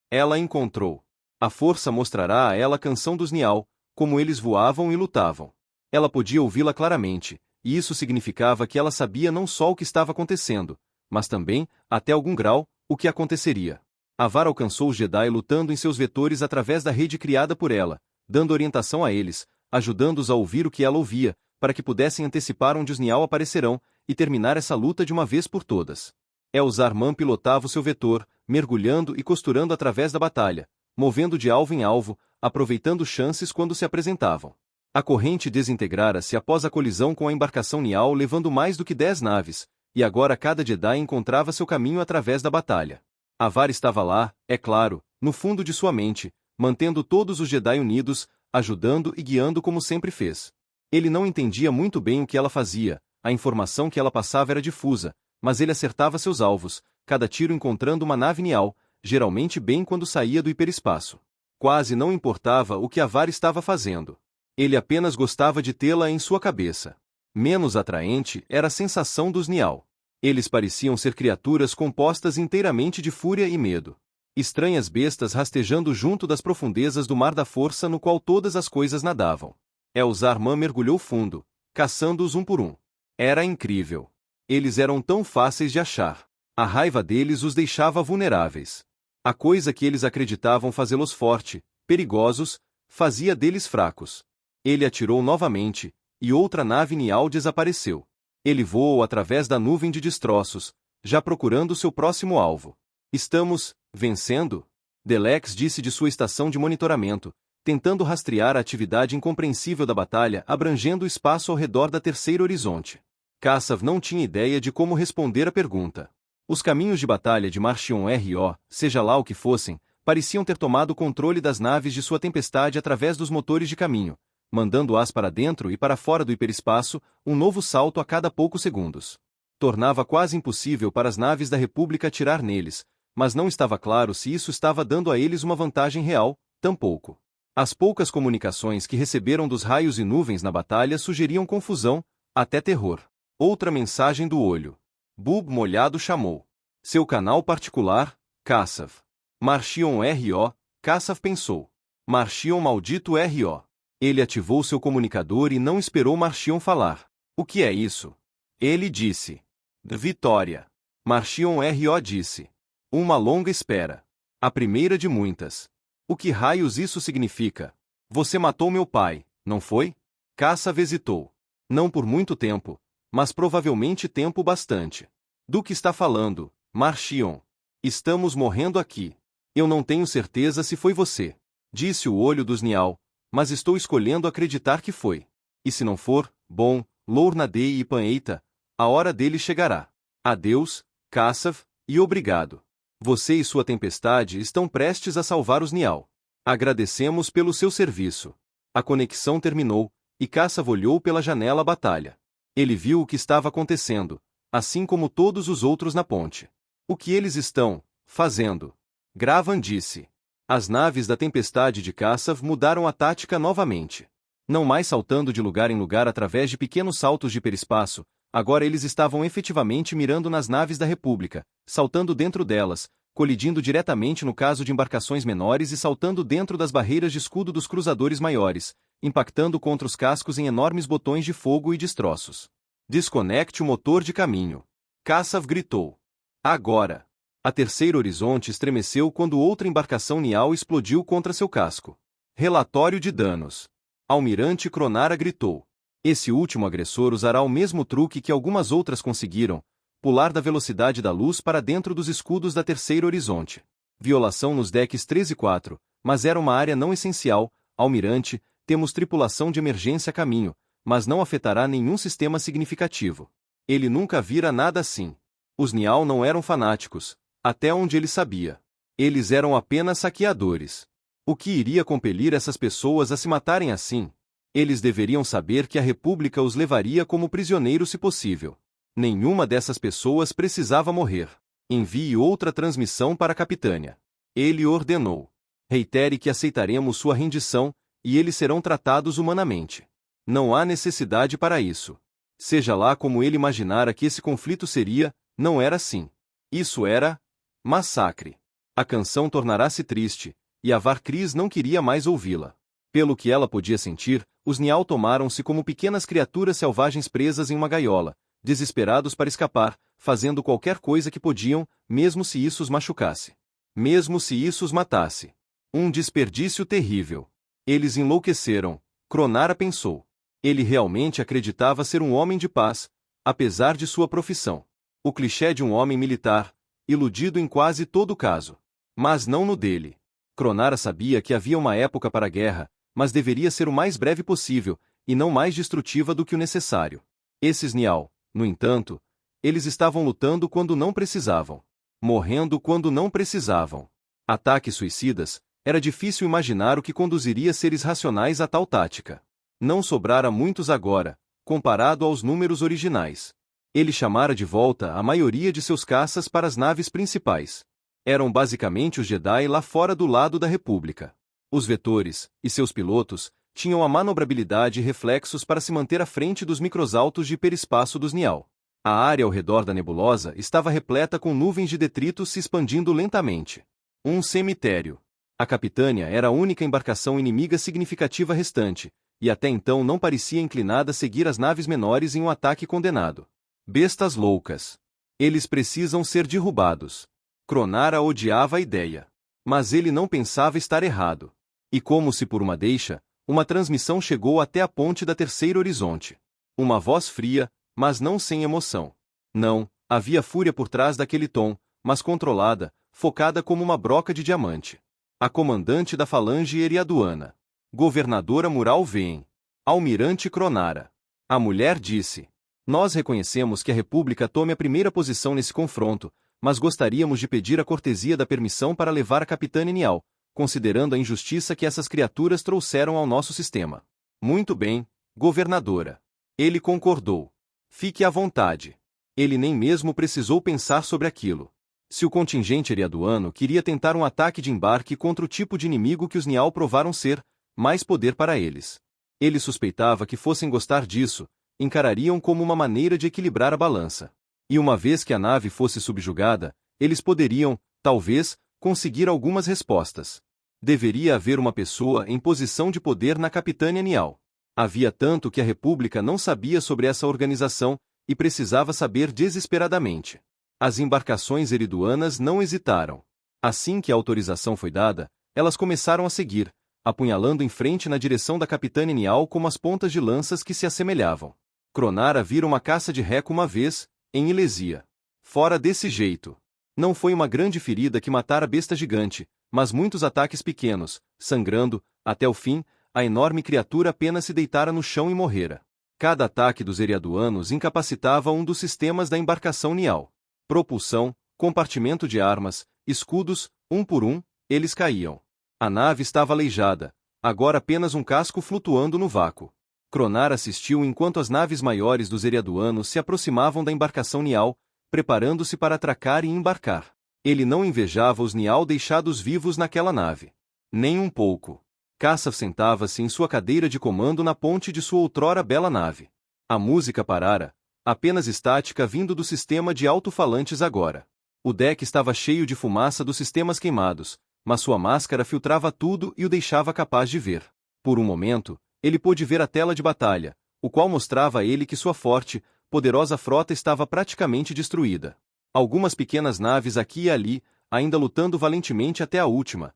Ela encontrou. A força mostrará a ela a canção dos Nial, como eles voavam e lutavam. Ela podia ouvi-la claramente, e isso significava que ela sabia não só o que estava acontecendo, mas também, até algum grau, o que aconteceria. Avar alcançou os Jedi lutando em seus vetores através da rede criada por ela, dando orientação a eles, ajudando-os a ouvir o que ela ouvia, para que pudessem antecipar onde os Nial aparecerão, e terminar essa luta de uma vez por todas. Elzarman pilotava o seu vetor, mergulhando e costurando através da batalha, movendo de alvo em alvo, aproveitando chances quando se apresentavam. A corrente desintegrara-se após a colisão com a embarcação Nial levando mais do que 10 naves, e agora cada Jedi encontrava seu caminho através da batalha. Avar estava lá, é claro, no fundo de sua mente, mantendo todos os Jedi unidos, ajudando e guiando como sempre fez. Ele não entendia muito bem o que ela fazia, a informação que ela passava era difusa, mas ele acertava seus alvos, cada tiro encontrando uma nave Nial, geralmente bem quando saía do hiperespaço. Quase não importava o que Avar estava fazendo. Ele apenas gostava de tê-la em sua cabeça. Menos atraente era a sensação dos Nial. Eles pareciam ser criaturas compostas inteiramente de fúria e medo. Estranhas bestas rastejando junto das profundezas do mar da força no qual todas as coisas nadavam. Elzarman mergulhou fundo, caçando-os um por um. Era incrível. Eles eram tão fáceis de achar. A raiva deles os deixava vulneráveis. A coisa que eles acreditavam fazê-los fortes, perigosos, fazia deles fracos. Ele atirou novamente, e outra nave Nial desapareceu. Ele voou através da nuvem de destroços, já procurando seu próximo alvo. Estamos vencendo? Delex disse de sua estação de monitoramento, tentando rastrear a atividade incompreensível da batalha abrangendo o espaço ao redor da Terceira Horizonte. Kassav não tinha ideia de como responder à pergunta. Os caminhos de batalha de Marchion Ro, seja lá o que fossem, pareciam ter tomado o controle das naves de sua tempestade através dos motores de caminho, mandando-as para dentro e para fora do hiperespaço, um novo salto a cada poucos segundos. Tornava quase impossível para as naves da República atirar neles, mas não estava claro se isso estava dando a eles uma vantagem real, tampouco. As poucas comunicações que receberam dos raios e nuvens na batalha sugeriam confusão, até terror. Outra mensagem do olho. Bub molhado chamou. Seu canal particular, Kassav. Marchion Ro, Kassav pensou. Marchion maldito Ro. Ele ativou seu comunicador e não esperou Marchion falar. O que é isso? Ele disse. Vitória. Marchion Ro disse. Uma longa espera. A primeira de muitas. O que raios isso significa? Você matou meu pai, não foi? Kassav hesitou. Não por muito tempo, mas provavelmente tempo bastante. Do que está falando, Marchion? Estamos morrendo aqui. Eu não tenho certeza se foi você. Disse o olho dos Nial, mas estou escolhendo acreditar que foi. E se não for, bom, Lournadei e Paneita, a hora dele chegará. Adeus, Kassav, e obrigado. Você e sua tempestade estão prestes a salvar os Nial. Agradecemos pelo seu serviço. A conexão terminou, e Kassav olhou pela janela à batalha. Ele viu o que estava acontecendo, assim como todos os outros na ponte. O que eles estão fazendo? Gravan disse. As naves da tempestade de Kassav mudaram a tática novamente. Não mais saltando de lugar em lugar através de pequenos saltos de hiperespaço, agora eles estavam efetivamente mirando nas naves da República, saltando dentro delas, colidindo diretamente no caso de embarcações menores e saltando dentro das barreiras de escudo dos cruzadores maiores, impactando contra os cascos em enormes botões de fogo e destroços. Desconecte o motor de caminho. Kassav gritou. Agora! A Terceira Horizonte estremeceu quando outra embarcação Nial explodiu contra seu casco. Relatório de danos. Almirante Cronara gritou. Esse último agressor usará o mesmo truque que algumas outras conseguiram, pular da velocidade da luz para dentro dos escudos da Terceira Horizonte. Violação nos decks 3 e 4, mas era uma área não essencial, Almirante, temos tripulação de emergência a caminho, mas não afetará nenhum sistema significativo. Ele nunca vira nada assim. Os Nial não eram fanáticos, até onde ele sabia. Eles eram apenas saqueadores. O que iria compelir essas pessoas a se matarem assim? Eles deveriam saber que a República os levaria como prisioneiros se possível. Nenhuma dessas pessoas precisava morrer. Envie outra transmissão para a Capitânia. Ele ordenou. Reitere que aceitaremos sua rendição, e eles serão tratados humanamente. Não há necessidade para isso. Seja lá como ele imaginara que esse conflito seria, não era assim. Isso era massacre. A canção tornará-se triste, e a Var-Kris não queria mais ouvi-la. Pelo que ela podia sentir, os Nial tomaram-se como pequenas criaturas selvagens presas em uma gaiola, desesperados para escapar, fazendo qualquer coisa que podiam, mesmo se isso os machucasse. Mesmo se isso os matasse. Um desperdício terrível. Eles enlouqueceram, Cronara pensou. Ele realmente acreditava ser um homem de paz, apesar de sua profissão. O clichê de um homem militar, iludido em quase todo caso. Mas não no dele. Cronara sabia que havia uma época para a guerra, mas deveria ser o mais breve possível, e não mais destrutiva do que o necessário. Esses Nial, no entanto, eles estavam lutando quando não precisavam. Morrendo quando não precisavam. Ataques suicidas, era difícil imaginar o que conduziria seres racionais a tal tática. Não sobrara muitos agora, comparado aos números originais. Ele chamara de volta a maioria de seus caças para as naves principais. Eram basicamente os Jedi lá fora do lado da República. Os vetores, e seus pilotos, tinham a manobrabilidade e reflexos para se manter à frente dos microsaltos de hiperespaço dos Nial. A área ao redor da nebulosa estava repleta com nuvens de detritos se expandindo lentamente. Um cemitério. A Capitânia era a única embarcação inimiga significativa restante, e até então não parecia inclinada a seguir as naves menores em um ataque condenado. Bestas loucas. Eles precisam ser derrubados. Cronara odiava a ideia. Mas ele não pensava estar errado. E como se por uma deixa, uma transmissão chegou até a ponte da Terceira Horizonte. Uma voz fria, mas não sem emoção. Não, havia fúria por trás daquele tom, mas controlada, focada como uma broca de diamante. A comandante da falange Eriaduana. Governadora Mural Vem. Almirante Cronara. A mulher disse: Nós reconhecemos que a República tome a primeira posição nesse confronto, mas gostaríamos de pedir a cortesia da permissão para levar a Capitã Nial, considerando a injustiça que essas criaturas trouxeram ao nosso sistema. Muito bem, governadora. Ele concordou. Fique à vontade. Ele nem mesmo precisou pensar sobre aquilo. Se o contingente eriaduano queria tentar um ataque de embarque contra o tipo de inimigo que os Nial provaram ser, mais poder para eles. Ele suspeitava que fossem gostar disso, encarariam como uma maneira de equilibrar a balança. E uma vez que a nave fosse subjugada, eles poderiam, talvez, conseguir algumas respostas. Deveria haver uma pessoa em posição de poder na Capitânia Nial. Havia tanto que a República não sabia sobre essa organização, e precisava saber desesperadamente. As embarcações eriduanas não hesitaram. Assim que a autorização foi dada, elas começaram a seguir, apunhalando em frente na direção da Capitânia Nial como as pontas de lanças que se assemelhavam. Cronara vira uma caça de reco uma vez, em Ilesia. Fora desse jeito. Não foi uma grande ferida que matara a besta gigante, mas muitos ataques pequenos, sangrando, até o fim, a enorme criatura apenas se deitara no chão e morrera. Cada ataque dos eriaduanos incapacitava um dos sistemas da embarcação Nial. Propulsão, compartimento de armas, escudos, um por um, eles caíam. A nave estava aleijada, agora apenas um casco flutuando no vácuo. Cronara assistiu enquanto as naves maiores dos eriaduanos se aproximavam da embarcação Nial, preparando-se para atracar e embarcar. Ele não invejava os Nial deixados vivos naquela nave. Nem um pouco. Kassaf sentava-se em sua cadeira de comando na ponte de sua outrora bela nave. A música parara, apenas estática vindo do sistema de alto-falantes agora. O deck estava cheio de fumaça dos sistemas queimados, mas sua máscara filtrava tudo e o deixava capaz de ver. Por um momento, ele pôde ver a tela de batalha, o qual mostrava a ele que sua forte, poderosa frota estava praticamente destruída. Algumas pequenas naves aqui e ali, ainda lutando valentemente até a última.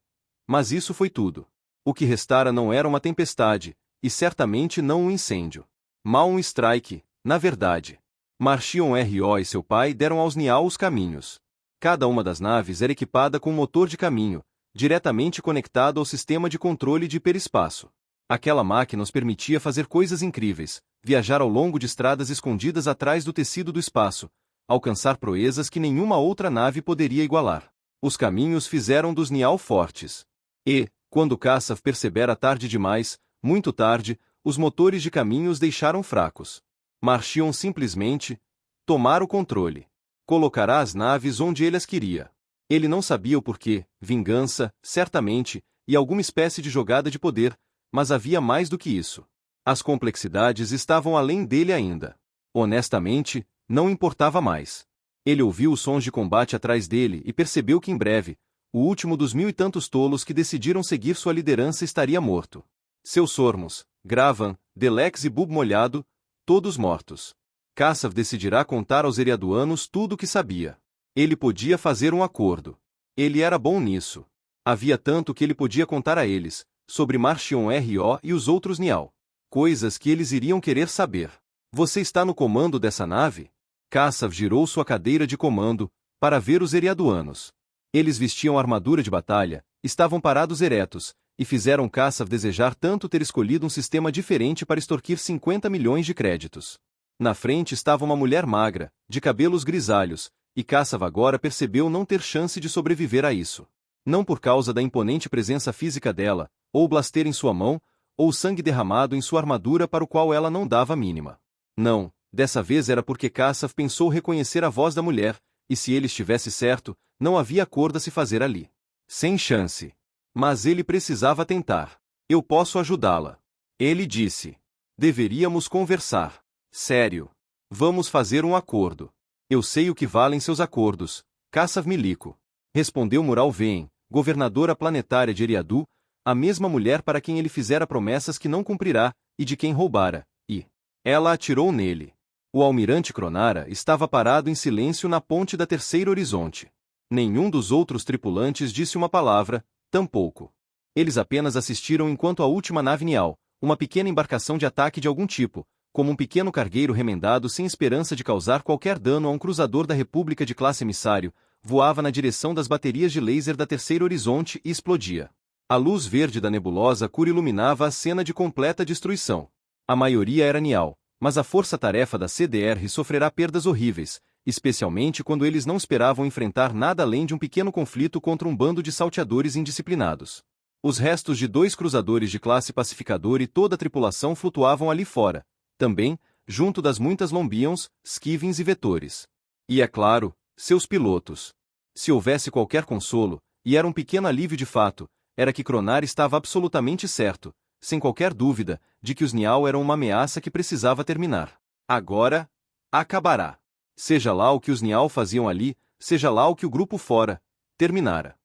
Mas isso foi tudo. O que restara não era uma tempestade, e certamente não um incêndio. Mal um strike, na verdade. Marchion R.O. e seu pai deram aos Nial os caminhos. Cada uma das naves era equipada com um motor de caminho, diretamente conectado ao sistema de controle de hiperespaço. Aquela máquina os permitia fazer coisas incríveis, viajar ao longo de estradas escondidas atrás do tecido do espaço, alcançar proezas que nenhuma outra nave poderia igualar. Os caminhos fizeram dos Nial fortes. E, quando Kassaf percebera tarde demais, muito tarde, os motores de caminho os deixaram fracos. Marchion simplesmente tomara o controle. Colocará as naves onde ele as queria. Ele não sabia o porquê, vingança, certamente, e alguma espécie de jogada de poder, mas havia mais do que isso. As complexidades estavam além dele ainda. Honestamente, não importava mais. Ele ouviu os sons de combate atrás dele e percebeu que em breve, o último dos 1000 e tantos tolos que decidiram seguir sua liderança estaria morto. Seus sormos, Gravan, Delex e Bub Molhado, todos mortos. Kassaf decidirá contar aos eriaduanos tudo o que sabia. Ele podia fazer um acordo. Ele era bom nisso. Havia tanto que ele podia contar a eles, sobre Marchion R.O. e os outros Nial. Coisas que eles iriam querer saber. Você está no comando dessa nave? Kassaf girou sua cadeira de comando, para ver os eriaduanos. Eles vestiam armadura de batalha, estavam parados eretos, e fizeram Kassaf desejar tanto ter escolhido um sistema diferente para extorquir 50 milhões de créditos. Na frente estava uma mulher magra, de cabelos grisalhos, e Kassaf agora percebeu não ter chance de sobreviver a isso. Não por causa da imponente presença física dela, ou o blaster em sua mão, ou o sangue derramado em sua armadura para o qual ela não dava a mínima. Não, dessa vez era porque Kassaf pensou reconhecer a voz da mulher, e se ele estivesse certo, não havia acordo a se fazer ali. Sem chance. Mas ele precisava tentar. Eu posso ajudá-la. Ele disse. Deveríamos conversar. Sério. Vamos fazer um acordo. Eu sei o que valem seus acordos, Kassaf Milico. Respondeu Mural Vem, governadora planetária de Eriadu, a mesma mulher para quem ele fizera promessas que não cumprirá, e de quem roubara, e... Ela atirou nele. O almirante Cronara estava parado em silêncio na ponte da Terceiro Horizonte. Nenhum dos outros tripulantes disse uma palavra, tampouco. Eles apenas assistiram enquanto a última nave Nial, uma pequena embarcação de ataque de algum tipo, como um pequeno cargueiro remendado sem esperança de causar qualquer dano a um cruzador da República de classe emissário, voava na direção das baterias de laser da Terceiro Horizonte e explodia. A luz verde da nebulosa Cura iluminava a cena de completa destruição. A maioria era Nial, mas a força-tarefa da CDR sofrerá perdas horríveis, especialmente quando eles não esperavam enfrentar nada além de um pequeno conflito contra um bando de salteadores indisciplinados. Os restos de 2 cruzadores de classe Pacificador e toda a tripulação flutuavam ali fora, também, junto das muitas Lombions, Skivings e Vetores. E é claro, seus pilotos. Se houvesse qualquer consolo, e era um pequeno alívio de fato, era que Kronar estava absolutamente certo, sem qualquer dúvida, de que os Nial eram uma ameaça que precisava terminar. Agora, acabará. Seja lá o que os Nial faziam ali, seja lá o que o grupo fora, terminara.